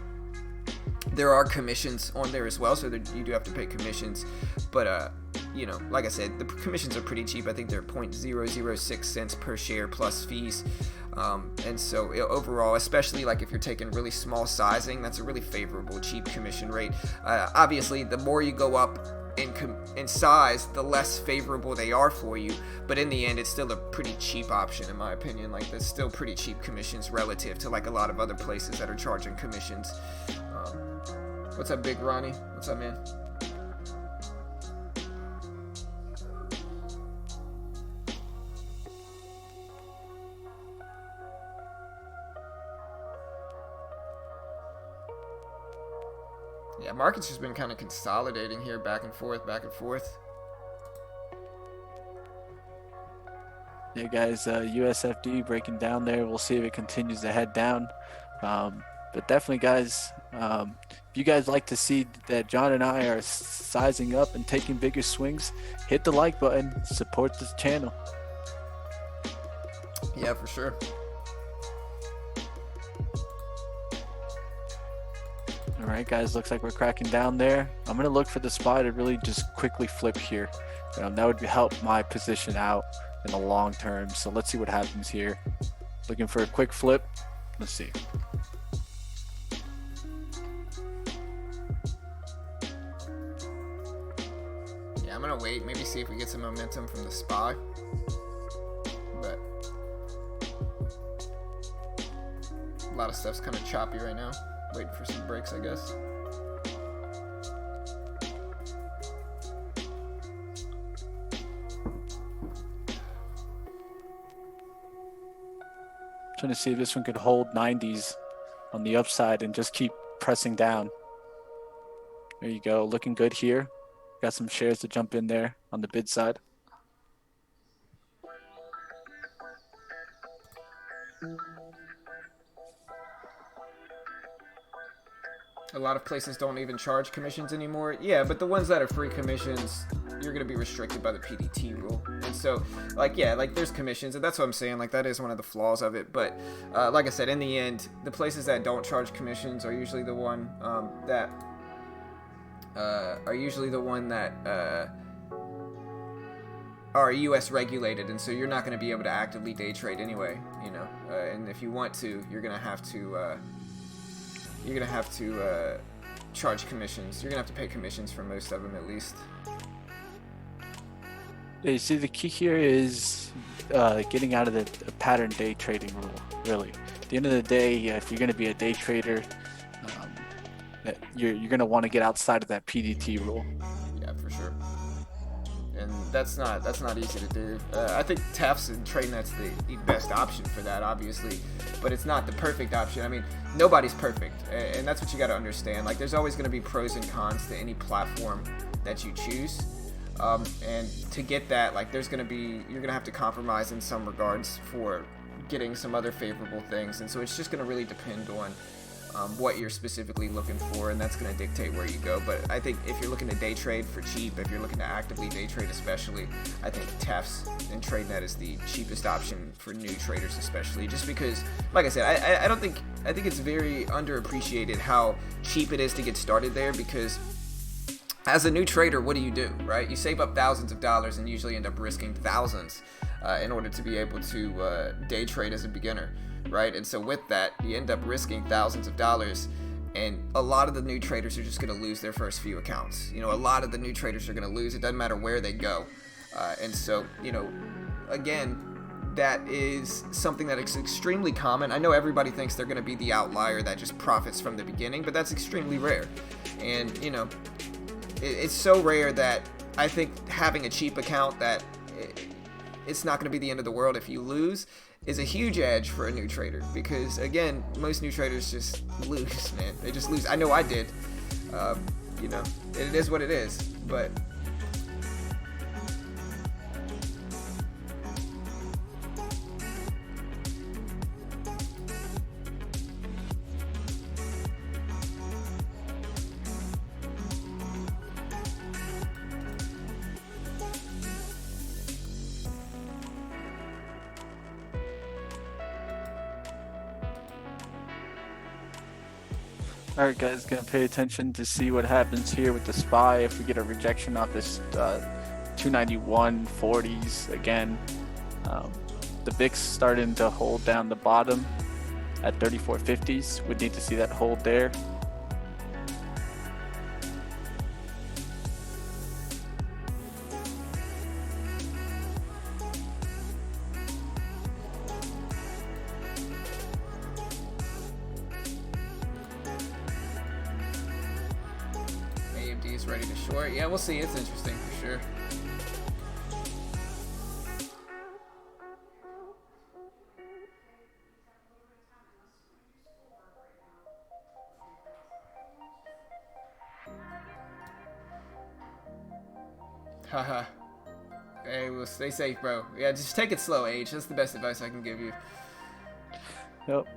There are commissions on there as well, so you do have to pay commissions. But, you know, like I said, the commissions are pretty cheap. I think they're 0.006 cents per share plus fees. And so overall, especially like if you're taking really small sizing, that's a really favorable, cheap commission rate. Obviously, the more you go up in size, the less favorable they are for you. But in the end, it's still a pretty cheap option, in my opinion. Like, there's still pretty cheap commissions relative to like a lot of other places that are charging commissions. What's up, Big Ronnie? What's up, man? Yeah, market's just been kind of consolidating here, back and forth, back and forth. Yeah, guys, USFD breaking down there. We'll see if it continues to head down. But definitely, guys, if you guys like to see that John and I are sizing up and taking bigger swings, hit the like button, support this channel. Yeah, for sure. All right, guys, looks like we're cracking down there. I'm going to look for the SPY to really just quickly flip here. That would help my position out in the long term. So let's see what happens here. Looking for a quick flip. Let's see. I'm gonna wait, maybe see if we get some momentum from the SPY. But a lot of stuff's kind of choppy right now. Waiting for some breaks, I guess. Trying to see if this one could hold 90s on the upside and just keep pressing down. There you go, looking good here. Got some shares to jump in there on the bid side. A lot of places don't even charge commissions anymore. Yeah, but the ones that are free commissions, you're going to be restricted by the PDT rule. And so, like, yeah, like, there's commissions, and that's what I'm saying. Like, that is one of the flaws of it. But, like I said, in the end, the places that don't charge commissions are usually the one that are US regulated, and so you're not going to be able to actively day trade anyway, you know. And if you want to, you're going to have to charge commissions. You're gonna have to pay commissions for most of them, at least. Yeah, you see, the key here is getting out of the pattern day trading rule. Really, at the end of the day, if you're gonna be a day trader, you're gonna want to get outside of that PDT rule. Yeah, for sure. And that's not easy to do. I think TAFs and TradeNet's the best option for that, obviously, but it's not the perfect option. I mean, nobody's perfect, and that's what you got to understand. Like, there's always going to be pros and cons to any platform that you choose, and to get that, like, you're going to have to compromise in some regards for getting some other favorable things, and so it's just going to really depend on what you're specifically looking for, and that's going to dictate where you go. But I think if you're looking to day trade for cheap, if you're looking to actively day trade especially, I think TAFs and TradeNet is the cheapest option for new traders, especially just because, like I said, I think it's very underappreciated how cheap it is to get started there, because as a new trader, what do, right? You save up thousands of dollars and usually end up risking thousands in order to be able to day trade as a beginner, right? And so with that, you end up risking thousands of dollars, and a lot of the new traders are just going to lose their first few accounts. You know, a lot of the new traders are going to lose. It doesn't matter where they go. And so, you know, again, that is something that is extremely common. I know everybody thinks they're going to be the outlier that just profits from the beginning, but that's extremely rare. And, you know, it's so rare that I think having a cheap account that it's not going to be the end of the world if you lose is a huge edge for a new trader, because again, most new traders just lose, man. They just lose. I know I did. You know, it is what it is, but All right, guys, gonna pay attention to see what happens here with the SPY. If we get a rejection off this 291.40s again, the VIX starting to hold down the bottom at 34.50s. We'd need to see that hold there. AMD is ready to short. Yeah, we'll see. It's interesting for sure. Haha. Hey, well, stay safe, bro. Yeah, just take it slow, Age. That's the best advice I can give you. Yep,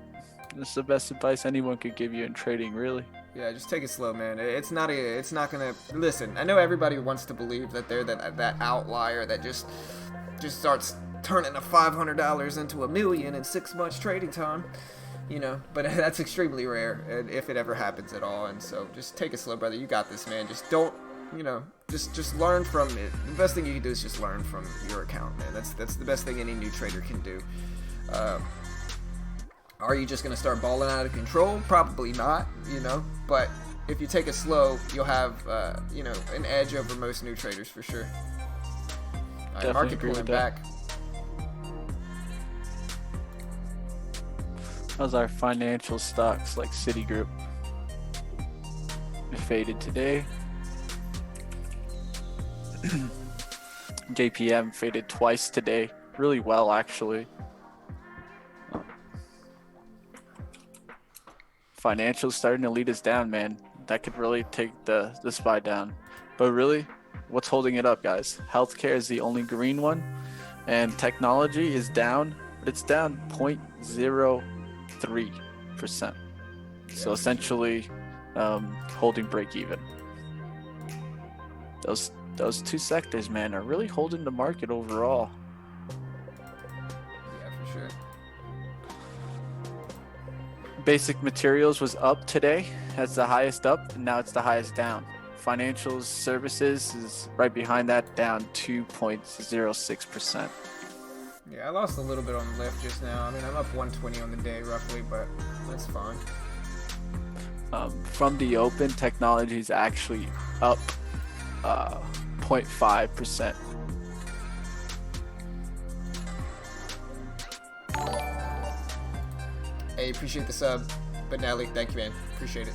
this is the best advice anyone could give you in trading, really. Yeah, just take it slow, man. It's not gonna. Listen, I know everybody wants to believe that they're that outlier that just starts turning a $500 into $1 million in 6 months trading time. You know, but that's extremely rare, and if it ever happens at all. And so, just take it slow, brother. You got this, man. Just don't, you know, just learn from it. The best thing you can do is just learn from your account, man. That's the best thing any new trader can do. Are you just gonna start balling out of control? Probably not, you know. But if you take it slow, you'll have, you know, an edge over most new traders for sure. All right, market agree pulling with that. back. How's our financial stocks like Citigroup? It faded today. JPM faded twice today. Really well, actually. Financials starting to lead us down, man. That could really take the SPY down. But really, what's holding it up, guys? Healthcare is the only green one, and technology is down, but it's down 0.03%. So essentially, holding break even. Those two sectors, man, are really holding the market overall. Yeah, for sure. Basic materials was up today. That's the highest up, and now it's the highest down. Financial services is right behind that, down 2.06%. Yeah, I lost a little bit on the lift just now. I mean, I'm up 120 on the day roughly, but that's fine. From the open, technology is actually up 0.5%. Hey, appreciate the sub, but Natalie, thank you, man. Appreciate it.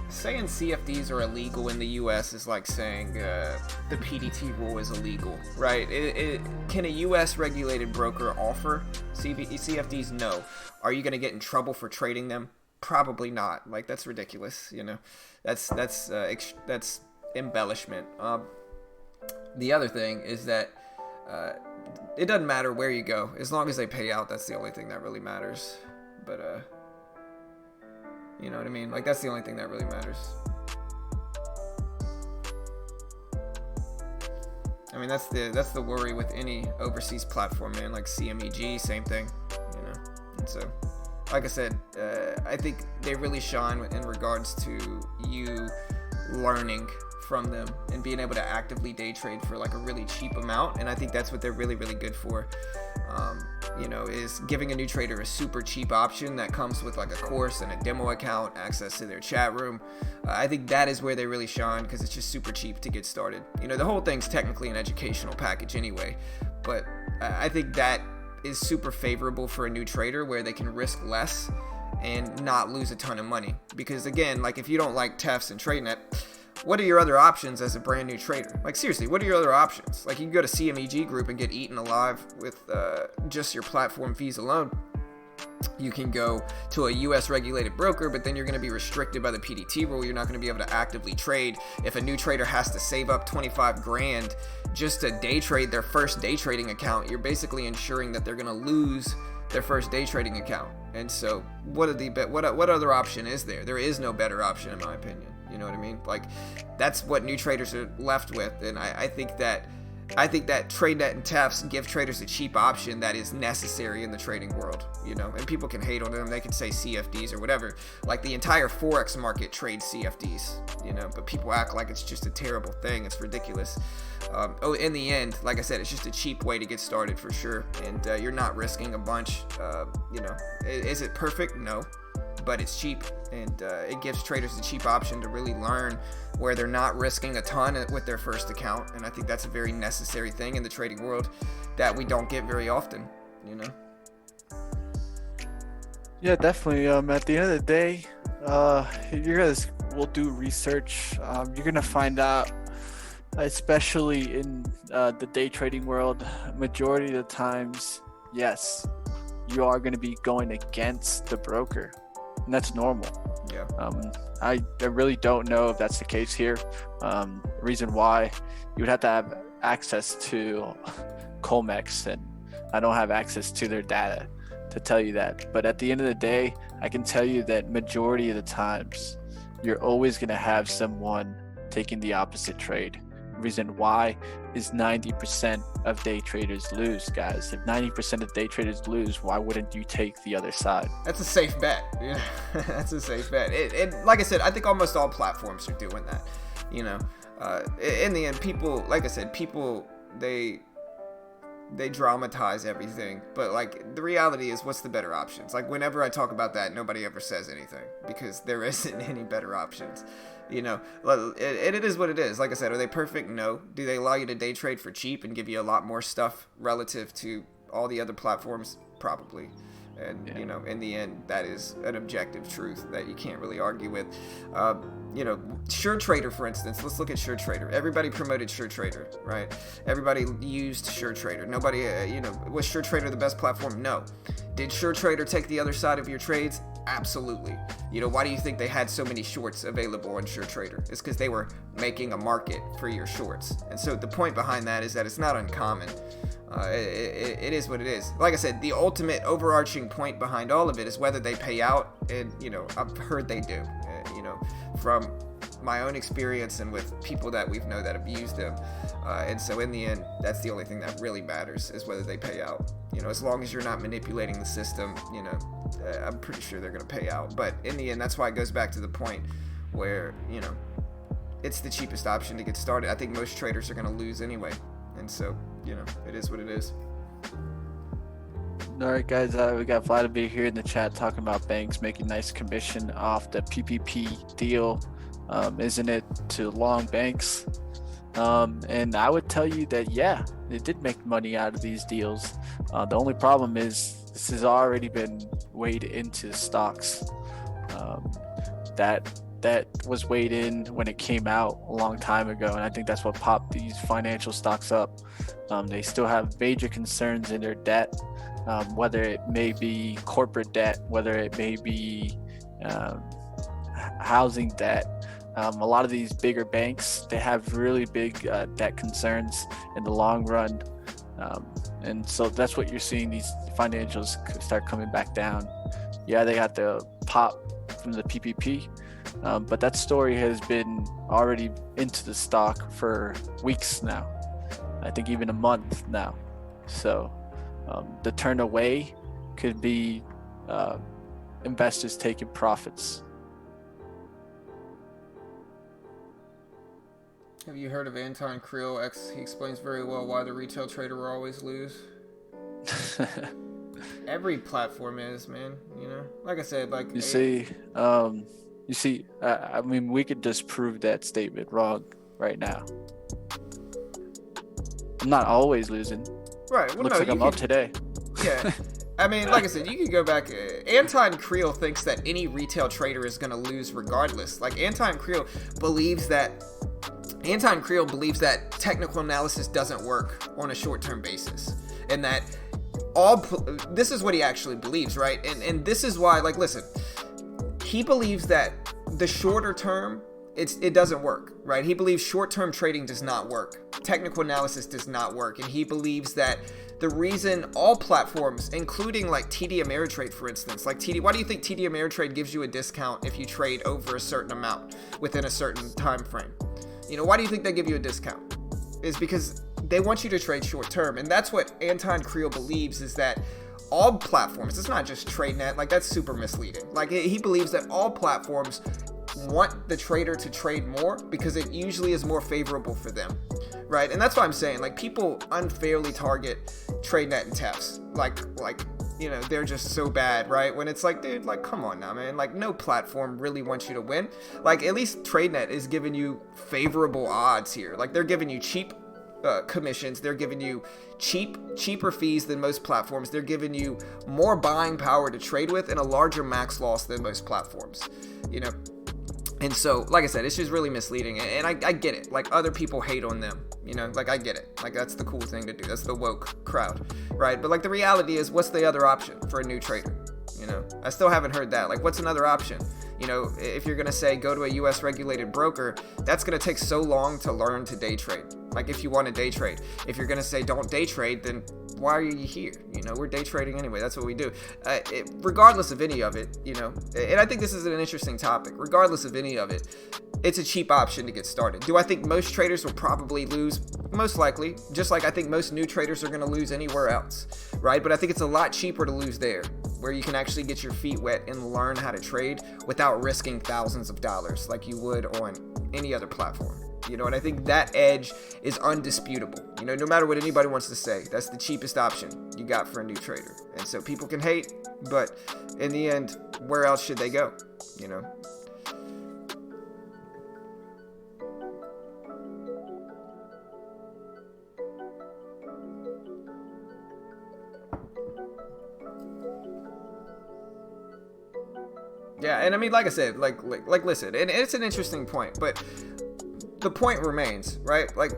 Saying CFDs are illegal in the U.S. is like saying the PDT rule is illegal, right? Can a U.S. regulated broker offer CFDs? No. Are you going to get in trouble for trading them? Probably not. Like, that's ridiculous, you know. That's embellishment. The other thing is that it doesn't matter where you go as long as they pay out. That's the only thing that really matters. But you know what I mean? Like, that's the only thing that really matters. I mean, that's the worry with any overseas platform, man. Like CMEG, same thing, you know. And so, like I said, I think they really shine in regards to you learning from them and being able to actively day trade for like a really cheap amount. And I think that's what they're really, really good for. You know, is giving a new trader a super cheap option that comes with like a course and a demo account, access to their chat room. I think that is where they really shine because it's just super cheap to get started. You know, the whole thing's technically an educational package anyway, but I think that is super favorable for a new trader where they can risk less and not lose a ton of money. Because again, like if you don't like TEFs and TradeNet, what are your other options as a brand new trader? Like seriously, what are your other options? Like you can go to CMEG Group and get eaten alive with just your platform fees alone. You can go to a US regulated broker, but then you're going to be restricted by the PDT rule. You're not going to be able to actively trade. If a new trader has to save up 25 grand just to day trade their first day trading account, you're basically ensuring that they're going to lose their first day trading account. And so what other option is there? There is no better option in my opinion. You know what I mean? Like, that's what new traders are left with. And I think that TradeNet and TEFs give traders a cheap option that is necessary in the trading world, you know, and people can hate on them. They can say CFDs or whatever. Like, the entire Forex market trades CFDs, you know, but people act like it's just a terrible thing. It's ridiculous. In the end, like I said, it's just a cheap way to get started for sure. And you're not risking a bunch. You know, is it perfect? No. But it's cheap, and it gives traders a cheap option to really learn where they're not risking a ton with their first account. And I think that's a very necessary thing in the trading world that we don't get very often, you know? Yeah, definitely. At the end of the day, you guys will do research. You're gonna find out, especially in the day trading world, majority of the times, yes, you are gonna be going against the broker. And that's normal. Yeah. I really don't know if that's the case here. Reason why, you would have to have access to Colmex, and I don't have access to their data to tell you that. But at the end of the day, I can tell you that majority of the times, you're always going to have someone taking the opposite trade. Reason why is 90% of day traders lose, guys. If 90% of day traders lose, why wouldn't you take the other side? That's a safe bet. Yeah, that's a safe bet. Like I said, I think almost all platforms are doing that. You know, in the end, people, like I said, they dramatize everything, but like the reality is, what's the better options? Like, whenever I talk about that, nobody ever says anything because there isn't any better options. You know, it is what it is. Like I said, are they perfect? No. Do they allow you to day trade for cheap and give you a lot more stuff relative to all the other platforms? Probably. And, you know, in the end, that is an objective truth that you can't really argue with. You know, SureTrader, for instance, let's look at SureTrader. Everybody promoted SureTrader, right? Everybody used SureTrader. Nobody, you know, was SureTrader the best platform? No. Did SureTrader take the other side of your trades? Absolutely. You know, why do you think they had so many shorts available on SureTrader? It's because they were making a market for your shorts. And so the point behind that is that it's not uncommon. It is what it is. Like I said, the ultimate overarching point behind all of it is whether they pay out, and you know, I've heard they do. You know, from my own experience and with people that we've known that have used them. And so in the end, that's the only thing that really matters, is whether they pay out. You know, as long as you're not manipulating the system, you know, I'm pretty sure they're going to pay out. But in the end, that's why it goes back to the point where, you know, it's the cheapest option to get started. I think most traders are going to lose anyway. And so, you know, it is what it is. All right, guys, we got Vladimir here in the chat talking about banks making nice commission off the PPP deal, isn't it, to long banks? And I would tell you that, yeah, they did make money out of these deals. The only problem is this has already been weighed into stocks. That was weighed in when it came out a long time ago, and I think that's what popped these financial stocks up. They still have major concerns in their debt, whether it may be corporate debt, whether it may be housing debt. A lot of these bigger banks, they have really big debt concerns in the long run. And so that's what you're seeing, these financials start coming back down. Yeah, they got the pop from the PPP, but that story has been already into the stock for weeks now. I think even a month now. So the turn away could be investors taking profits. Have you heard of Anton Creel? He explains very well why the retail trader will always lose. Every platform is, man. You know, like I said, like you see, I mean, we could just prove that statement wrong right now. I'm not always losing. Right. Well, Looks like I'm up today. Yeah. I mean, like I said, you could go back. Anton Creel thinks that any retail trader is going to lose regardless. Like, Anton Creel believes that technical analysis doesn't work on a short-term basis, and that this is what he actually believes, right? And this is why, like, listen, he believes that the shorter term it doesn't work, right? He believes short-term trading does not work. Technical analysis does not work. And he believes that the reason all platforms, including like TD Ameritrade, for instance, like why do you think TD Ameritrade gives you a discount if you trade over a certain amount within a certain time frame? Why do you think they give you a discount? Is because they want you to trade short-term. And that's what Anton Kreil believes, is that all platforms, it's not just TradeNet, like that's super misleading. Like he believes that all platforms want the trader to trade more because it usually is more favorable for them, right? And that's why I'm saying, like, people unfairly target TradeNet and TEFs, like they're just so bad, right? When it's like, dude, like, come on now, man. Like, no platform really wants you to win. Like, at least TradeNet is giving you favorable odds here. Like, they're giving you cheap commissions. They're giving you cheaper fees than most platforms. They're giving you more buying power to trade with and a larger max loss than most platforms, And so, like I said, it's just really misleading. And I get it. Like, other people hate on them, like, I get it. Like, that's the cool thing to do. That's the woke crowd, right? But like, the reality is, what's the other option for a new trader? I still haven't heard that. Like, what's another option? If you're going to say go to a US regulated broker, that's going to take so long to learn to day trade. Like, if you want to day trade, if you're going to say don't day trade, then why are you here? We're day trading anyway. That's what we do. Regardless of any of it, and I think this is an interesting topic. Regardless of any of it, it's a cheap option to get started. Do I think most traders will probably lose? Most likely, just like I think most new traders are going to lose anywhere else, right? But I think it's a lot cheaper to lose there, where you can actually get your feet wet and learn how to trade without risking thousands of dollars like you would on any other platform. And I think that edge is undisputable. No matter what anybody wants to say, that's the cheapest option you got for a new trader. And so people can hate, but in the end, where else should they go? Yeah, and I mean, like I said, like listen, and it's an interesting point, but the point remains, right? Like,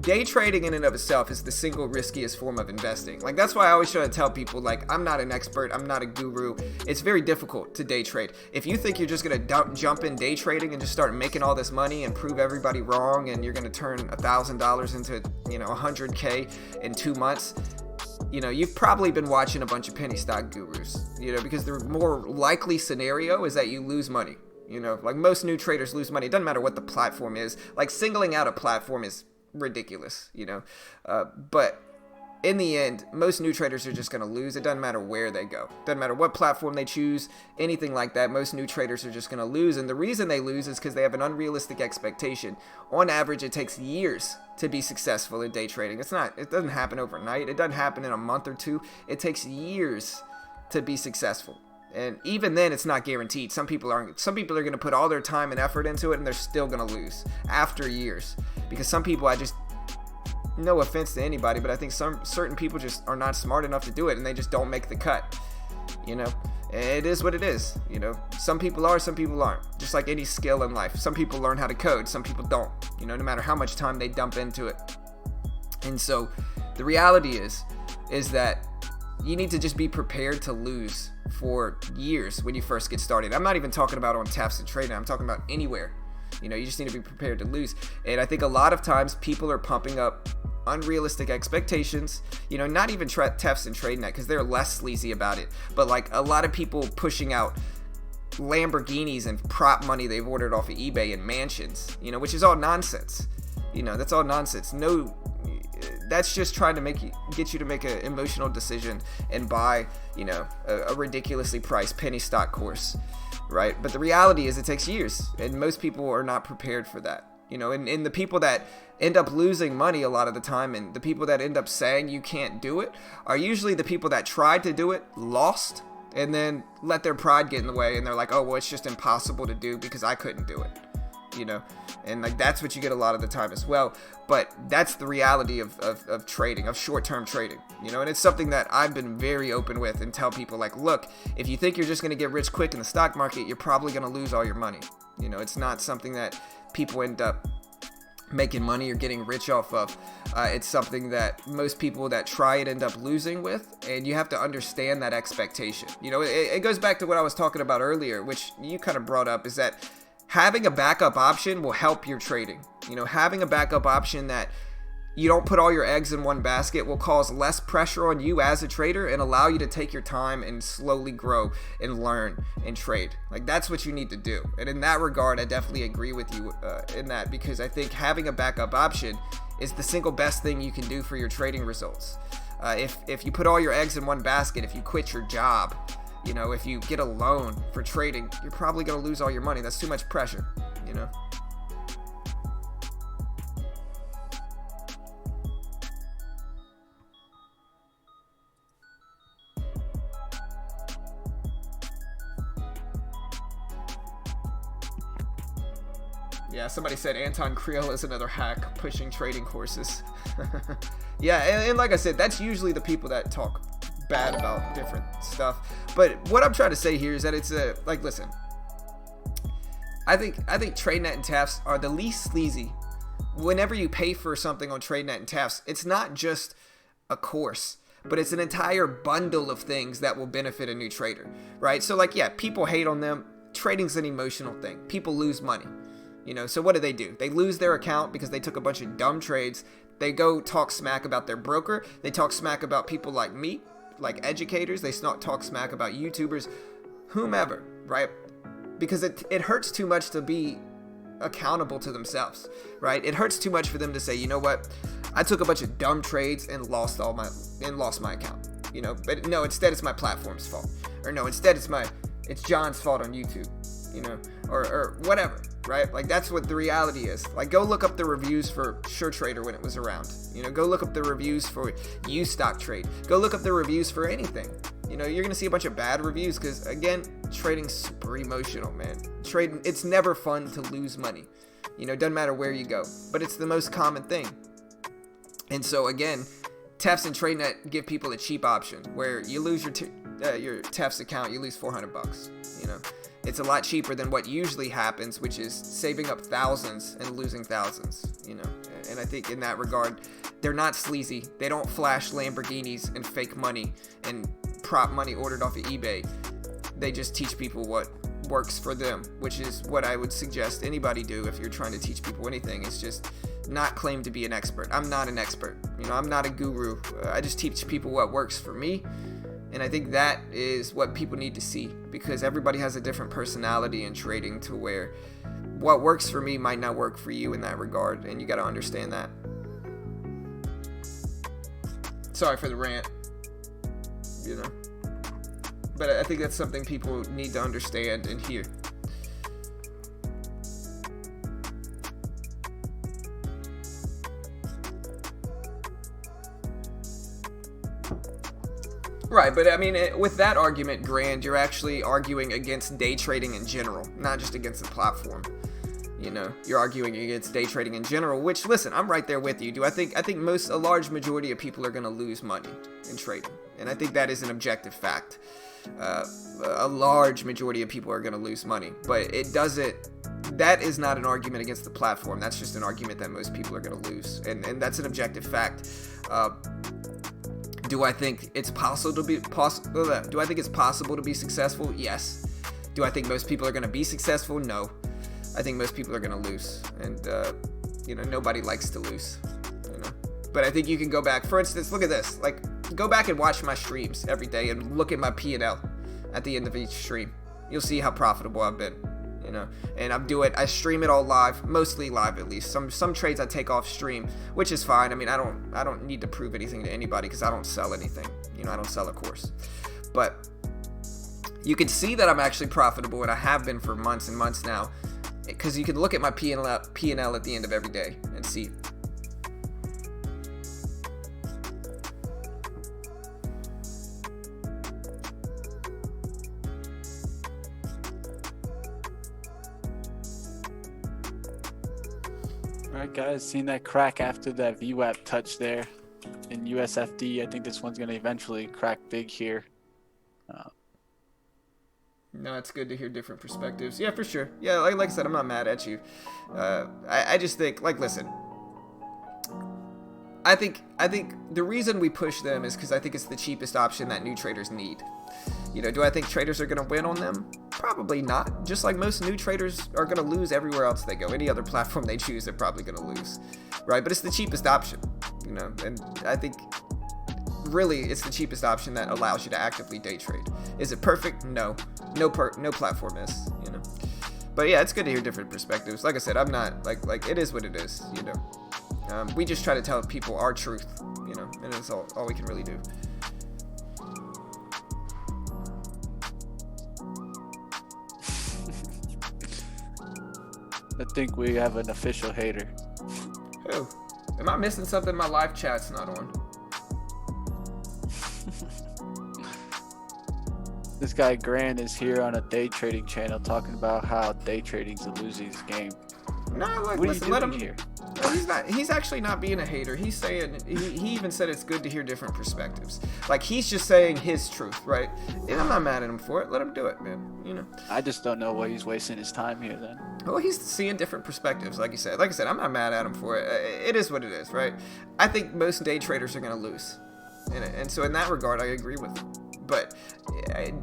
day trading in and of itself is the single riskiest form of investing. Like, that's why I always try to tell people, like, I'm not an expert, I'm not a guru. It's very difficult to day trade. If you think you're just going to jump in day trading and just start making all this money and prove everybody wrong, and you're going to turn $1,000 into, $100K in 2 months, you've probably been watching a bunch of penny stock gurus, because the more likely scenario is that you lose money. Like, most new traders lose money. It doesn't matter what the platform is. Like, singling out a platform is ridiculous, but in the end, most new traders are just going to lose. It doesn't matter where they go. Doesn't matter what platform they choose, anything like that. Most new traders are just going to lose. And the reason they lose is because they have an unrealistic expectation. On average, it takes years to be successful in day trading. It doesn't happen overnight. It doesn't happen in a month or two. It takes years to be successful. And even then, it's not guaranteed. Some people are going to put all their time and effort into it, and they're still going to lose after years. Because some people, no offense to anybody, but I think certain people just are not smart enough to do it, and they just don't make the cut. It is what it is. Some people are, some people aren't. Just like any skill in life. Some people learn how to code, some people don't. No matter how much time they dump into it. And so the reality is that you need to just be prepared to lose for years when you first get started. I'm not even talking about on TEFs and trading. I'm talking about anywhere. You just need to be prepared to lose. And I think a lot of times people are pumping up unrealistic expectations, not even TEFs and TradeNet, because they're less sleazy about it, but like a lot of people pushing out Lamborghinis and prop money they've ordered off of eBay and mansions, which is all nonsense. That's all nonsense. No, that's just trying to get you to make an emotional decision and buy, a ridiculously priced penny stock course, right? But the reality is it takes years, and most people are not prepared for that. And the people that end up losing money a lot of the time, and the people that end up saying you can't do it, are usually the people that tried to do it, lost, and then let their pride get in the way, and they're like, oh, well, it's just impossible to do because I couldn't do it. And like, that's what you get a lot of the time as well. But that's the reality of trading, of short-term trading, and it's something that I've been very open with and tell people, like, look, if you think you're just going to get rich quick in the stock market, you're probably going to lose all your money. It's not something that people end up making money or getting rich off of. It's something that most people that try it end up losing with, and you have to understand that expectation. It goes back to what I was talking about earlier, which you kind of brought up, is that having a backup option will help your trading. You know, having a backup option that you don't put all your eggs in one basket will cause less pressure on you as a trader and allow you to take your time and slowly grow and learn and trade. Like, that's what you need to do. And in that regard, I definitely agree with you in that, because I think having a backup option is the single best thing you can do for your trading results. If you put all your eggs in one basket, if you quit your job, you know, if you get a loan for trading, you're probably going to lose all your money. That's too much pressure, you know. Yeah, somebody said Anton Creel is another hack pushing trading courses. Yeah, and like I said, that's usually the people that talk bad about different stuff. But what I'm trying to say here is that it's like, listen, I think TradeNet and TAFS are the least sleazy. Whenever you pay for something on TradeNet and TAFS, it's not just a course, but it's an entire bundle of things that will benefit a new trader, right? So like, yeah, people hate on them. Trading's an emotional thing. People lose money. You know, so what do? They lose their account because they took a bunch of dumb trades. They go talk smack about their broker. They talk smack about people like me, like educators. They talk smack about YouTubers, whomever, right? Because it hurts too much to be accountable to themselves, right? It hurts too much for them to say, you know what, I took a bunch of dumb trades and lost my account. You know, but no, instead it's my platform's fault, or no, instead it's John's fault on YouTube, you know, or whatever. Right? Like, that's what the reality is. Like, go look up the reviews for SureTrader when it was around. You know, go look up the reviews for UStockTrade. Go look up the reviews for anything. You know, you're going to see a bunch of bad reviews because, again, trading's super emotional, man. Trading, it's never fun to lose money. You know, doesn't matter where you go. But it's the most common thing. And so, again, TAFS and TradeNet give people a cheap option where you lose your TAFS account, you lose $400, you know. It's a lot cheaper than what usually happens, which is saving up thousands and losing thousands, you know. And I think in that regard, they're not sleazy. They don't flash Lamborghinis and fake money and prop money ordered off of eBay. They just teach people what works for them, which is what I would suggest anybody do if you're trying to teach people anything. It's just not claim to be an expert. I'm not an expert. You know, I'm not a guru. I just teach people what works for me. And I think that is what people need to see, because everybody has a different personality in trading, to where what works for me might not work for you in that regard. And you got to understand that. Sorry for the rant, you know, but I think that's something people need to understand and hear. Right, but I mean, with that argument, Grand, you're actually arguing against day trading in general, not just against the platform. You know, you're arguing against day trading in general, which, listen, I'm right there with you. I think a large majority of people are going to lose money in trading, and I think that is an objective fact. A large majority of people are going to lose money, but that is not an argument against the platform. That's just an argument that most people are going to lose, and that's an objective fact. Do I think it's possible to be successful? Yes. Do I think most people are going to be successful? No. I think most people are going to lose, and you know, nobody likes to lose, you know. But I think you can go back. For instance, look at this. Like, go back and watch my streams every day and look at my P&L at the end of each stream. You'll see how profitable I've been, you know. And I stream it all live, mostly live at least. Some trades I take off stream, which is fine. I mean, I don't need to prove anything to anybody because I don't sell anything. You know, I don't sell a course. But you can see that I'm actually profitable, and I have been for months and months now, because you can look at my P&L at the end of every day and see. Alright guys, seeing that crack after that VWAP touch there in USFD. I think this one's going to eventually crack big here. No, it's good to hear different perspectives. Yeah, for sure. Yeah, like I said, I'm not mad at you. I just think, like, listen. I think the reason we push them is because I think it's the cheapest option that new traders need. You know, do I think traders are going to win on them? Probably not. Just like most new traders are going to lose everywhere else they go. Any other platform they choose, they're probably going to lose, right? But it's the cheapest option, you know, and I think really it's the cheapest option that allows you to actively day trade. Is it perfect? No. No platform is, you know. But yeah, it's good to hear different perspectives. Like I said, I'm not like it is what it is, you know. We just try to tell people our truth, you know, and that's all we can really do. I think we have an official hater. Who? Am I missing something? My live chat's not on. This guy Grant is here on a day trading channel talking about how day trading's a losing game. No, like, What listen, are you let doing him. here? No, he's not. He's actually not being a hater. He's saying he even said it's good to hear different perspectives. Like he's just saying his truth, right? And I'm not mad at him for it. Let him do it, man. You know. I just don't know why he's wasting his time here then. Well, he's seeing different perspectives, like you said. Like I said, I'm not mad at him for it. It is what it is, right? I think most day traders are gonna lose, and so in that regard, I agree with him. But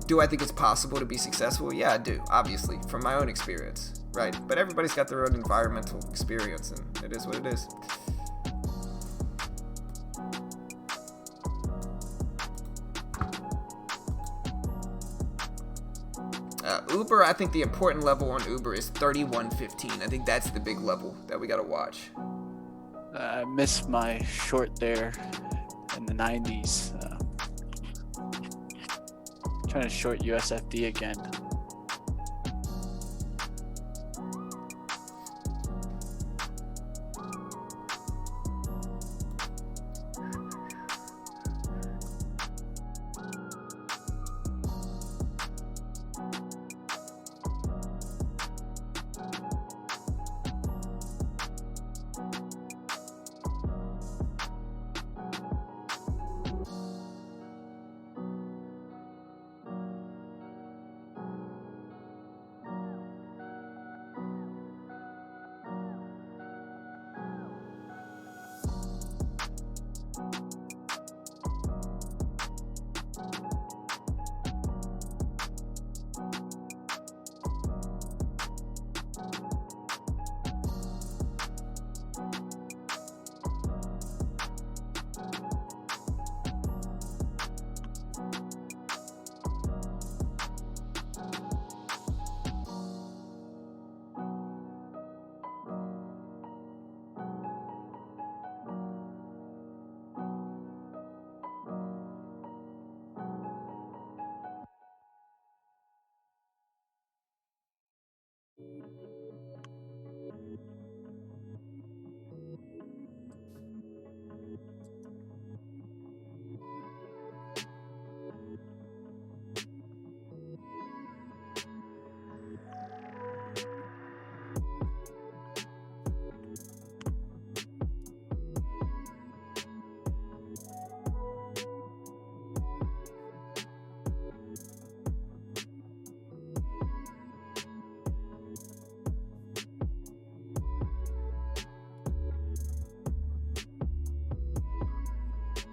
do I think it's possible to be successful? Yeah, I do. Obviously, from my own experience, right? But everybody's got their own environmental experience, and it is what it is. Uber, I think the important level on Uber is 31.15. I think that's the big level that we gotta watch. I missed my short there in the 90s. Trying to short USFD again.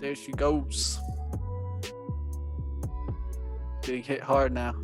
There she goes. Getting hit hard now.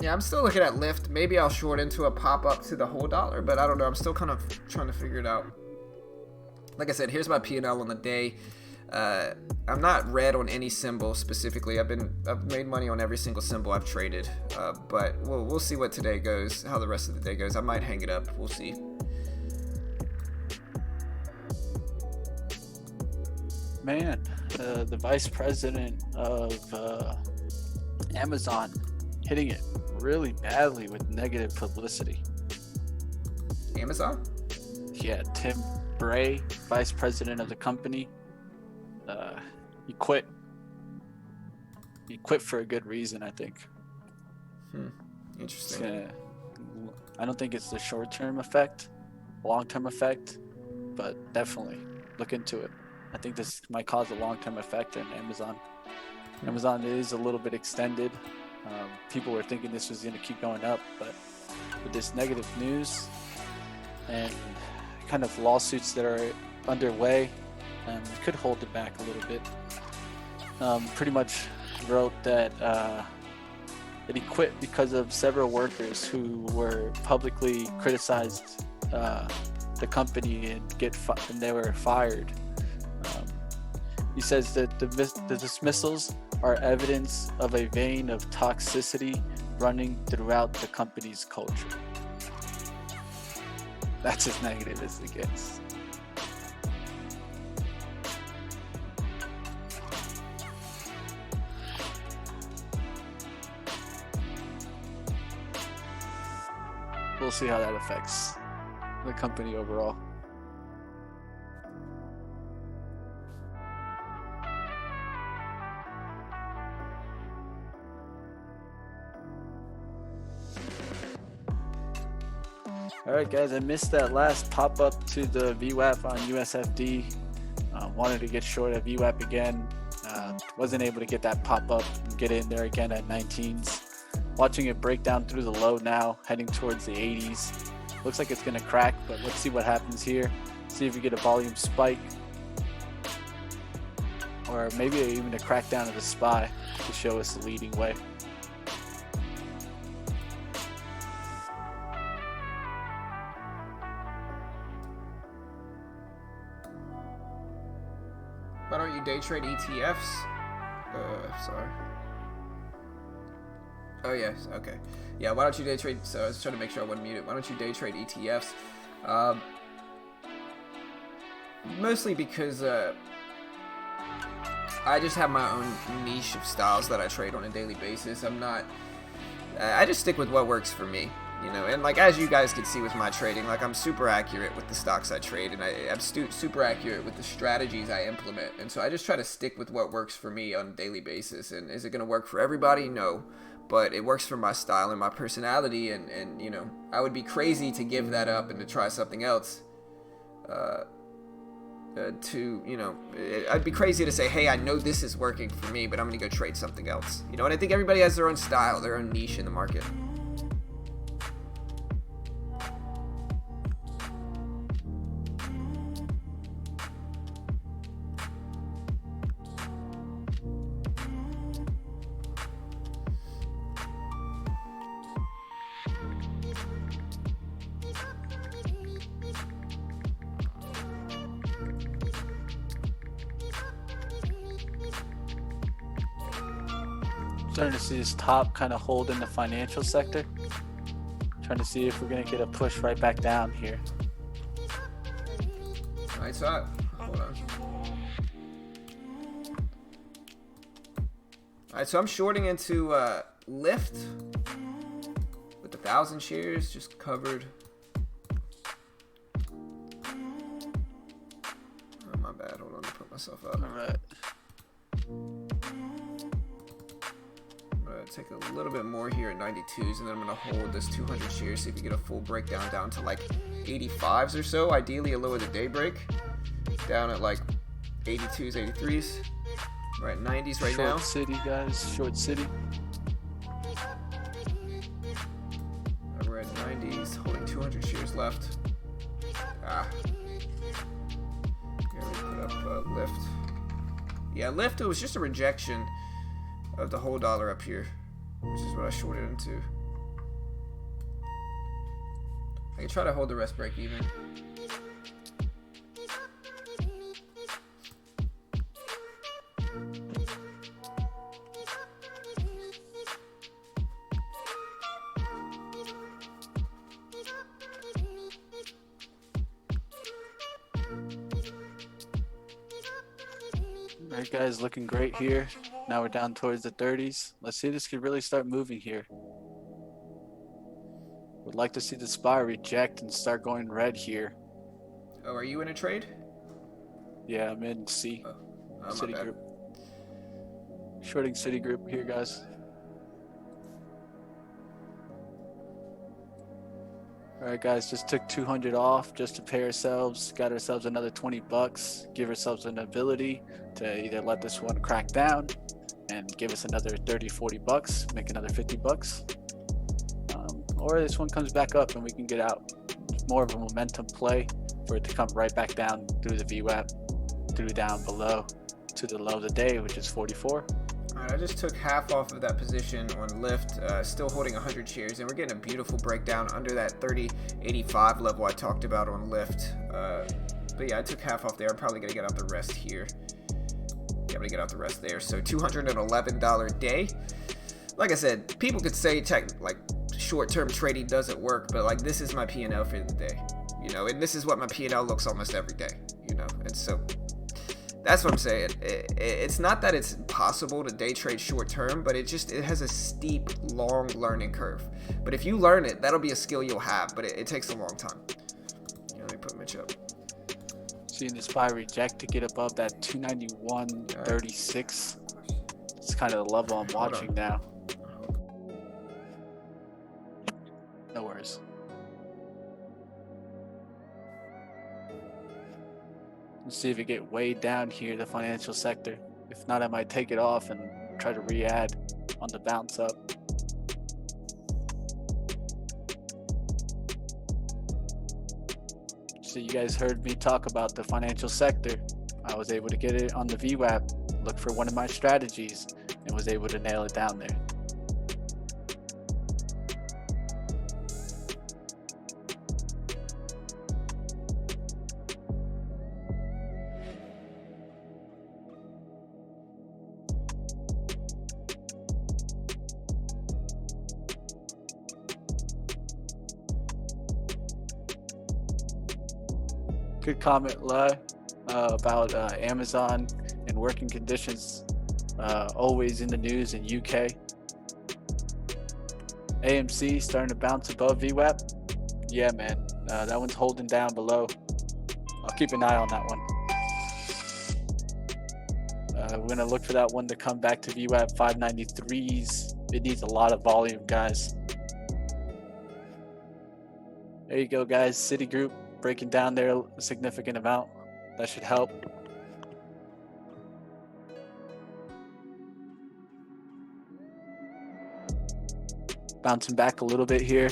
Yeah, I'm still looking at Lyft. Maybe I'll short into a pop-up to the whole dollar, but I don't know. I'm still kind of trying to figure it out. Like I said, here's my P&L on the day. I'm not red on any symbol specifically. I've made money on every single symbol I've traded, but we'll see what today goes, how the rest of the day goes. I might hang it up. We'll see. Man, the vice president of Amazon hitting it really badly with negative publicity. Amazon? Yeah, Tim Bray, vice president of the company, he quit. He quit for a good reason, I think. Interesting. I don't think it's the short-term effect, long-term effect, but definitely look into it. I think this might cause a long-term effect in Amazon. Amazon is a little bit extended. People were thinking this was going to keep going up, but with this negative news and kind of lawsuits that are underway, it could hold it back a little bit. Pretty much wrote that he quit because of several workers who were publicly criticized the company and they were fired. He says that the dismissals are evidence of a vein of toxicity running throughout the company's culture. That's as negative as it gets. We'll see how that affects the company overall. Alright guys, I missed that last pop-up to the VWAP on USFD. Wanted to get short at VWAP again. Wasn't able to get that pop-up and get in there again at 19s. Watching it break down through the low now, heading towards the 80s. Looks like it's going to crack, but let's see what happens here. See if we get a volume spike. Or maybe even a crack down of the SPY to show us the leading way. Why don't you day trade ETFs? Sorry. Oh yes, okay. Yeah, why don't you day trade? So I was trying to make sure I wasn't muted. Why don't you day trade ETFs? Mostly because I just have my own niche of styles that I trade on a daily basis. I just stick with what works for me, you know. And like as you guys can see with my trading, like I'm super accurate with the stocks I trade, and I'm super accurate with the strategies I implement. And so I just try to stick with what works for me on a daily basis. And is it going to work for everybody? No. But it works for my style and my personality, and you know, I would be crazy to give that up and to try something else. I'd be crazy to say, hey, I know this is working for me, but I'm gonna go trade something else. You know, and I think everybody has their own style, their own niche in the market. Starting to see this top kind of hold in the financial sector. Trying to see if we're going to get a push right back down here. Alright, so hold on. Alright, so I'm shorting into Lyft with 1,000 shares just covered. Oh, my bad. Hold on, to put myself up. All right. Take a little bit more here at 92s, and then I'm going to hold this 200 shares, see if we get a full breakdown down to like 85s or so, ideally a lower the day break, down at like 82s, 83s. We're at 90s right now. Short city, guys, short city. We're at 90s, holding 200 shares left. Here we put up Lyft. Yeah, Lyft, it was just a rejection of the whole dollar up here, which is what I shorted into. I can try to hold the rest break even. Alright guys, looking great here. Now we're down towards the 30s. Let's see if this could really start moving here. Would like to see the SPY reject and start going red here. Oh, are you in a trade? Yeah, I'm in C. Oh, my bad. Citigroup. Shorting Citigroup here, guys. Alright guys, just took 200 off just to pay ourselves, got ourselves another 20 bucks, give ourselves an ability to either let this one crack down and give us another 30, 40 bucks, make another 50 bucks. Or this one comes back up and we can get out. It's more of a momentum play for it to come right back down through the VWAP, through down below to the low of the day, which is 44. Alright, I just took half off of that position on Lyft, still holding 100 shares, and we're getting a beautiful breakdown under that 30.85 level I talked about on Lyft. But yeah, I took half off there. I'm probably going to get out the rest here. Yeah, I'm going to get out the rest there. So $211 day. Like I said, people could say short-term trading doesn't work, but like this is my P&L for the day, you know, and this is what my P&L looks almost every day, you know, and so that's what I'm saying. It's not that it's impossible to day trade short term, but it has a steep, long learning curve. But if you learn it, that'll be a skill you'll have, but it takes a long time. Let me put Mitch up. Seeing the SPY reject to get above that 291.36. It's kind of the level I'm watching now. No worries. Let's see if it get way down here, the financial sector. If not, I might take it off and try to re-add on the bounce up. So you guys heard me talk about the financial sector. I was able to get it on the VWAP, look for one of my strategies, and was able to nail it down there. Good comment, Lai, about Amazon and working conditions always in the news in UK. AMC starting to bounce above VWAP. Yeah, man, that one's holding down below. I'll keep an eye on that one. We're gonna look for that one to come back to VWAP 593s. It needs a lot of volume, guys. There you go, guys. Citigroup breaking down there a significant amount. That should help. Bouncing back a little bit here.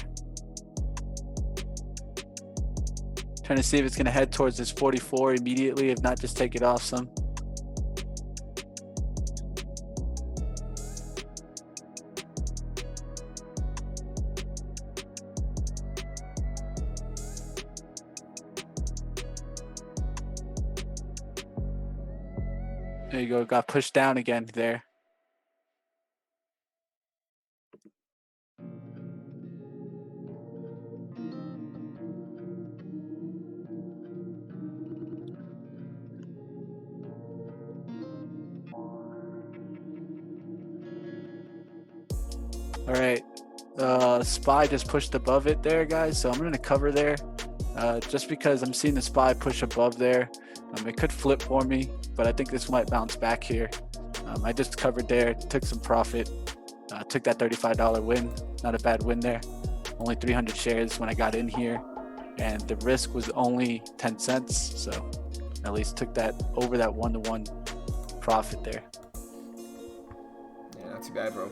Trying to see if it's going to head towards this 44 immediately, if not just take it off some. There you go, got pushed down again there. All right, SPY just pushed above it there, guys. So I'm gonna cover there, just because I'm seeing the SPY push above there. It could flip for me, but I think this might bounce back here. I just covered there, took some profit, took that $35 win. Not a bad win there. Only 300 shares when I got in here, and the risk was only 10 cents. So at least took that over that 1-to-1 profit there. Yeah, not too bad, bro.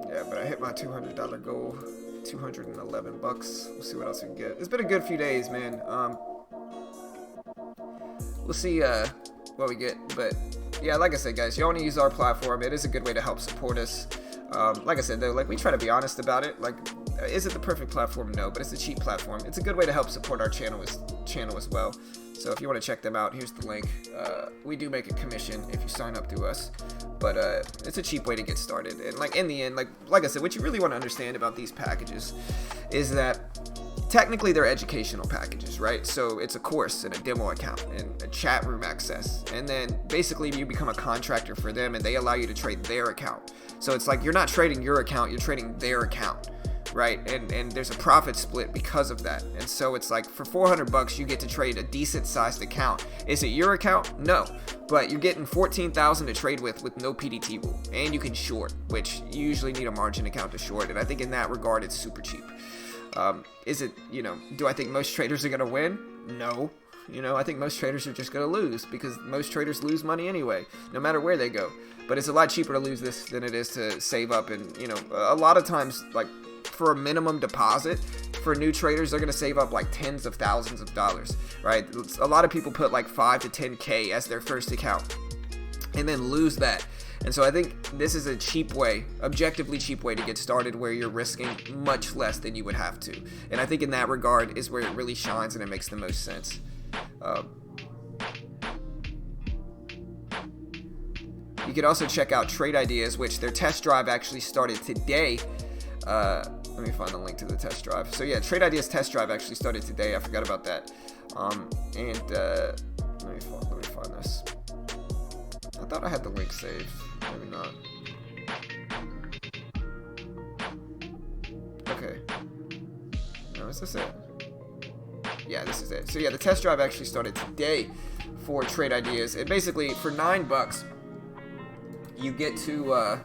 Yeah, but I hit my $200 goal, 211 bucks. We'll see what else we can get. It's been a good few days, man. We'll see what we get, but yeah, like I said, guys, you want to use our platform. It is a good way to help support us. Like I said, though, like we try to be honest about it. Like, is it the perfect platform? No, but it's a cheap platform. It's a good way to help support our channel as well. So if you want to check them out, here's the link. We do make a commission if you sign up through us, but it's a cheap way to get started. And like in the end, like I said, what you really want to understand about these packages is that technically they're educational packages, right? So it's a course and a demo account and a chat room access, and then basically you become a contractor for them, and they allow you to trade their account. So it's like you're not trading your account, you're trading their account, right? And there's a profit split because of that. And so it's like for $400 you get to trade a decent sized account. Is it your account? No, but you're getting 14,000 to trade with no PDT rule, and you can short, which you usually need a margin account to short. And I think in that regard it's super cheap. Is it, do I think most traders are going to win? No. I think most traders are just going to lose, because most traders lose money anyway, no matter where they go. But it's a lot cheaper to lose this than it is to save up. And, a lot of times, like, for a minimum deposit, for new traders, they're going to save up like tens of thousands of dollars, right? A lot of people put like 5 to 10K as their first account and then lose that. And so I think this is a cheap way, objectively cheap way to get started, where you're risking much less than you would have to. And I think in that regard is where it really shines and it makes the most sense. You could also check out Trade Ideas, which their test drive actually started today. Let me find the link to the test drive. So yeah, Trade Ideas test drive actually started today. I forgot about that. Let me find this. I thought I had the link saved. Maybe not. Okay. No, is this it? Yeah, this is it. So yeah, the test drive actually started today for Trade Ideas. And basically, for $9, you get to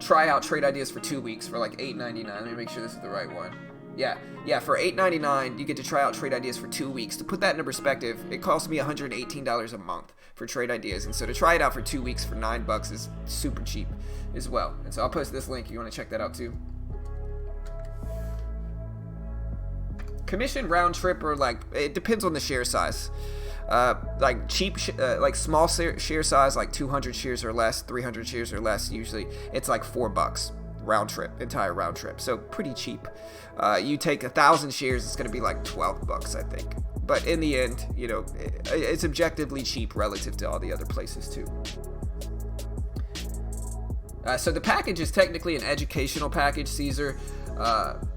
try out Trade Ideas for 2 weeks for like $8.99. Let me make sure this is the right one. Yeah, for $8.99, you get to try out Trade Ideas for 2 weeks. To put that into perspective, it costs me $118 a month for Trade Ideas. And so to try it out for 2 weeks for $9 is super cheap as well. And so I'll post this link if you want to check that out too. Commission round trip, or like, it depends on the share size. Like cheap, like small share size, like 200 shares or less, 300 shares or less, usually it's like $4 round trip, entire round trip. So pretty cheap. You take 1,000 shares, it's going to be like $12, I think. But in the end, it's objectively cheap relative to all the other places too. So the package is technically an educational package, Caesar.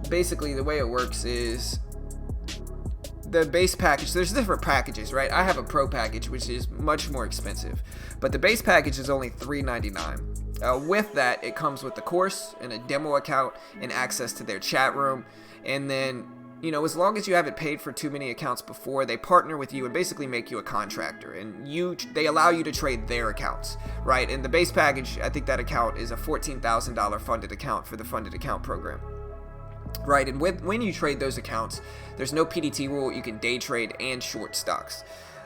Basically, the way it works is the base package. There's different packages, right? I have a pro package, which is much more expensive, but the base package is only $3.99. With that, it comes with the course and a demo account and access to their chat room. And then, as long as you haven't paid for too many accounts before, they partner with you and basically make you a contractor, and they allow you to trade their accounts, right? And the base package, I think that account is a $14,000 funded account for the funded account program. Right, and when you trade those accounts, there's no PDT rule. You can day trade and short stocks,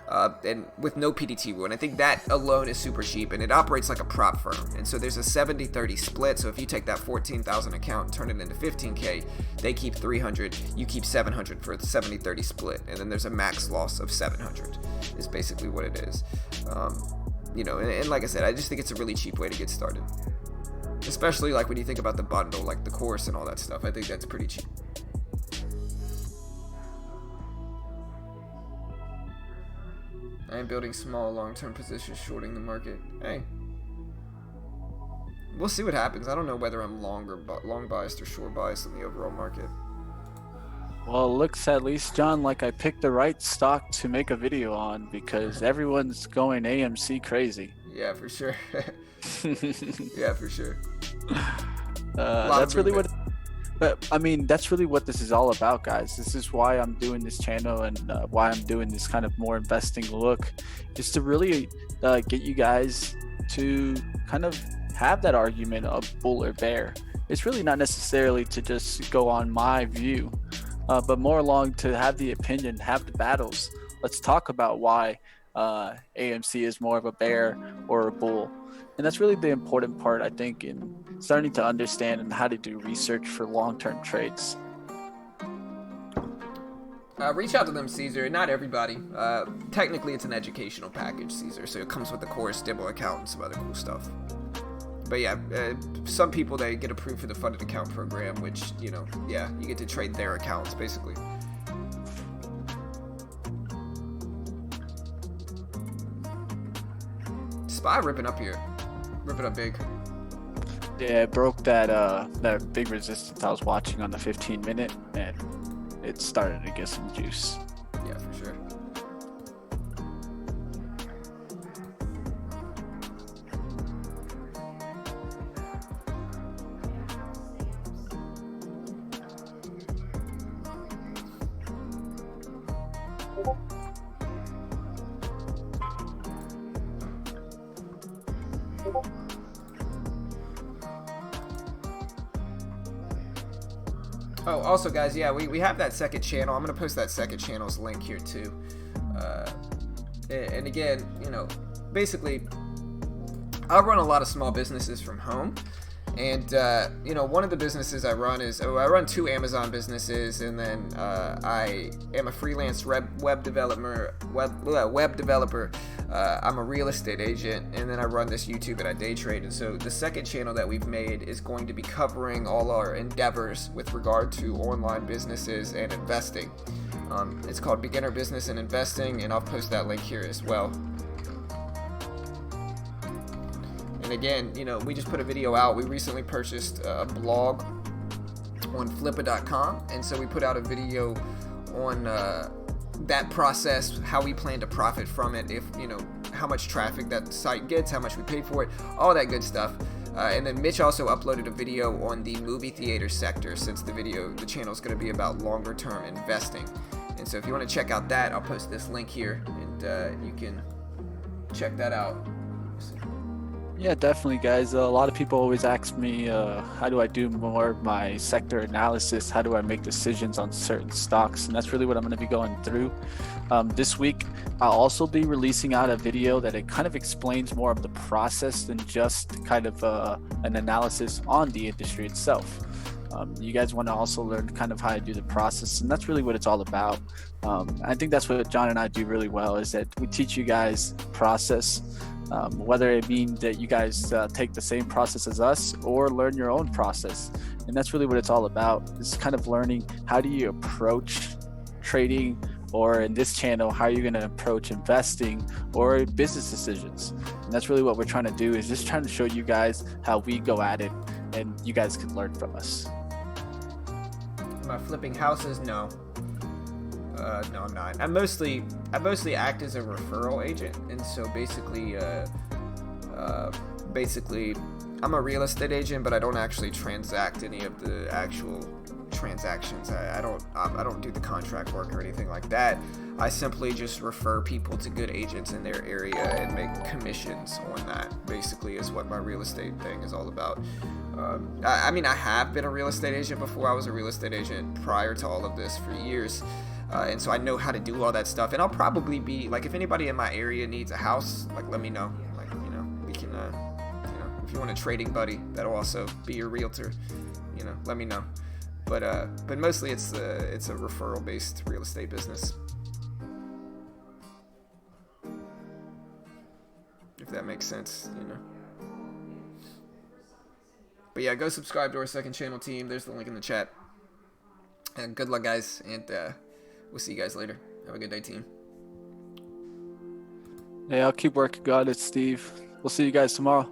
and with no PDT rule. And I think that alone is super cheap, and it operates like a prop firm. And so there's a 70-30 split. So if you take that 14,000 account and turn it into 15K, they keep 300, you keep 700 for the 70-30 split, and then there's a max loss of 700. Is basically what it is. And like I said, I just think it's a really cheap way to get started. Especially like when you think about the bundle, like the course and all that stuff. I think that's pretty cheap. I am building small long-term positions, shorting the market. Hey, we'll see what happens. I don't know whether I'm long biased or short biased in the overall market. Well, it looks at least, John, like I picked the right stock to make a video on, because everyone's going AMC crazy. Yeah, for sure. Yeah, for sure. That's really what. But I mean, that's really what this is all about, guys. This is why I'm doing this channel, and why I'm doing this kind of more investing look, is to really get you guys to kind of have that argument of bull or bear. It's really not necessarily to just go on my view, but more along to have the opinion, have the battles. Let's talk about why AMC is more of a bear or a bull. And that's really the important part, I think, in starting to understand and how to do research for long-term trades. Reach out to them, Caesar. Not everybody. Technically, it's an educational package, Caesar. So it comes with the course, demo account, and some other cool stuff. But yeah, some people, they get approved for the funded account program, which, you get to trade their accounts, basically. SPY ripping up here. Ripping up big. Yeah, it broke that big resistance I was watching on the 15-minute, and it's starting to get some juice. Yeah, for sure. Oh, also, guys, yeah, we have that second channel. I'm going to post that second channel's link here, too. And again, you know, basically, I run a lot of small businesses from home. And, you know, one of the businesses I run is, I run 2 Amazon businesses, and then I am a freelance web developer. I'm a real estate agent, and then I run this YouTube and I day trade. And so the second channel that we've made is going to be covering all our endeavors with regard to online businesses and investing. It's called Beginner Business and Investing, and I'll post that link here as well. And again, you know, we just put a video out. We recently purchased a blog on Flippa.com, and so we put out a video on that process, how we plan to profit from it, if, you know, how much traffic that site gets, how much we pay for it, all that good stuff. And then Mitch also uploaded a video on the movie theater sector, since the channel is going to be about longer term investing. And so if you want to check out that, I'll post this link here, and you can check that out. Yeah, definitely, guys. A lot of people always ask me, how do I do more of my sector analysis? How do I make decisions on certain stocks? And that's really what I'm going to be going through. This week, I'll also be releasing out a video that it kind of explains more of the process than just kind of an analysis on the industry itself. You guys want to also learn kind of how to do the process, and that's really what it's all about. I think that's what John and I do really well, is that we teach you guys process. Whether it means that you guys take the same process as us or learn your own process. And that's really what it's all about. It's kind of learning, how do you approach trading, or in this channel, how are you going to approach investing or business decisions. And that's really what we're trying to do, is just trying to show you guys how we go at it, and you guys can learn from us. Am I flipping houses? No. No, I'm not. I mostly act as a referral agent, and so basically, I'm a real estate agent, but I don't actually transact any of the actual transactions. I don't do the contract work or anything like that. I simply just refer people to good agents in their area and make commissions on that. Basically, is what my real estate thing is all about. I mean, I have been a real estate agent before. I was a real estate agent prior to all of this for years. And so I know how to do all that stuff, and I'll probably be like, if anybody in my area needs a house, like, let me know. Like, you know, we can, you know, if you want a trading buddy that'll also be your realtor, you know, let me know. But mostly it's a referral based real estate business, if that makes sense, you know. But yeah, go subscribe to our second channel, team. There's the link in the chat. And good luck, guys, and we'll see you guys later. Have a good day, team. Hey, I'll keep working on it, Steve. We'll see you guys tomorrow.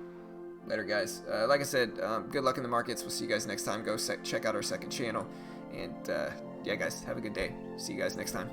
Later, guys. Like I said, good luck in the markets. We'll see you guys next time. Go check out our second channel. And yeah, guys, have a good day. See you guys next time.